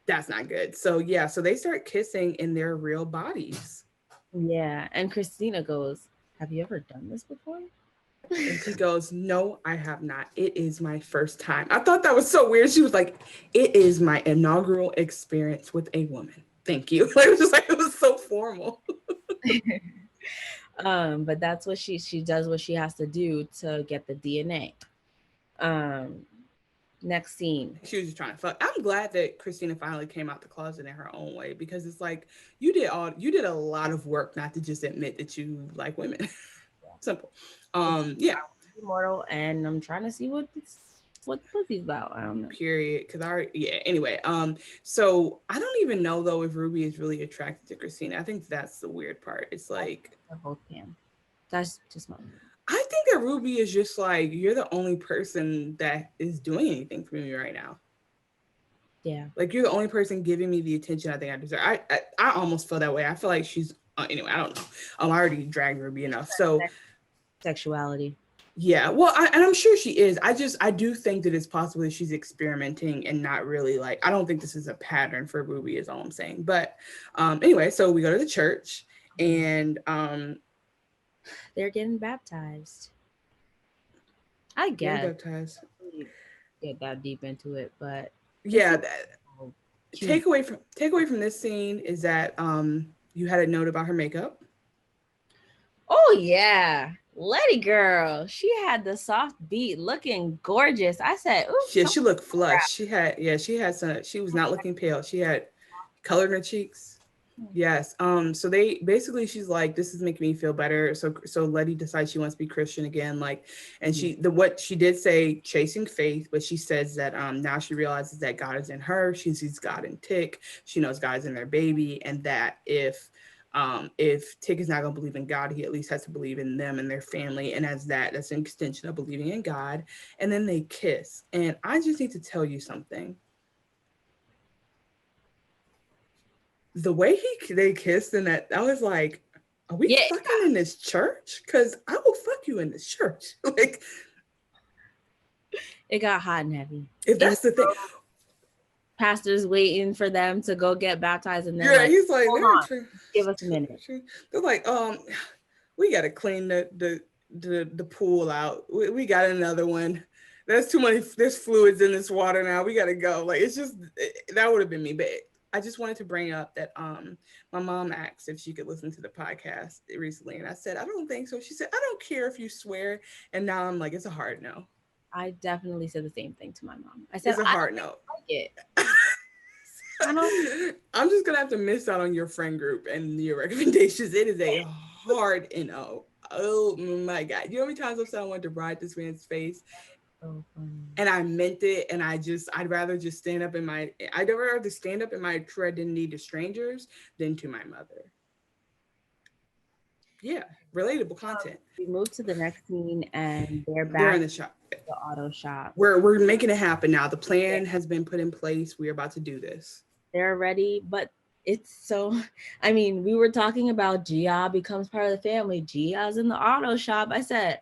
[SPEAKER 2] that's not good. So yeah, so they start kissing in their real bodies.
[SPEAKER 1] Yeah, and Christina goes, "Have you ever done this before?"
[SPEAKER 2] And she goes, no, I have not. It is my first time. I thought that was so weird. She was like, it is my inaugural experience with a woman. Thank you. Like, it was just like, it was so formal.
[SPEAKER 1] But that's what she does. What she has to do to get the DNA. Um, next scene.
[SPEAKER 2] She was just trying to fuck. I'm glad that Christina finally came out the closet in her own way because it's like you did a lot of work not to just admit that you like women. Simple.
[SPEAKER 1] It's
[SPEAKER 2] Yeah.
[SPEAKER 1] immortal, and I'm trying to see what the pussy's about. I don't know.
[SPEAKER 2] Period. Because yeah. Anyway, so I don't even know though if Ruby is really attracted to Christina. I think that's the weird part. It's like
[SPEAKER 1] I both can. That's just my
[SPEAKER 2] I think that Ruby is just like you're the only person that is doing anything for me right now.
[SPEAKER 1] yeah.
[SPEAKER 2] Like you're the only person giving me the attention I think I deserve. I almost feel that way. I feel like she's anyway. I don't know. I already dragged Ruby enough. So
[SPEAKER 1] Sexuality.
[SPEAKER 2] yeah. Well, and I'm sure she is. I do think that it's possible that she's experimenting and not really like. I don't think this is a pattern for Ruby. Is all I'm saying. But anyway, so we go to the church and
[SPEAKER 1] They're getting baptized. I
[SPEAKER 2] getting
[SPEAKER 1] guess.
[SPEAKER 2] baptized.
[SPEAKER 1] get that deep into it, but it's
[SPEAKER 2] Yeah,
[SPEAKER 1] so
[SPEAKER 2] that,
[SPEAKER 1] cute.
[SPEAKER 2] take away from this scene is that you had a note about her makeup.
[SPEAKER 1] Oh yeah, Letty girl, she had the soft beat, looking gorgeous. I said, "Ooh,
[SPEAKER 2] She looked flushed. She had, yeah, she had some, she was not looking pale. She had color in her cheeks. Yes. So they basically, she's like, this is making me feel better. So Letty decides she wants to be Christian again. Like, and what she did say, chasing faith, but she says that now she realizes that God is in her. She sees God in Tick. She knows God is in their baby, and that if Tick is not gonna believe in God, he at least has to believe in them and their family. And as that's an extension of believing in God. And then they kiss. And I just need to tell you something. The way they kissed and that, I was like, are we
[SPEAKER 1] yeah."
[SPEAKER 2] fucking in this church? Because I will fuck you in this church. Like,
[SPEAKER 1] It got hot and heavy.
[SPEAKER 2] if
[SPEAKER 1] And
[SPEAKER 2] that's the thing.
[SPEAKER 1] pastors waiting for them to go get baptized, and they're
[SPEAKER 2] Yeah,
[SPEAKER 1] like,
[SPEAKER 2] he's like,
[SPEAKER 1] "Hold on, give us a minute."
[SPEAKER 2] they're like, we gotta clean the pool out. We got another one. There's too many. There's fluids in this water now. We gotta go. Like, it's just that would have been me. But I just wanted to bring up that my mom asked if she could listen to the podcast recently, and I said I don't think so. She said I don't care if you swear, and now I'm like, it's a hard no.
[SPEAKER 1] I definitely said the same thing to my mom. I said,
[SPEAKER 2] It's a
[SPEAKER 1] "I
[SPEAKER 2] hard
[SPEAKER 1] don't
[SPEAKER 2] no.
[SPEAKER 1] like it. I don't."
[SPEAKER 2] I'm just gonna have to miss out on your friend group and your recommendations. It is a hard no. Oh my god! You know how many times I've said I wanted to ride this man's face,
[SPEAKER 1] So funny.
[SPEAKER 2] and I meant it. And I'd rather just stand up in my, I'd rather stand up in my true identity to strangers than to my mother. Yeah, relatable content.
[SPEAKER 1] We moved to the next scene, and they're
[SPEAKER 2] They're in
[SPEAKER 1] back
[SPEAKER 2] the shop.
[SPEAKER 1] at the auto shop.
[SPEAKER 2] We're making it happen now. The
[SPEAKER 1] Yeah,
[SPEAKER 2] plan has been put in place. We're about to do this.
[SPEAKER 1] they're ready, but it's so. I mean, we were talking about Gia becomes part of the family. Gia's in the auto shop. I said,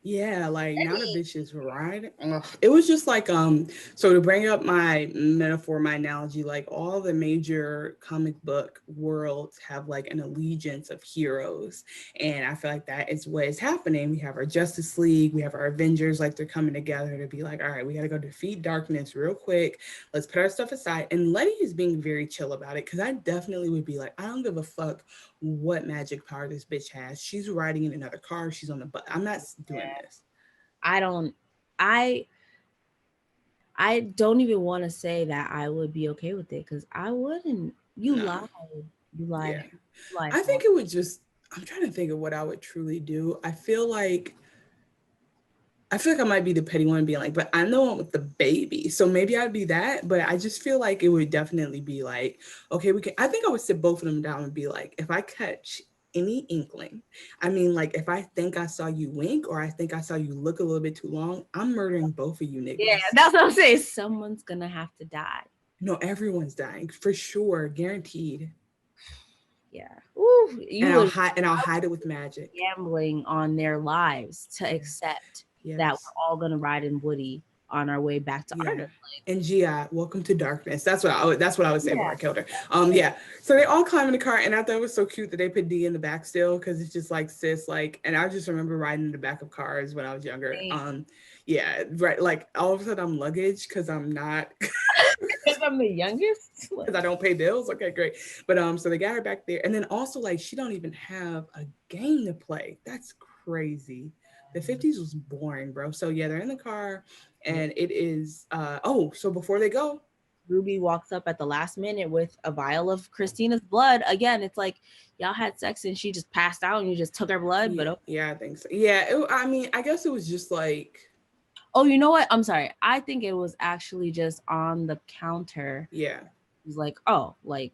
[SPEAKER 2] Yeah, like now the
[SPEAKER 1] "Eddie."
[SPEAKER 2] bitch is riding. Ugh. It was just like so to bring up my metaphor, my analogy, like all the major comic book worlds have like an allegiance of heroes. And I feel like that is what is happening. We have our Justice League, we have our Avengers, like they're coming together to be like, all right, we gotta go defeat darkness real quick. Let's put our stuff aside. And Letty is being very chill about it because I definitely would be like, I don't give a fuck what magic power this bitch has. She's riding in another car. She's on the bus. I'm not doing this.
[SPEAKER 1] I don't. I I don't even want to say that I would be okay with it because I wouldn't. You
[SPEAKER 2] No.
[SPEAKER 1] lied. You lied.
[SPEAKER 2] Yeah.
[SPEAKER 1] You lied
[SPEAKER 2] I
[SPEAKER 1] hard.
[SPEAKER 2] think it would just, I'm trying to think of what I would truly do. I feel like I might be the petty one being like, but I'm the one with the baby. So maybe I'd be that. But I just feel like it would definitely be like, okay, we can. I think I would sit both of them down and be like, if I catch any inkling, I mean, like if I think I saw you wink or I think I saw you look a little bit too long, I'm murdering both of you
[SPEAKER 1] Yeah,
[SPEAKER 2] niggas.
[SPEAKER 1] that's what I'm saying. Someone's gonna have to die.
[SPEAKER 2] No, everyone's dying for sure, guaranteed.
[SPEAKER 1] Yeah. Ooh, you
[SPEAKER 2] And
[SPEAKER 1] would
[SPEAKER 2] I'll hide it with magic.
[SPEAKER 1] gambling on their lives to
[SPEAKER 2] Yeah.
[SPEAKER 1] accept that
[SPEAKER 2] Yes.
[SPEAKER 1] we're all gonna ride in Woody on our way back to
[SPEAKER 2] Yeah.
[SPEAKER 1] Arden.
[SPEAKER 2] And Gia, welcome to darkness. That's what I would say before
[SPEAKER 1] Yeah.
[SPEAKER 2] I killed her. Yeah. So they all climb in the car, and I thought it was so cute that they put D in the back still because it's just like sis, like. And I just remember riding in the back of cars when I was younger. Yeah, right. Like all of a sudden I'm luggage because I'm not.
[SPEAKER 1] Because I'm the youngest.
[SPEAKER 2] Because I don't pay bills. Okay, great. But so they got her back there, and then also like she don't even have a game to play. That's crazy. The 50s was boring, bro. So yeah, they're in the car, and it is. So before they go,
[SPEAKER 1] Ruby walks up at the last minute with a vial of Christina's blood. Again, it's like y'all had sex and she just passed out and you just took her blood.
[SPEAKER 2] yeah,
[SPEAKER 1] But okay.
[SPEAKER 2] yeah, I think so. Yeah, I mean, I guess it was just like,
[SPEAKER 1] Oh, you know what? I'm sorry. I think it was actually just on the counter.
[SPEAKER 2] yeah.
[SPEAKER 1] It was like, oh, like,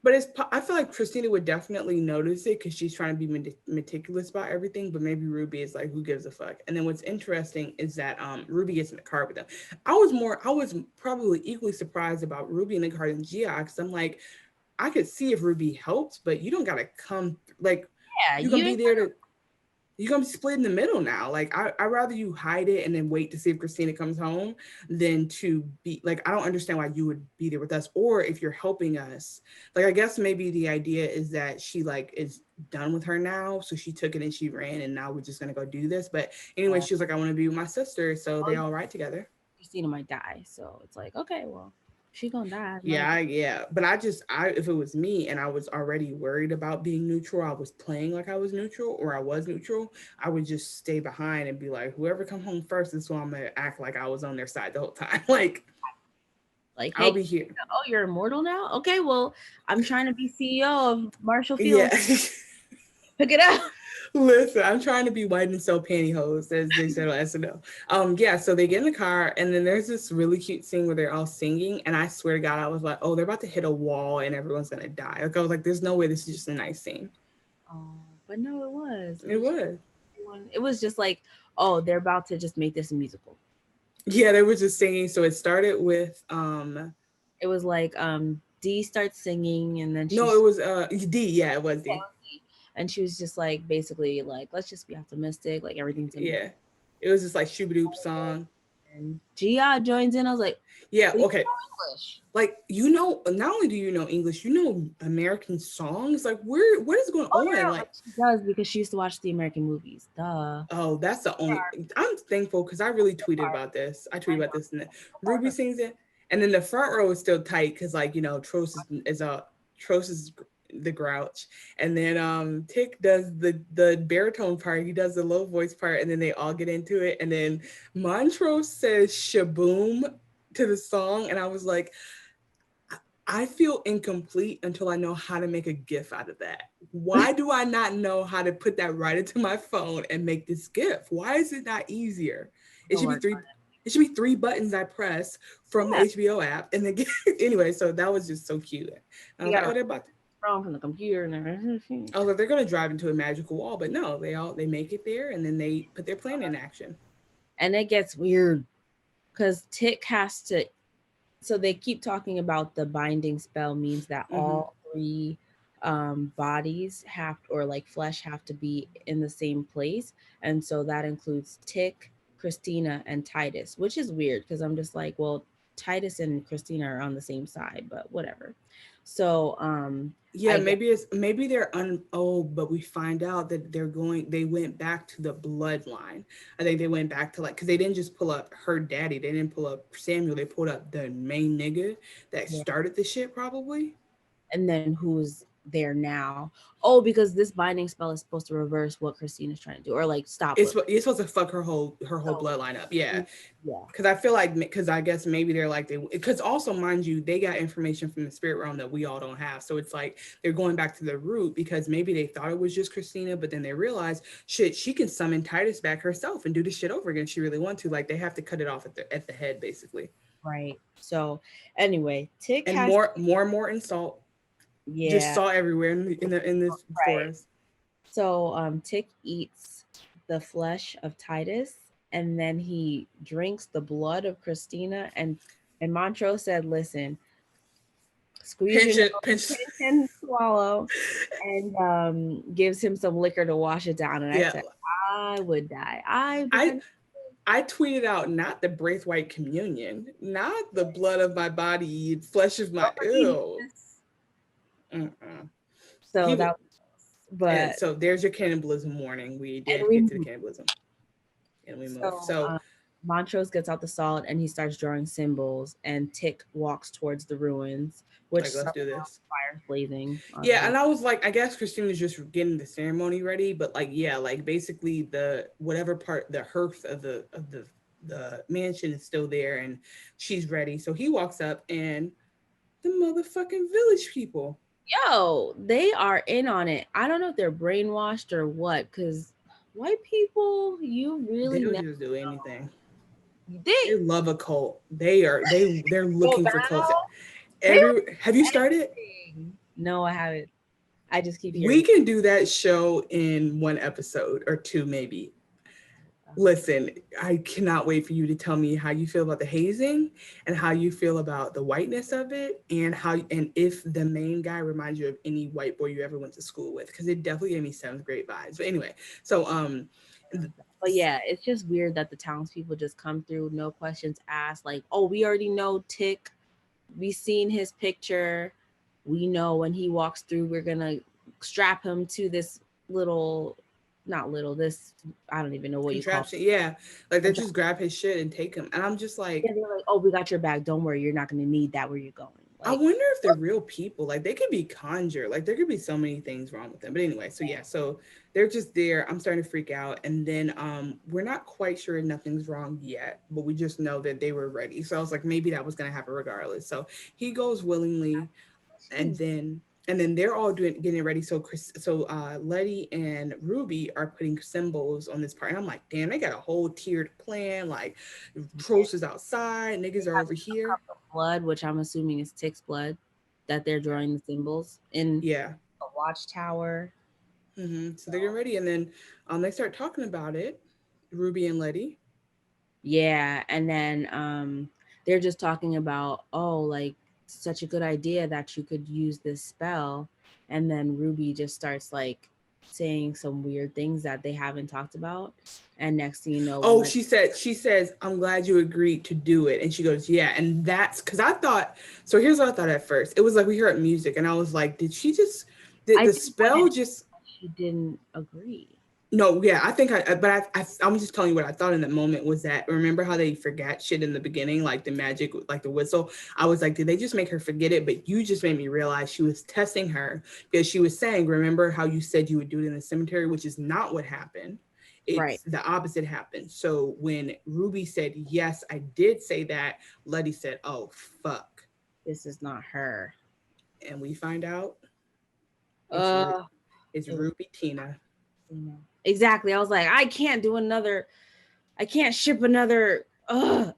[SPEAKER 2] But I feel like Christina would definitely notice it because she's trying to be meticulous about everything. But maybe Ruby is like, who gives a fuck? And then what's interesting is that Ruby gets in the car with them. I was probably equally surprised about Ruby in the car than Gia because I'm like, I could see if Ruby helped, but you don't gotta come like
[SPEAKER 1] yeah,
[SPEAKER 2] you're gonna
[SPEAKER 1] you
[SPEAKER 2] be there to. you're gonna be split in the middle now. Like I rather you hide it and then wait to see if Christina comes home than to be like, I don't understand why you would be there with us. Or if you're helping us, like I guess maybe the idea is that she like is done with her now. So she took it and she ran and now we're just gonna go do this. But anyway,
[SPEAKER 1] Yeah.
[SPEAKER 2] she was like, I want to be with my sister. So
[SPEAKER 1] Oh,
[SPEAKER 2] they all ride together.
[SPEAKER 1] Christina might die, so it's like, okay, well, she gonna die. Might as
[SPEAKER 2] Yeah, yeah. But I if it was me and I was already worried about being neutral, I was playing like I was neutral or I was neutral, I would just stay behind and be like, whoever come home first is who I'm gonna act like I was on their side the whole time. Like
[SPEAKER 1] like,
[SPEAKER 2] I'll
[SPEAKER 1] hey,
[SPEAKER 2] be here.
[SPEAKER 1] oh, you're immortal now? Okay, well, I'm trying to be CEO of Marshall Field.
[SPEAKER 2] Yeah.
[SPEAKER 1] Pick it up.
[SPEAKER 2] Listen, I'm trying to be white and sell pantyhose, as they said on SNL. Yeah, so they get in the car, and then there's this really cute scene where they're all singing, and I swear to God, I was like, oh, they're about to hit a wall and everyone's gonna die. Like I was like, there's no way this is just a nice scene.
[SPEAKER 1] Oh, but no, it was. It
[SPEAKER 2] It
[SPEAKER 1] was.
[SPEAKER 2] was.
[SPEAKER 1] It was just like, oh, they're about to just make this a musical.
[SPEAKER 2] Yeah, they were just singing. So it started with
[SPEAKER 1] It was like D starts singing, and then
[SPEAKER 2] no,
[SPEAKER 1] she's
[SPEAKER 2] it was D, yeah, it was D.
[SPEAKER 1] and she was just like basically like, let's just be optimistic, like everything's gonna be
[SPEAKER 2] Yeah. It was just like Shoobadoop song.
[SPEAKER 1] and Gia joins in. I was like,
[SPEAKER 2] Yeah,
[SPEAKER 1] we
[SPEAKER 2] okay.
[SPEAKER 1] know English.
[SPEAKER 2] Like, you know, not only do you know English, you know American songs. Like, what is going
[SPEAKER 1] Oh
[SPEAKER 2] on?
[SPEAKER 1] yeah,
[SPEAKER 2] Like,
[SPEAKER 1] but she does because she used to watch the American movies. Duh.
[SPEAKER 2] oh, that's the only. I'm thankful because I really tweeted about this. I tweeted
[SPEAKER 1] I
[SPEAKER 2] about this, and Ruby sings it, and then the front row is still tight because, like, you know, Tros is the grouch, and then Tick does the baritone part. He does the low voice part, and then they all get into it, and then Montrose says "shaboom" to the song, and I was like, I feel incomplete until I know how to make a GIF out of that. Why do I not know how to put that right into my phone and make this GIF? Why is it not easier? It
[SPEAKER 1] don't
[SPEAKER 2] should be
[SPEAKER 1] worry.
[SPEAKER 2] three. It should be three buttons I press from the
[SPEAKER 1] Yeah,
[SPEAKER 2] HBO app, and then anyway. So that was just so cute. And I
[SPEAKER 1] you
[SPEAKER 2] was like,
[SPEAKER 1] gotta
[SPEAKER 2] oh, they're about.
[SPEAKER 1] from the computer and everything.
[SPEAKER 2] I was like, they're gonna drive into a magical wall, but no, they make it there, and then they put their plan in action.
[SPEAKER 1] And it gets weird because Tick has to. So they keep talking about the binding spell means that
[SPEAKER 2] Mm-hmm.
[SPEAKER 1] all three bodies have or like flesh have to be in the same place, and so that includes Tick, Christina, and Titus, which is weird because I'm just like, well, Titus and Christina are on the same side, but whatever. So
[SPEAKER 2] Yeah,
[SPEAKER 1] I guess
[SPEAKER 2] maybe they're but we find out that they went back to the bloodline. I think they went back to like because they didn't just pull up her daddy, they didn't pull up Samuel, they pulled up the main nigga that
[SPEAKER 1] yeah.
[SPEAKER 2] started the shit probably.
[SPEAKER 1] And then who's there now? Oh, because this binding spell is supposed to reverse what Christina's trying to do, or like stop what.
[SPEAKER 2] It's supposed to fuck her whole
[SPEAKER 1] So
[SPEAKER 2] bloodline up. Yeah.
[SPEAKER 1] yeah,
[SPEAKER 2] Because I feel like because I guess maybe they're like because also mind you they got information from the spirit realm that we all don't have, so it's like they're going back to the root because maybe they thought it was just Christina, but then they realized shit she can summon Titus back herself and do this shit over again if she really want to. Like they have to cut it off at the head basically,
[SPEAKER 1] right. So anyway, Tick
[SPEAKER 2] and
[SPEAKER 1] has
[SPEAKER 2] more insult just
[SPEAKER 1] yeah,
[SPEAKER 2] saw everywhere in this
[SPEAKER 1] right.
[SPEAKER 2] forest.
[SPEAKER 1] So Tick eats the flesh of Titus, and then he drinks the blood of Christina, and Montrose said, "Listen, squeeze your
[SPEAKER 2] Pinch it,
[SPEAKER 1] nose,
[SPEAKER 2] pinch.
[SPEAKER 1] pinch and swallow," and gives him some liquor to wash it down. And I
[SPEAKER 2] Yeah,
[SPEAKER 1] said, I would die. I
[SPEAKER 2] I
[SPEAKER 1] pretend.
[SPEAKER 2] I tweeted out not the Braithwaite communion, not the blood of my body, flesh of my
[SPEAKER 1] Nobody needs
[SPEAKER 2] ew.
[SPEAKER 1] this.
[SPEAKER 2] Uh-uh.
[SPEAKER 1] So
[SPEAKER 2] He
[SPEAKER 1] that,
[SPEAKER 2] would, and
[SPEAKER 1] but
[SPEAKER 2] so there's your cannibalism warning. We
[SPEAKER 1] and
[SPEAKER 2] did
[SPEAKER 1] we
[SPEAKER 2] get to the
[SPEAKER 1] moved.
[SPEAKER 2] cannibalism, and we moved.
[SPEAKER 1] So
[SPEAKER 2] So
[SPEAKER 1] Montrose gets out the salt and he starts drawing symbols, and Tick walks towards the ruins, which
[SPEAKER 2] like, let's
[SPEAKER 1] starts
[SPEAKER 2] do this.
[SPEAKER 1] fires blazing.
[SPEAKER 2] Yeah, and I was like, I guess Christina's just getting the ceremony ready, but like, yeah, like basically the whatever part, the hearth of the mansion is still there, and she's ready. So he walks up, and the motherfucking village people.
[SPEAKER 1] Yo, they are in on it. I don't know if they're brainwashed or what, because white people, you really
[SPEAKER 2] They'll
[SPEAKER 1] never
[SPEAKER 2] just do anything.
[SPEAKER 1] they
[SPEAKER 2] They love a cult. They're
[SPEAKER 1] go
[SPEAKER 2] looking for cults.
[SPEAKER 1] battle. They
[SPEAKER 2] Every Have you started?
[SPEAKER 1] anything. No, I haven't. I just keep
[SPEAKER 2] We
[SPEAKER 1] hearing.
[SPEAKER 2] can do that show in one episode or two, maybe. Listen, I cannot wait for you to tell me how you feel about the hazing and how you feel about the whiteness of it and how and if the main guy reminds you of any white boy you ever went to school with because it definitely gave me seventh grade vibes. But anyway, so
[SPEAKER 1] But yeah, it's just weird that the townspeople just come through, no questions asked. Like, oh, we already know Tick. We seen his picture. We know when he walks through, we're gonna strap him to this little, not little, this, I don't even know what you call
[SPEAKER 2] contraption, yeah, like they
[SPEAKER 1] it.
[SPEAKER 2] just grab his shit and take him, and I'm just like,
[SPEAKER 1] Yeah, they're like, oh, we got your bag. Don't worry, you're not gonna need that where you're going.
[SPEAKER 2] I
[SPEAKER 1] Like,
[SPEAKER 2] wonder if they're real people. Like they could be conjured. Like there could be so many things wrong with them. But anyway, so yeah, so they're just there. I'm starting to freak out. And then we're not quite sure nothing's wrong yet, but we just know that they were ready. So I was like, maybe that was gonna happen regardless. So he goes willingly, and
[SPEAKER 1] jeez.
[SPEAKER 2] then they're all doing getting ready. So Letty and Ruby are putting symbols on this part. And I'm like, damn, they got a whole tiered plan. Like Trost is outside, niggas are over here.
[SPEAKER 1] Blood, which I'm assuming is Tick's blood, that they're drawing the symbols in
[SPEAKER 2] Yeah.
[SPEAKER 1] a watchtower.
[SPEAKER 2] So they're getting ready, and then they start talking about it, Ruby and Letty.
[SPEAKER 1] Yeah, and then they're just talking about, oh, like such a good idea that you could use this spell, and then Ruby just starts like saying some weird things that they haven't talked about, and next thing you know,
[SPEAKER 2] Oh,
[SPEAKER 1] let
[SPEAKER 2] she says, I'm glad you agreed to do it. And she goes, yeah. And that's because I thought, so here's what I thought at first. It was like we heard music, and I was like, did
[SPEAKER 1] I
[SPEAKER 2] the
[SPEAKER 1] think what
[SPEAKER 2] spell
[SPEAKER 1] it
[SPEAKER 2] just
[SPEAKER 1] she didn't agree.
[SPEAKER 2] no, yeah, I think I'm just telling you what I thought in the moment was that remember how they forgot shit in the beginning, like the magic, like the whistle. I was like, did they just make her forget it? But you just made me realize she was testing her because she was saying, remember how you said you would do it in the cemetery, which is not what happened.
[SPEAKER 1] Right.
[SPEAKER 2] It's the opposite happened. So when Ruby said, yes, I did say that, Letty said, oh, fuck.
[SPEAKER 1] This is not her.
[SPEAKER 2] And we find out it's,
[SPEAKER 1] Uh,
[SPEAKER 2] it's
[SPEAKER 1] it was,
[SPEAKER 2] Ruby Tina.
[SPEAKER 1] exactly. I was like, I can't do another. I can't ship another.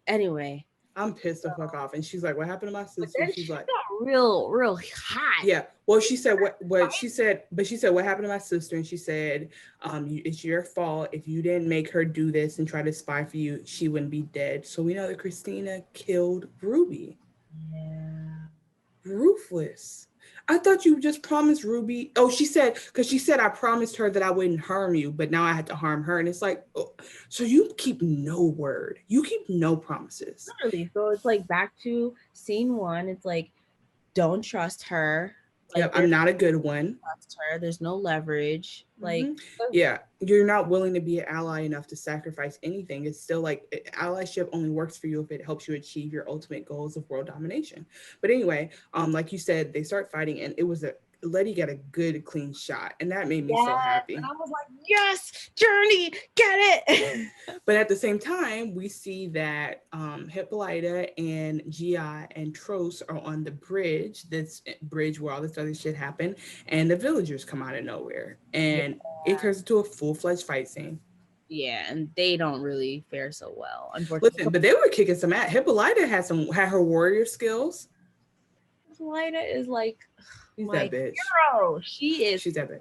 [SPEAKER 1] Anyway,
[SPEAKER 2] I'm pissed the fuck off. And she's like, what happened to my
[SPEAKER 1] but
[SPEAKER 2] sister?
[SPEAKER 1] then
[SPEAKER 2] She's
[SPEAKER 1] she
[SPEAKER 2] like,
[SPEAKER 1] got real hot.
[SPEAKER 2] yeah. Well, she said what she said, but she said what happened to my sister, and she said, it's your fault if you didn't make her do this and try to spy for you, she wouldn't be dead. So we know that Christina killed Ruby.
[SPEAKER 1] Yeah.
[SPEAKER 2] Ruthless. I thought you just promised Ruby. Oh, she said because she said I promised her that I wouldn't harm you, but now I had to harm her, and it's like, oh, so you keep no word, you keep no promises.
[SPEAKER 1] Literally. So it's like back to scene one. It's like, don't trust her. Like
[SPEAKER 2] Yep, I'm
[SPEAKER 1] there's
[SPEAKER 2] not a good one.
[SPEAKER 1] trust her. There's no leverage. Like
[SPEAKER 2] hmm Yeah, you're not willing to be an ally enough to sacrifice anything. It's still like allyship only works for you if it helps you achieve your ultimate goals of world domination. But anyway, like you said, they start fighting, and it was a Letty got a good clean shot, and that made me so
[SPEAKER 1] yes. And
[SPEAKER 2] happy.
[SPEAKER 1] I was like, yes, Journey, get it.
[SPEAKER 2] But at the same time, we see that Hippolyta and Gia and Tros are on the bridge, this bridge where all this other shit happened, and the villagers come out of nowhere,
[SPEAKER 1] Yeah.
[SPEAKER 2] and it turns into a full-fledged fight scene.
[SPEAKER 1] Yeah, and they don't really fare so well, unfortunately.
[SPEAKER 2] Listen, but they were kicking some ass. Hippolyta had her warrior skills.
[SPEAKER 1] Lida is like
[SPEAKER 2] She's
[SPEAKER 1] my
[SPEAKER 2] that bitch.
[SPEAKER 1] hero. She is.
[SPEAKER 2] She's that bitch.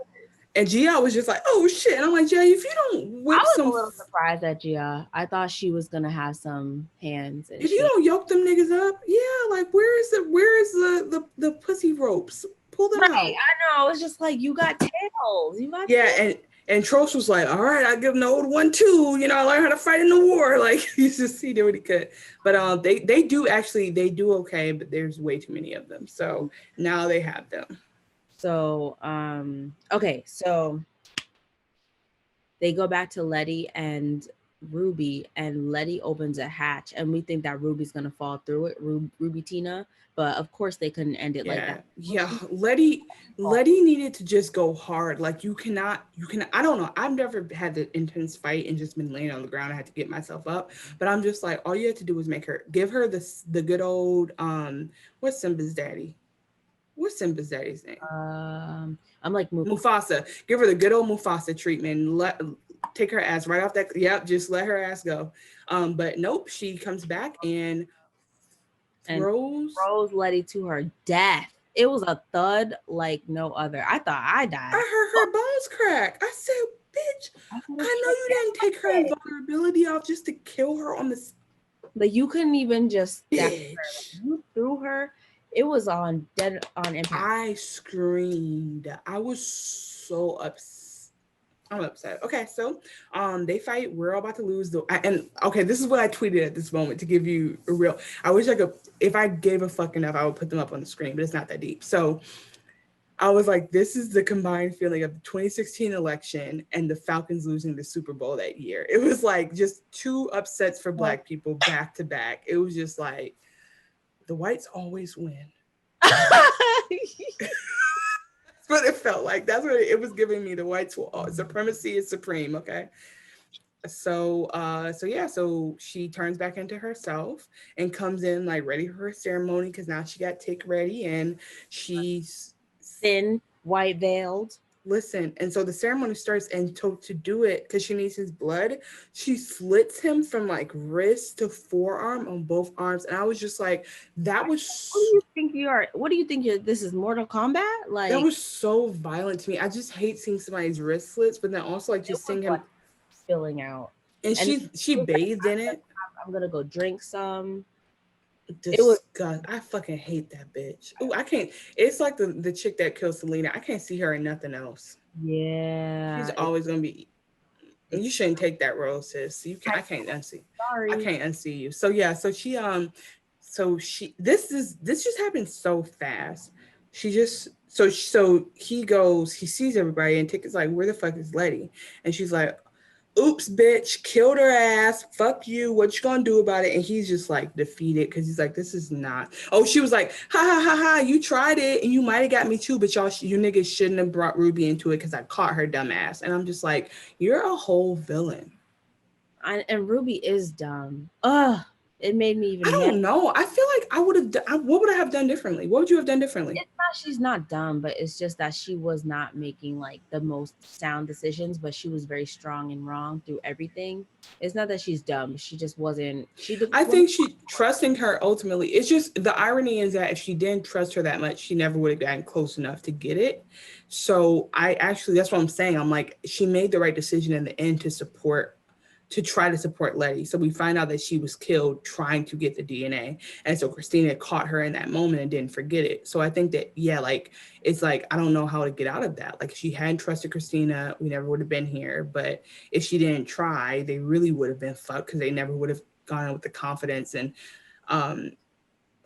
[SPEAKER 2] And Gia was just like, "Oh shit!" And I'm like, "Gia, if you don't
[SPEAKER 1] I
[SPEAKER 2] whip
[SPEAKER 1] was a
[SPEAKER 2] some,
[SPEAKER 1] little surprised at Gia. I thought she was gonna have some hands, and
[SPEAKER 2] if you
[SPEAKER 1] she.
[SPEAKER 2] don't yoke them niggas up, yeah, like where is the pussy ropes? Pull them
[SPEAKER 1] Right,
[SPEAKER 2] out."
[SPEAKER 1] I know. It's just like you got tails. You got
[SPEAKER 2] Yeah,
[SPEAKER 1] tails.
[SPEAKER 2] and Trost was like, "All right, I'll give him the old one too. You know, I learned how to fight in the war." Like he did what he could. But they do okay, but there's way too many of them. So now they have them.
[SPEAKER 1] So, okay, so they go back to Letty and Ruby, and Letty opens a hatch, and we think that Ruby's gonna fall through it, Ruby Tina, but of course they couldn't end it like
[SPEAKER 2] Yeah,
[SPEAKER 1] that.
[SPEAKER 2] yeah. Letty needed to just go hard. Like you can. I don't know. I've never had the intense fight and just been laying on the ground. I had to get myself up. But I'm just like, all you had to do was give her the good old what's Simba's daddy? What's Simba's daddy's name?
[SPEAKER 1] I'm like,
[SPEAKER 2] Mufasa. Give her the good old Mufasa treatment. Take her ass right off that. Yep, just let her ass go. But nope. She comes back and
[SPEAKER 1] and
[SPEAKER 2] throws.
[SPEAKER 1] throws Letty to her death. It was a thud like no other. I thought I
[SPEAKER 2] I
[SPEAKER 1] died.
[SPEAKER 2] heard her bones crack. I said, bitch,
[SPEAKER 1] I would have
[SPEAKER 2] I know
[SPEAKER 1] killed
[SPEAKER 2] you didn't take her
[SPEAKER 1] it.
[SPEAKER 2] invulnerability off just to kill her on this
[SPEAKER 1] Like you couldn't even just stab her.
[SPEAKER 2] bitch.
[SPEAKER 1] Like, you threw her. It was on dead on impact.
[SPEAKER 2] I screamed. I was so upset. I'm upset. Okay, so they fight. We're all about to lose. And okay, this is what I tweeted at this moment to give you a real. I wish I could. If I gave a fuck enough, I would put them up on the screen, but it's not that deep. So I was like, this is the combined feeling of the 2016 election and the Falcons losing the Super Bowl that year. It was like just two upsets for Black people back to back. It was just like the whites always win. That's what it felt like. That's what it was giving me. The whites will supremacy is supreme. Okay. So yeah, so she turns back into herself and comes in like ready for her ceremony because now she got tick ready and she's
[SPEAKER 1] Thin, white veiled.
[SPEAKER 2] listen. And so the ceremony starts, and to do it because she needs his blood, she slits him from like wrist to forearm on both arms, and I was just like, that
[SPEAKER 1] What do
[SPEAKER 2] was
[SPEAKER 1] you think you are? What do you think you're? This is Mortal Kombat?
[SPEAKER 2] that
[SPEAKER 1] Like
[SPEAKER 2] was so violent to me. I just hate seeing somebody's wrist slits, but then also like
[SPEAKER 1] it
[SPEAKER 2] just
[SPEAKER 1] was
[SPEAKER 2] seeing
[SPEAKER 1] like
[SPEAKER 2] him.
[SPEAKER 1] spilling out,
[SPEAKER 2] And
[SPEAKER 1] and
[SPEAKER 2] she
[SPEAKER 1] he was like,
[SPEAKER 2] bathed in it.
[SPEAKER 1] I'm gonna go drink some." It was
[SPEAKER 2] Disgust. I fucking hate that bitch. Ooh, I can't. It's like the chick that killed Selena. I can't see her in nothing else. She's
[SPEAKER 1] yeah.
[SPEAKER 2] always gonna be. You
[SPEAKER 1] It's
[SPEAKER 2] shouldn't take that role, sis. You can. I can't unsee. I
[SPEAKER 1] sorry.
[SPEAKER 2] can't unsee you. So yeah. So she. This just happened so fast. She just. So he goes. He sees everybody, and Ticket's like, "Where the fuck is Letty?" And she's like, oops, bitch, killed her ass. Fuck you. What you gonna do about it? And he's just like defeated because he's like, this is not. Oh, she was like, ha ha ha ha. You tried it and you might have got me too, but you niggas shouldn't have brought Ruby into it because I caught her dumb ass. And I'm just like, you're a whole villain.
[SPEAKER 1] And Ruby is dumb. Ugh, it made me
[SPEAKER 2] I
[SPEAKER 1] even mad.
[SPEAKER 2] don't know. I feel like I would have. What would I have done differently? What would you have done differently?
[SPEAKER 1] It's not she's not dumb, but it's just that she was not making like the most sound decisions, but she was very strong and wrong through everything. It's not that she's dumb. She just wasn't.
[SPEAKER 2] I
[SPEAKER 1] Wasn't.
[SPEAKER 2] think she trusting her ultimately. It's just the irony is that if she didn't trust her that much, she never would have gotten close enough to get it. So I actually, that's what I'm saying. I'm like, she made the right decision in the end to try to support Letty. So we find out that she was killed trying to get the DNA. And so Christina caught her in that moment and didn't forget it. So I think that, yeah, like, it's like, I don't know how to get out of that. Like, if she hadn't trusted Christina, we never would have been here. But if she didn't try, they really would have been fucked because they never would have gone in with the confidence. And um,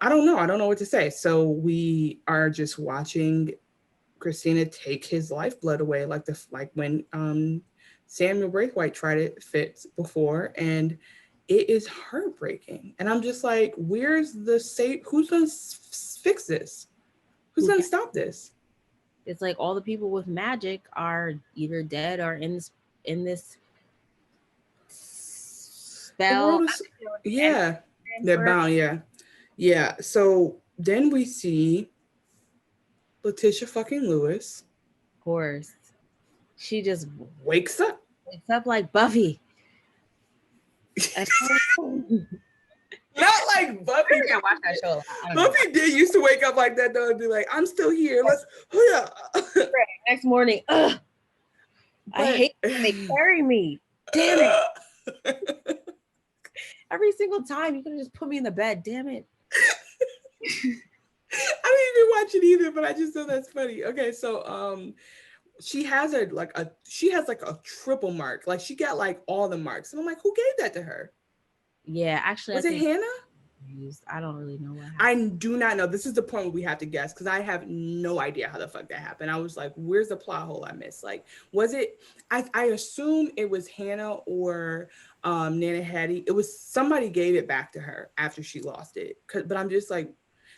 [SPEAKER 2] I don't know. I don't know what to say. So we are just watching Christina take his lifeblood away, like when Samuel Braithwaite tried it fits before, and it is heartbreaking. And I'm just like, where's the safe? Who's gonna fix this? Who's
[SPEAKER 1] Who
[SPEAKER 2] gonna
[SPEAKER 1] can?
[SPEAKER 2] stop this?
[SPEAKER 1] It's like all the people with magic are either dead or in this
[SPEAKER 2] The
[SPEAKER 1] spell.
[SPEAKER 2] world
[SPEAKER 1] I
[SPEAKER 2] is,
[SPEAKER 1] think it would be energy
[SPEAKER 2] yeah, they're
[SPEAKER 1] transfer.
[SPEAKER 2] bound, yeah, yeah. So then we see Letitia fucking Lewis
[SPEAKER 1] Of course, she just
[SPEAKER 2] wakes up.
[SPEAKER 1] wakes up like Buffy. I
[SPEAKER 2] Not like Buffy.
[SPEAKER 1] I watch that show a lot. I don't know why.
[SPEAKER 2] Buffy did used to wake up like that though and be like, I'm still here. Let's yeah.
[SPEAKER 1] Next morning, ugh, I
[SPEAKER 2] But
[SPEAKER 1] hate when they carry me. Damn it! Every single time you could have just put me in the bed. Damn it!
[SPEAKER 2] I didn't even watch it either, but I just thought that's funny. Okay, so she has like a triple mark. Like she got like all the marks. And I'm like, who gave that to her?
[SPEAKER 1] Yeah, actually, I
[SPEAKER 2] Was it
[SPEAKER 1] think
[SPEAKER 2] Hannah?
[SPEAKER 1] I don't really know what
[SPEAKER 2] I
[SPEAKER 1] happened.
[SPEAKER 2] do not know. This is the point where we have to guess because I have no idea how the fuck that happened. I was like, where's the plot hole I missed? Like, was it? I assume it was Hannah or Nana Hattie. It was somebody gave it back to her after she lost it. But I'm just like,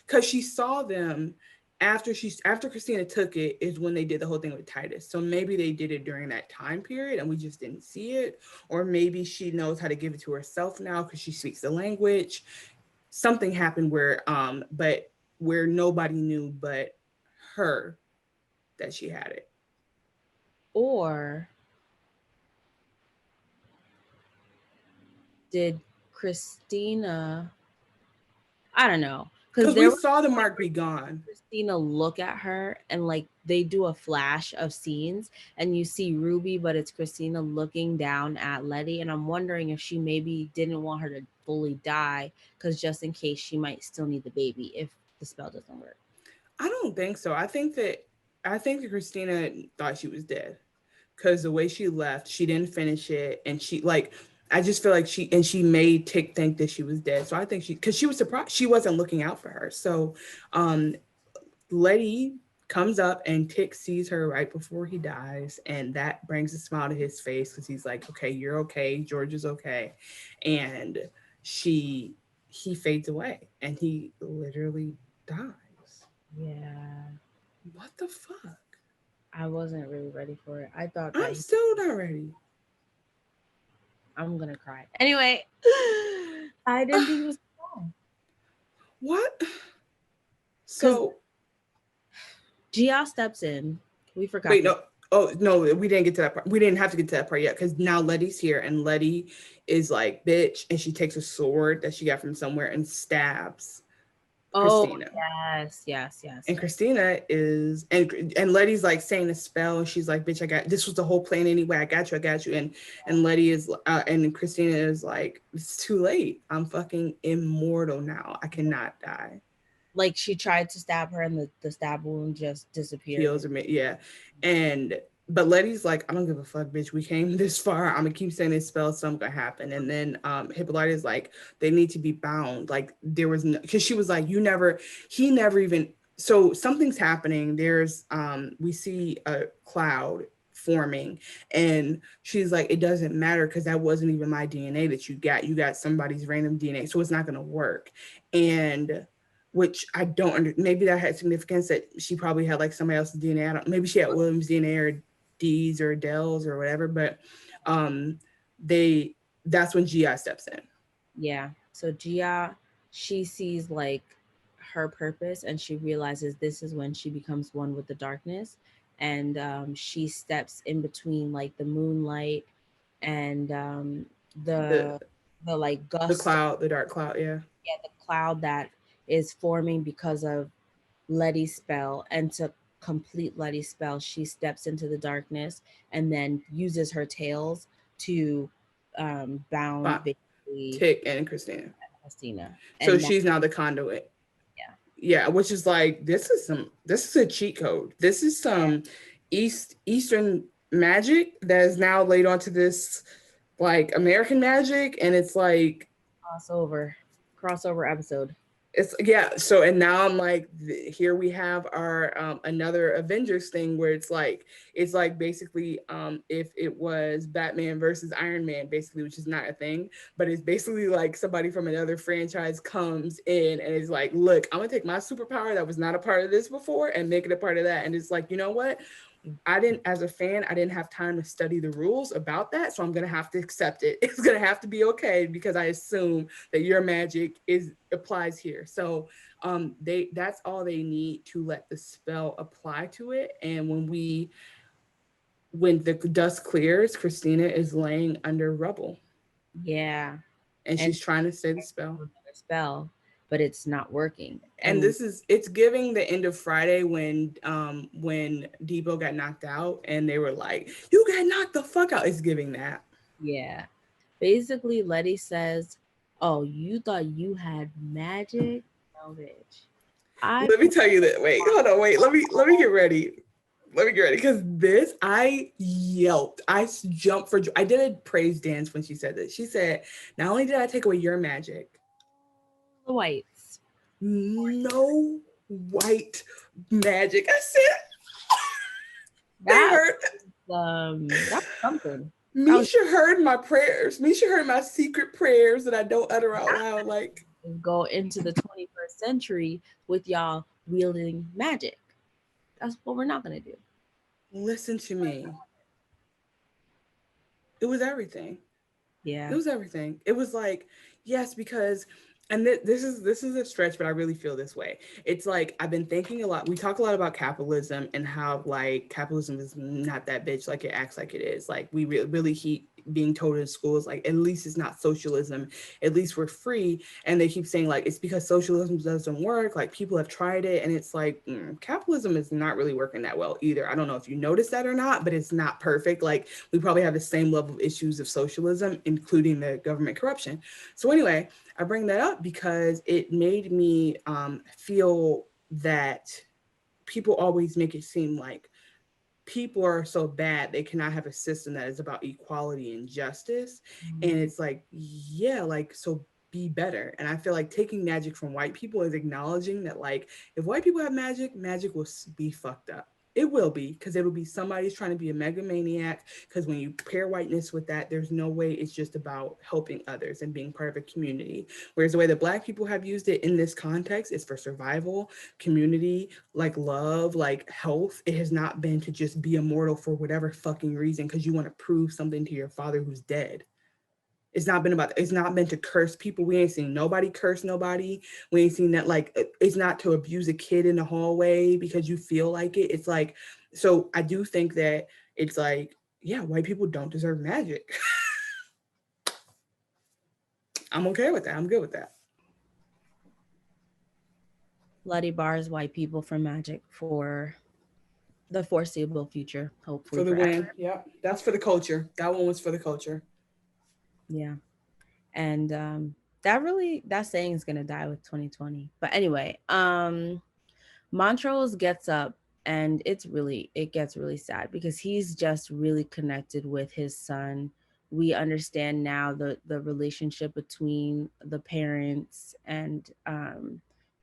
[SPEAKER 2] because she saw them after Christina took it is when they did the whole thing with Titus. So maybe they did it during that time period and we just didn't see it, or maybe she knows how to give it to herself now because she speaks the language. Something happened where nobody knew but her that she had it.
[SPEAKER 1] Or did Christina? I don't know. because
[SPEAKER 2] Because we
[SPEAKER 1] there was
[SPEAKER 2] saw the
[SPEAKER 1] a point
[SPEAKER 2] mark be gone.
[SPEAKER 1] Christina look at her and like they do a flash of scenes and you see Ruby, but it's Christina looking down at Letty. And I'm wondering if she maybe didn't want her to fully die because just in case she might still need the baby if the spell doesn't work.
[SPEAKER 2] I don't think so. I think that Christina thought she was dead because the way she left, she didn't finish it, and she like. I just feel like she made Tick think that she was dead. So I think because she was surprised she wasn't looking out for her. So, um, Letty comes up and Tick sees her right before he dies, and that brings a smile to his face because he's like, "Okay, you're okay. George is okay," and she he fades away, and he literally dies.
[SPEAKER 1] Yeah,
[SPEAKER 2] What the fuck?
[SPEAKER 1] I wasn't really ready for it. I thought that
[SPEAKER 2] I'm still not ready.
[SPEAKER 1] I'm gonna cry. Anyway, I didn't think it was
[SPEAKER 2] What?
[SPEAKER 1] because
[SPEAKER 2] So
[SPEAKER 1] Gia steps in. We forgot
[SPEAKER 2] wait,
[SPEAKER 1] to.
[SPEAKER 2] no. Oh no, we didn't get to that part. We didn't have to get to that part yet because now Letty's here, and Letty is like, "Bitch," and she takes a sword that she got from somewhere and stabs
[SPEAKER 1] Oh
[SPEAKER 2] Christina.
[SPEAKER 1] yes, yes, yes,
[SPEAKER 2] And
[SPEAKER 1] yes.
[SPEAKER 2] Christina is and Letty's like saying a spell, and she's like, "Bitch, I got this was the whole plan anyway. I got you." And Letty is and Christina is like, "It's too late. I'm fucking immortal now. I cannot die."
[SPEAKER 1] Like she tried to stab her, and the stab wound just disappeared.
[SPEAKER 2] Heals me, yeah. And but Letty's like, "I don't give a fuck, bitch. We came this far. I'm gonna keep saying this spell, something gonna happen." And then Hippolyta is like, "They need to be bound." Like there was no, because she was like, "You never, he never even." So something's happening. There's we see a cloud forming, and she's like, "It doesn't matter because that wasn't even my DNA that you got. You got somebody's random DNA, so it's not gonna work." And which I don't maybe that had significance that she probably had like somebody else's DNA. I don't, maybe she had William's DNA or D's or Dell's or whatever, but um they that's when GI steps in.
[SPEAKER 1] Yeah. So Gia, she sees like her purpose, and she realizes this is when she becomes one with the darkness, and she steps in between like the moonlight and
[SPEAKER 2] The
[SPEAKER 1] the the like
[SPEAKER 2] the
[SPEAKER 1] gust,
[SPEAKER 2] cloud, the dark cloud, yeah.
[SPEAKER 1] yeah, the cloud that is forming because of Letty's spell. And to complete Letty's spell, she steps into the darkness and then uses her tails to bound
[SPEAKER 2] But
[SPEAKER 1] basically
[SPEAKER 2] Tick and Christina.
[SPEAKER 1] Christina.
[SPEAKER 2] So
[SPEAKER 1] And that,
[SPEAKER 2] she's now the conduit.
[SPEAKER 1] yeah,
[SPEAKER 2] Yeah, which is like this is a cheat code. This is some Eastern magic that is now laid onto this like American magic, and it's like
[SPEAKER 1] crossover, crossover episode.
[SPEAKER 2] it's yeah. So and now I'm like, here we have our another Avengers thing where it's like basically if it was Batman versus Iron Man basically, which is not a thing, but it's basically like somebody from another franchise comes in and is like, look, I'm gonna take my superpower that was not a part of this before and make it a part of that, and it's like, you know what, I didn't, as a fan, I didn't have time to study the rules about that. So I'm going to have to accept it. It's going to have to be okay because I assume that your magic is applies here. So that's all they need to let the spell apply to it. And when the dust clears, Christina is laying under rubble
[SPEAKER 1] Yeah.
[SPEAKER 2] and
[SPEAKER 1] And
[SPEAKER 2] she's trying to say the spell.
[SPEAKER 1] another spell, but it's not working.
[SPEAKER 2] And
[SPEAKER 1] And
[SPEAKER 2] it's giving the end of Friday when Debo got knocked out and they were like, "You got knocked the fuck out." It's giving that.
[SPEAKER 1] yeah, basically, Letty says, "Oh, you thought you had magic? No, bitch. I
[SPEAKER 2] Let me
[SPEAKER 1] put
[SPEAKER 2] tell you that. Wait, hold on. Wait, let me get ready. Let me get ready because this I yelped. Jumped for joy. I did a praise dance when she said this. She said, "Not only did I take away your magic,
[SPEAKER 1] the whites."
[SPEAKER 2] no white magic." I said, "They
[SPEAKER 1] That
[SPEAKER 2] heard."
[SPEAKER 1] that was something. That was
[SPEAKER 2] Misha heard my prayers. Misha heard my secret prayers that I don't utter out loud. Like,
[SPEAKER 1] go into the 21st century with y'all wielding magic. That's what we're not gonna do.
[SPEAKER 2] listen to me. It was everything.
[SPEAKER 1] Yeah,
[SPEAKER 2] It was everything. It was like, yes, because and this is a stretch, but I really feel this way. It's like I've been thinking a lot. We talk a lot about capitalism and how like capitalism is not that bitch like it acts like it is. Like we really being told in schools, like, at least it's not socialism, at least we're free. And they keep saying, like, it's because socialism doesn't work, like people have tried it, and it's like, capitalism is not really working that well either. I don't know if you noticed that or not, but it's not perfect. Like, we probably have the same level of issues of socialism, including the government corruption. So anyway, I bring that up because it made me feel that people always make it seem like people are so bad they cannot have a system that is about equality and justice. And
[SPEAKER 1] Mm.
[SPEAKER 2] it's like, yeah, like, so be better. And I feel like taking magic from white people is acknowledging that, like, if white people have magic, magic will be fucked up. It will be, because it'll be somebody's trying to be a megamaniac. Because when you pair whiteness with that, there's no way it's just about helping others and being part of a community. Whereas the way that black people have used it in this context is for survival, community, like love, like health. It has not been to just be immortal for whatever fucking reason because you want to prove something to your father who's dead. It's not been about, it's not meant to curse people. We ain't seen nobody curse nobody. We ain't seen that. Like, it's not to abuse a kid in the hallway because you feel like it. It's like, so I do think that it's like, yeah, white people don't deserve magic. I'm okay with that. I'm good with that.
[SPEAKER 1] Bloody bars white people from magic for the foreseeable future, hopefully
[SPEAKER 2] For the
[SPEAKER 1] forever.
[SPEAKER 2] win. Yep. That's for the culture. That one was for the culture.
[SPEAKER 1] Yeah. And that saying is gonna die with 2020. But anyway, Montrose gets up, and it gets really sad because he's just really connected with his son. We understand now the relationship between the parents, and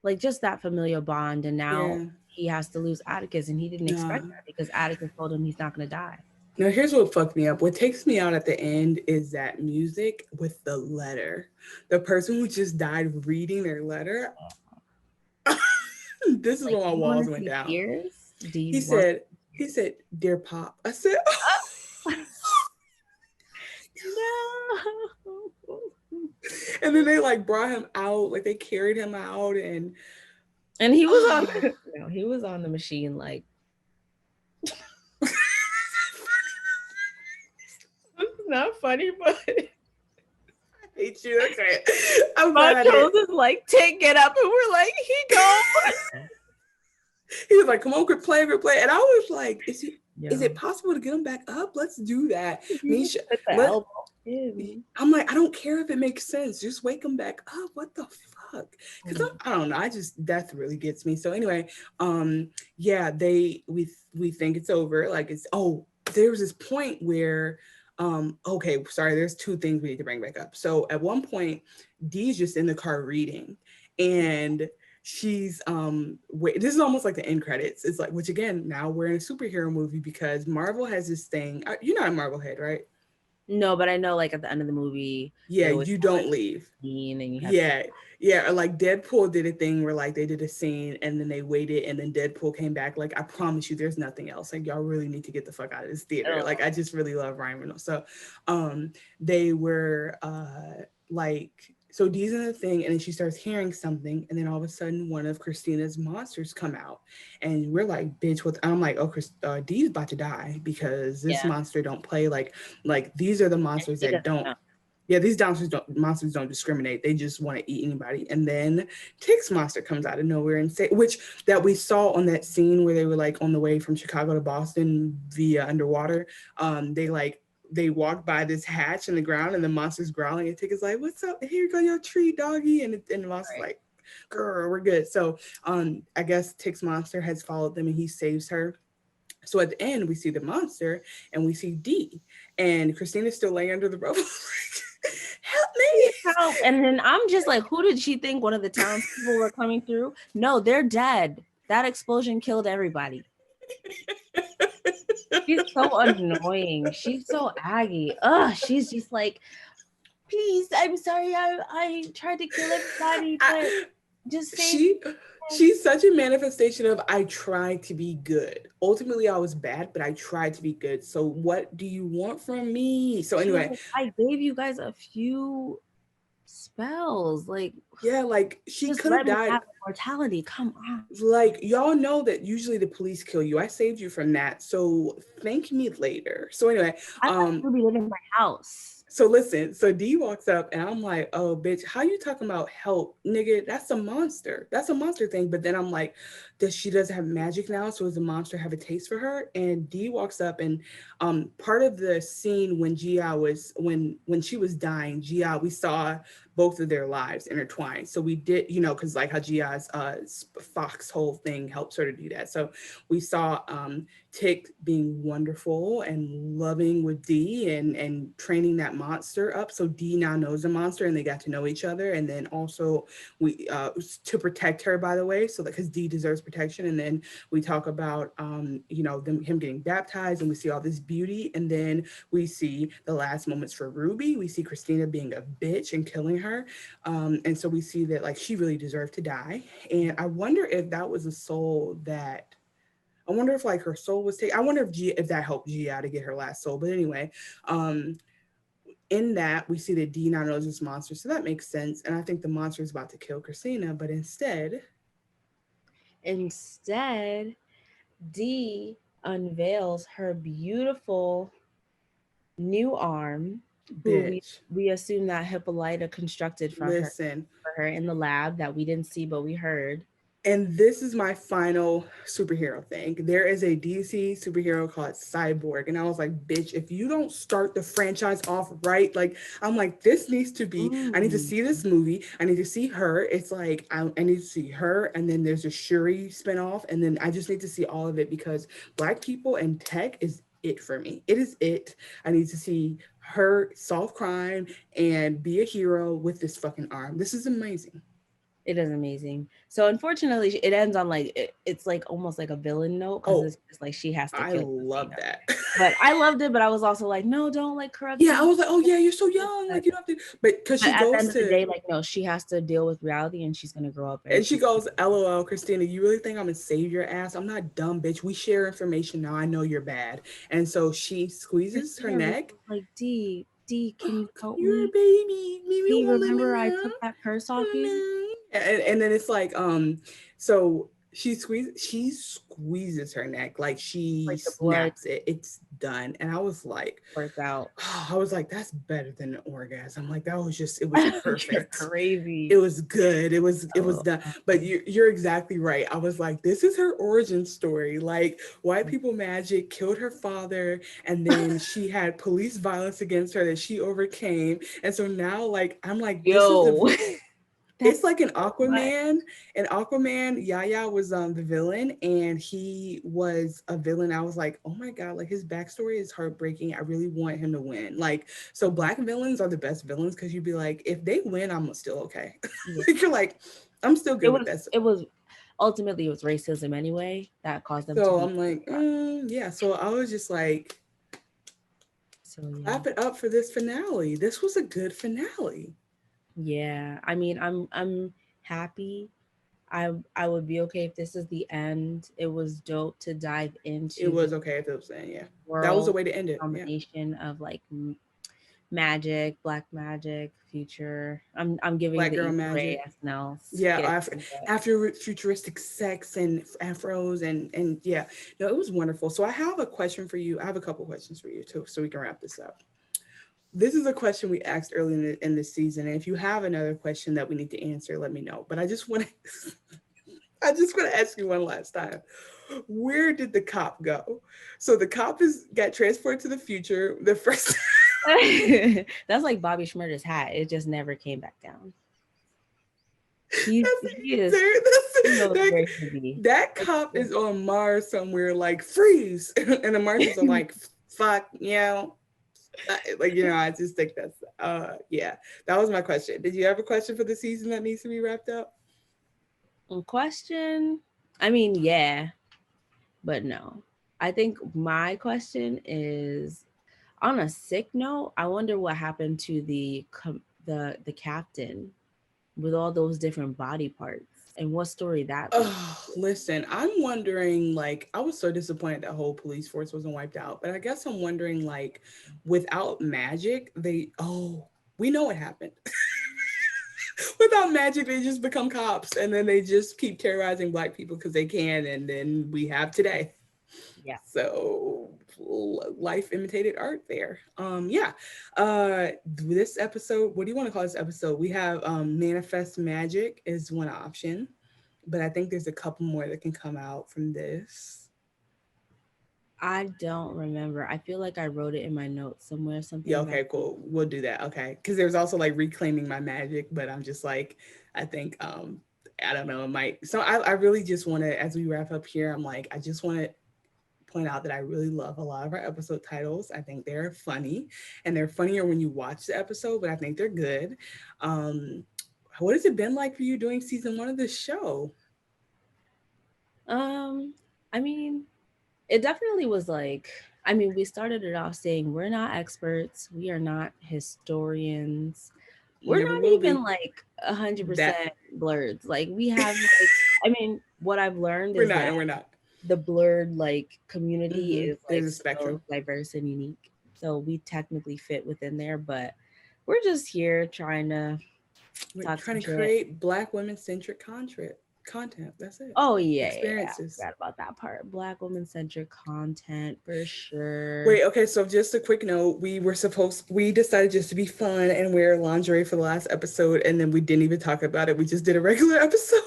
[SPEAKER 1] like just that familial bond. And now
[SPEAKER 2] Yeah.
[SPEAKER 1] he has to lose Atticus, and he didn't
[SPEAKER 2] Nah.
[SPEAKER 1] expect that because Atticus told him he's not going to die.
[SPEAKER 2] Now, here's what fucked me up. What takes me out at the end is that music with the letter. The person who just died reading their letter. This is
[SPEAKER 1] Like,
[SPEAKER 2] when my
[SPEAKER 1] do you want
[SPEAKER 2] walls
[SPEAKER 1] to
[SPEAKER 2] went
[SPEAKER 1] see
[SPEAKER 2] down.
[SPEAKER 1] tears? Do
[SPEAKER 2] He
[SPEAKER 1] you want
[SPEAKER 2] said, he said, "Dear Pop." I said,
[SPEAKER 1] no.
[SPEAKER 2] and then they like brought him out, like they carried him out, and
[SPEAKER 1] And he was on
[SPEAKER 2] oh,
[SPEAKER 1] no, he was on the machine like it's not funny, but
[SPEAKER 2] I hate you. Okay, I'm glad I did.
[SPEAKER 1] Montrose is like, take it up, and we're like, he gone.
[SPEAKER 2] He was like, "Come on, quit playing, quit playing," and I was like, "Is he? Is
[SPEAKER 1] Yo,
[SPEAKER 2] it possible to get him back up? Let's do that,
[SPEAKER 1] you just
[SPEAKER 2] Misha.
[SPEAKER 1] put the
[SPEAKER 2] Let."
[SPEAKER 1] elbow in.
[SPEAKER 2] I'm like, I don't care if it makes sense. Just wake him back up. What the fuck? Because
[SPEAKER 1] Mm.
[SPEAKER 2] I don't know. I just, death really gets me. So anyway, yeah, we think it's over. Like, it's, oh, there was this point where okay, sorry, there's two things we need to bring back up. So at one point, Dee's just in the car reading, and she's wait, this is almost like the end credits. It's like, which again, now we're in a superhero movie because Marvel has this thing. You're not a Marvel head, right?
[SPEAKER 1] No, but I know like at the end of the movie
[SPEAKER 2] Yeah,
[SPEAKER 1] they always
[SPEAKER 2] you
[SPEAKER 1] have like
[SPEAKER 2] don't leave.
[SPEAKER 1] a scene and you have to.
[SPEAKER 2] Yeah, yeah. Or like Deadpool did a thing where like they did a scene and then they waited and then Deadpool came back. Like, I promise you, there's nothing else. Like, y'all really need to get the fuck out of this theater.
[SPEAKER 1] Oh,
[SPEAKER 2] Like, I just really love Ryan Reynolds. So, they were like, so Dee's in the thing, and then she starts hearing something, and then all of a sudden one of Christina's monsters come out, and we're like, bitch, what? I'm like, oh, Dee's about to die because this
[SPEAKER 1] yeah,
[SPEAKER 2] monster don't play. Like these are the
[SPEAKER 1] and
[SPEAKER 2] monsters
[SPEAKER 1] she
[SPEAKER 2] that
[SPEAKER 1] doesn't
[SPEAKER 2] don't,
[SPEAKER 1] know.
[SPEAKER 2] yeah, these monsters don't discriminate. They just want to eat anybody. And then Ticks monster comes out of nowhere and say, which that we saw on that scene where they were like on the way from Chicago to Boston via underwater. They walked by this hatch in the ground and the monster's growling and Tick is like, "What's up? Here you go, your treat, doggy." And the monster's
[SPEAKER 1] Right.
[SPEAKER 2] like, "Girl, we're good." So I guess Tick's monster has followed them and he saves her. So at the end, we see the monster and we see Dee, and Christina's still laying under the rubble. Help
[SPEAKER 1] Please
[SPEAKER 2] me!
[SPEAKER 1] help. And then I'm just like, who did she think one of the townspeople were coming through? No, they're dead. That explosion killed everybody. She's so annoying. She's so aggy. Ugh, she's just like, please, I'm sorry. I tried to kill everybody,
[SPEAKER 2] I,
[SPEAKER 1] but just save
[SPEAKER 2] she
[SPEAKER 1] me.
[SPEAKER 2] she's such a manifestation of, I tried to be good. Ultimately, I was bad, but I tried to be good. So what do you want from me? So
[SPEAKER 1] She was
[SPEAKER 2] anyway,
[SPEAKER 1] like, I gave you guys a few. Spells. Like,
[SPEAKER 2] Yeah, like she
[SPEAKER 1] just
[SPEAKER 2] could have
[SPEAKER 1] let me
[SPEAKER 2] died.
[SPEAKER 1] have immortality. Come on.
[SPEAKER 2] Like y'all know that usually the police kill you. I saved you from that, so thank me later. So anyway,
[SPEAKER 1] I thought
[SPEAKER 2] um,
[SPEAKER 1] Ruby lived in my house.
[SPEAKER 2] so listen, so D walks up and I'm like, oh bitch, how you talking about help? Nigga, that's a monster. That's a monster thing. But then I'm like, does she doesn't have magic now? So does the monster have a taste for her? And D walks up and part of the scene when Gia was when she was dying, Gia, we saw both of their lives intertwined. So we did, you know, because like how Gia's foxhole thing helps her to do that. So we saw Tick being wonderful and loving with D and training that monster up. So D now knows the monster and they got to know each other. And then also we to protect her, by the way, so that because D deserves protection. And then we talk about you know him getting baptized and we see all this beauty. And then we see the last moments for Ruby. We see Christina being a bitch and killing her. And so we see that like she really deserved to die. And I wonder if that was a soul that I wonder if like her soul was taken. I wonder if that helped Gia to get her last soul. But anyway, um, in that we see that D now knows this monster, so that makes sense. And I think the monster is about to kill Christina, but instead,
[SPEAKER 1] Instead, D unveils her beautiful new arm, who
[SPEAKER 2] bitch,
[SPEAKER 1] we assume that Hippolyta constructed
[SPEAKER 2] listen.
[SPEAKER 1] for her in the lab that we didn't see but we heard.
[SPEAKER 2] And this is my final superhero thing. There is a DC superhero called Cyborg. And I was like, bitch, if you don't start the franchise off right, like, I'm like, this needs to be, I need to
[SPEAKER 1] Mm.
[SPEAKER 2] see this movie. I need to see her. It's like, I need to see her. And then there's a Shuri spinoff. And then I just need to see all of it because Black people and tech is it for me. It is it. I need to see her solve crime and be a hero with this fucking arm. This is amazing.
[SPEAKER 1] It is amazing. So unfortunately, it ends on like it's like almost like a villain note because
[SPEAKER 2] Oh,
[SPEAKER 1] it's just like she has to
[SPEAKER 2] I
[SPEAKER 1] kill
[SPEAKER 2] love
[SPEAKER 1] Christina.
[SPEAKER 2] that.
[SPEAKER 1] But I loved it, but I was also like, no, don't like corrupt
[SPEAKER 2] Yeah, I
[SPEAKER 1] D.
[SPEAKER 2] was like, oh yeah, you're so young,
[SPEAKER 1] But
[SPEAKER 2] like you don't have to. But because she
[SPEAKER 1] at the
[SPEAKER 2] goes
[SPEAKER 1] end of the
[SPEAKER 2] to,
[SPEAKER 1] day, like no, she has to deal with reality, and she's gonna grow up, and
[SPEAKER 2] and she
[SPEAKER 1] she's
[SPEAKER 2] goes, LOL, Christina, you really think I'm gonna save your ass? I'm not dumb, bitch. We share information now. I know you're bad. And so she squeezes her
[SPEAKER 1] Christina really
[SPEAKER 2] neck.
[SPEAKER 1] was like, D, can you help
[SPEAKER 2] You're a
[SPEAKER 1] me?
[SPEAKER 2] baby. Maybe you
[SPEAKER 1] D,
[SPEAKER 2] won't let me
[SPEAKER 1] remember I
[SPEAKER 2] know.
[SPEAKER 1] took that purse off you?
[SPEAKER 2] And then it's like so she squeezes her neck like she
[SPEAKER 1] Like the blood
[SPEAKER 2] snaps it, it's done. And I was like,
[SPEAKER 1] squirts out.
[SPEAKER 2] oh, I was like, that's better than an orgasm. Like that was just, it was
[SPEAKER 1] You're
[SPEAKER 2] perfect. It
[SPEAKER 1] crazy.
[SPEAKER 2] was good. It was
[SPEAKER 1] Oh,
[SPEAKER 2] done. But you're exactly right. I was like, this is her origin story. Like white people magic killed her father, and then she had police violence against her that she overcame. And so now, like, I'm like, this is the
[SPEAKER 1] yo,
[SPEAKER 2] it's
[SPEAKER 1] that's
[SPEAKER 2] like an
[SPEAKER 1] so much.
[SPEAKER 2] Aquaman. In Aquaman, Yaya was the villain, and he was a villain. I was like, oh my god, like his backstory is heartbreaking. I really want him to win. Like, so black villains are the best villains because you'd be like, if they win, I'm still okay.
[SPEAKER 1] Yeah,
[SPEAKER 2] Like, you're like, I'm still
[SPEAKER 1] it
[SPEAKER 2] good with
[SPEAKER 1] was
[SPEAKER 2] this.
[SPEAKER 1] it was ultimately it was racism anyway that caused them to
[SPEAKER 2] So
[SPEAKER 1] be.
[SPEAKER 2] I'm like, yeah. So I was just like,
[SPEAKER 1] So yeah,
[SPEAKER 2] clap it up for this finale. This was a good finale.
[SPEAKER 1] yeah. I mean, I'm happy. I would be okay if this is the end. It was dope to dive
[SPEAKER 2] It
[SPEAKER 1] into the
[SPEAKER 2] was okay if it was saying, yeah. That was a
[SPEAKER 1] world
[SPEAKER 2] way to end it. Yeah.
[SPEAKER 1] combination of like magic, black magic, future. I'm giving
[SPEAKER 2] Black
[SPEAKER 1] the
[SPEAKER 2] girl
[SPEAKER 1] Issa Rae
[SPEAKER 2] magic.
[SPEAKER 1] SNL
[SPEAKER 2] Yeah,
[SPEAKER 1] skit.
[SPEAKER 2] after futuristic sex and afros and yeah, no, it was wonderful. So I have a question for you. I have a couple questions for you too, so we can wrap this up. This is a question we asked early in the season, and if you have another question that we need to answer, let me know. But I just want to, I just want to ask you one last time. Where did the cop go? So the cop is got transported to the future. The first
[SPEAKER 1] That's like Bobby Schmurder's hat. It just never came back down. He is he knows
[SPEAKER 2] that,
[SPEAKER 1] where to be.
[SPEAKER 2] that cop is on Mars somewhere, like freeze, and the Martians are like, fuck, like I just think that's yeah. That was my question. Did you have a question for the season that needs to be wrapped up?
[SPEAKER 1] Question. I mean, yeah, but no. I think my question is on a sick note. I wonder what happened to the captain with all those different body parts and what story that leads.
[SPEAKER 2] Oh, listen, I'm wondering, like, I was so disappointed that whole police force wasn't wiped out, but I guess I'm wondering, like, without magic, we know what happened. Without magic, they just become cops, and then they just keep terrorizing black people because they can, and then we have today.
[SPEAKER 1] Yeah.
[SPEAKER 2] So life imitated art there. Yeah. This episode, what do you want to call this episode? We have manifest magic is one option, but I think there's a couple more that can come out from this.
[SPEAKER 1] I don't remember. I feel like I wrote it in my notes somewhere, something
[SPEAKER 2] Yeah,
[SPEAKER 1] about.
[SPEAKER 2] okay, cool. We'll do that. Okay. Because there's also like reclaiming my magic, but I'm just like, I think I don't know, it might so I really just wanna, as we wrap up here, I'm like, I just wanna point out that I really love a lot of our episode titles. I think they're funny, and they're funnier when you watch the episode, but I think they're good. Um, what has it been like for you doing season one of this show?
[SPEAKER 1] Um, I mean, it definitely was like, I mean, we started it off saying we're not experts, we are not historians, we're
[SPEAKER 2] Never
[SPEAKER 1] not
[SPEAKER 2] will be.
[SPEAKER 1] even like a hundred
[SPEAKER 2] That
[SPEAKER 1] percent blurred. Like we have like, I mean, what I've learned
[SPEAKER 2] we're
[SPEAKER 1] is
[SPEAKER 2] not,
[SPEAKER 1] that
[SPEAKER 2] and we're not.
[SPEAKER 1] the blurred like community is
[SPEAKER 2] There's
[SPEAKER 1] like
[SPEAKER 2] a spectrum.
[SPEAKER 1] so diverse and unique. So we technically fit within there, but we're just here trying to
[SPEAKER 2] We're
[SPEAKER 1] talk
[SPEAKER 2] trying
[SPEAKER 1] some
[SPEAKER 2] to
[SPEAKER 1] shit.
[SPEAKER 2] create Black women centric content. That's it.
[SPEAKER 1] Oh yeah. I
[SPEAKER 2] Experiences.
[SPEAKER 1] forgot about that part. Black woman centric content for sure.
[SPEAKER 2] Wait, okay, so just a quick note. We decided just to be fun and wear lingerie for the last episode, and then we didn't even talk about it. We just did a regular episode.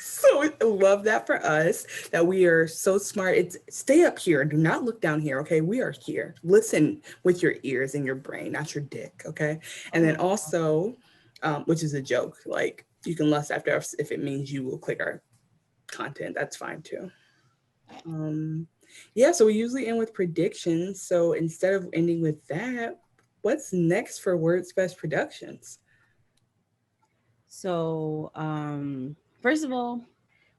[SPEAKER 2] So I love that for us, that we are so smart. It's stay up here. Do not look down here, okay? We are here. Listen with your ears and your brain, not your dick, okay? And then
[SPEAKER 1] Oh,
[SPEAKER 2] also, which is a joke, like you can lust after us if it means you will click our content. That's fine too. Um, yeah, so we usually end with predictions. So instead of ending with that, what's next for Words Best Productions?
[SPEAKER 1] so first of all,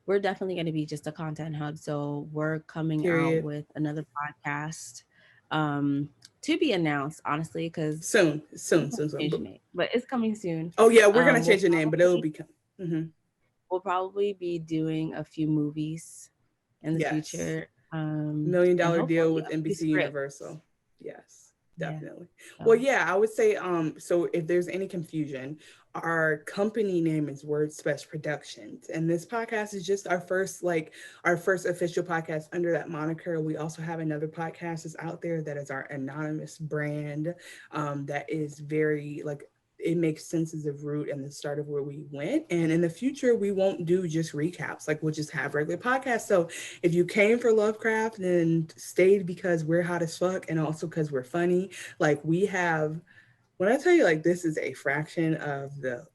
[SPEAKER 1] we're definitely going to be just a content hub. So we're coming out
[SPEAKER 2] Period.
[SPEAKER 1] with another podcast um, to be announced, honestly, because
[SPEAKER 2] Soon,
[SPEAKER 1] we
[SPEAKER 2] soon,
[SPEAKER 1] won't
[SPEAKER 2] soon, soon.
[SPEAKER 1] change the name, but it's coming soon.
[SPEAKER 2] Oh yeah, we're gonna
[SPEAKER 1] We'll
[SPEAKER 2] change the name, but it'll
[SPEAKER 1] probably
[SPEAKER 2] be. Mm-hmm.
[SPEAKER 1] we'll probably be doing a few movies in the
[SPEAKER 2] Yes,
[SPEAKER 1] future, and
[SPEAKER 2] $1 million deal
[SPEAKER 1] hopefully
[SPEAKER 2] with
[SPEAKER 1] a few
[SPEAKER 2] NBC
[SPEAKER 1] scripts.
[SPEAKER 2] Universal. Yes,
[SPEAKER 1] Yeah.
[SPEAKER 2] definitely. Well,
[SPEAKER 1] So
[SPEAKER 2] yeah, I would say so if there's any confusion, our company name is Word Special Productions, and this podcast is just our first official podcast under that moniker. We also have another podcast that's out there that is our anonymous brand, that is very like it makes sense as a root and the start of where we went. And in the future, we won't do just recaps. Like we'll just have regular podcasts. So if you came for Lovecraft and stayed because we're hot as fuck and also because we're funny, like we have, when I tell you like this is a fraction of the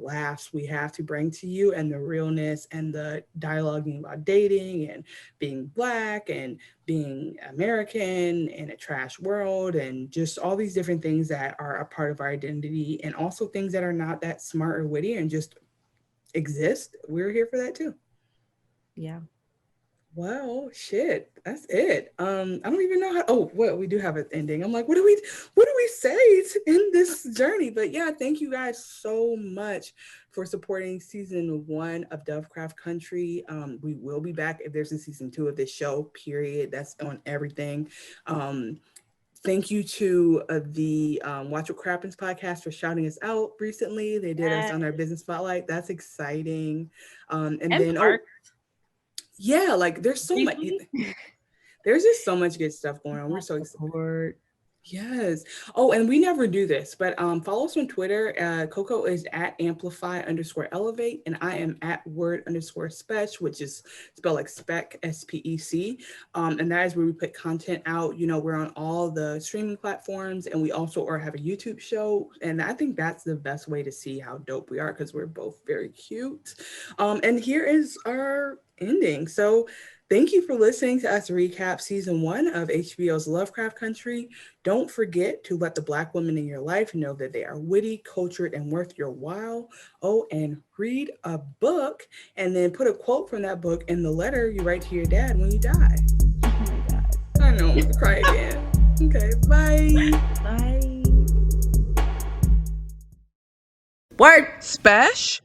[SPEAKER 2] laughs we have to bring to you and the realness and the dialoguing about dating and being black and being American in a trash world and just all these different things that are a part of our identity and also things that are not that smart or witty and just exist. We're here for that too.
[SPEAKER 1] yeah.
[SPEAKER 2] Well, shit, that's it. I don't even know how. Oh, well, we do have an ending. I'm like, what do we say to end this journey? But yeah, thank you guys so much for supporting season one of Dovecraft Country. We will be back if there's a season two of this show. Period. That's on everything. Um, Thank you to the Watch What Crappens podcast for shouting us out recently. They did us on our business spotlight. That's exciting. And
[SPEAKER 1] And
[SPEAKER 2] then, oh,
[SPEAKER 1] Park
[SPEAKER 2] yeah, like there's so much.
[SPEAKER 1] briefly.
[SPEAKER 2] There's just so much good stuff going on. We're so excited.
[SPEAKER 1] Support.
[SPEAKER 2] Yes. Oh, and we never do this, but follow us on Twitter. Coco is at amplify_elevate, and I am at word_spec, which is spelled like spec, SPEC. And that is where we put content out. You know, we're on all the streaming platforms, and we also have a YouTube show. And I think that's the best way to see how dope we are because we're both very cute. And here is our ending. So thank you for listening to us recap season one of HBO's Lovecraft Country. Don't forget to let the Black women in your life know that they are witty, cultured, and worth your while. Oh, and read a book and then put a quote from that book in the letter you write to your dad when you die.
[SPEAKER 1] Oh my God.
[SPEAKER 2] I know, I'm gonna cry again. Okay, bye.
[SPEAKER 1] Bye.
[SPEAKER 3] Word. Spesh.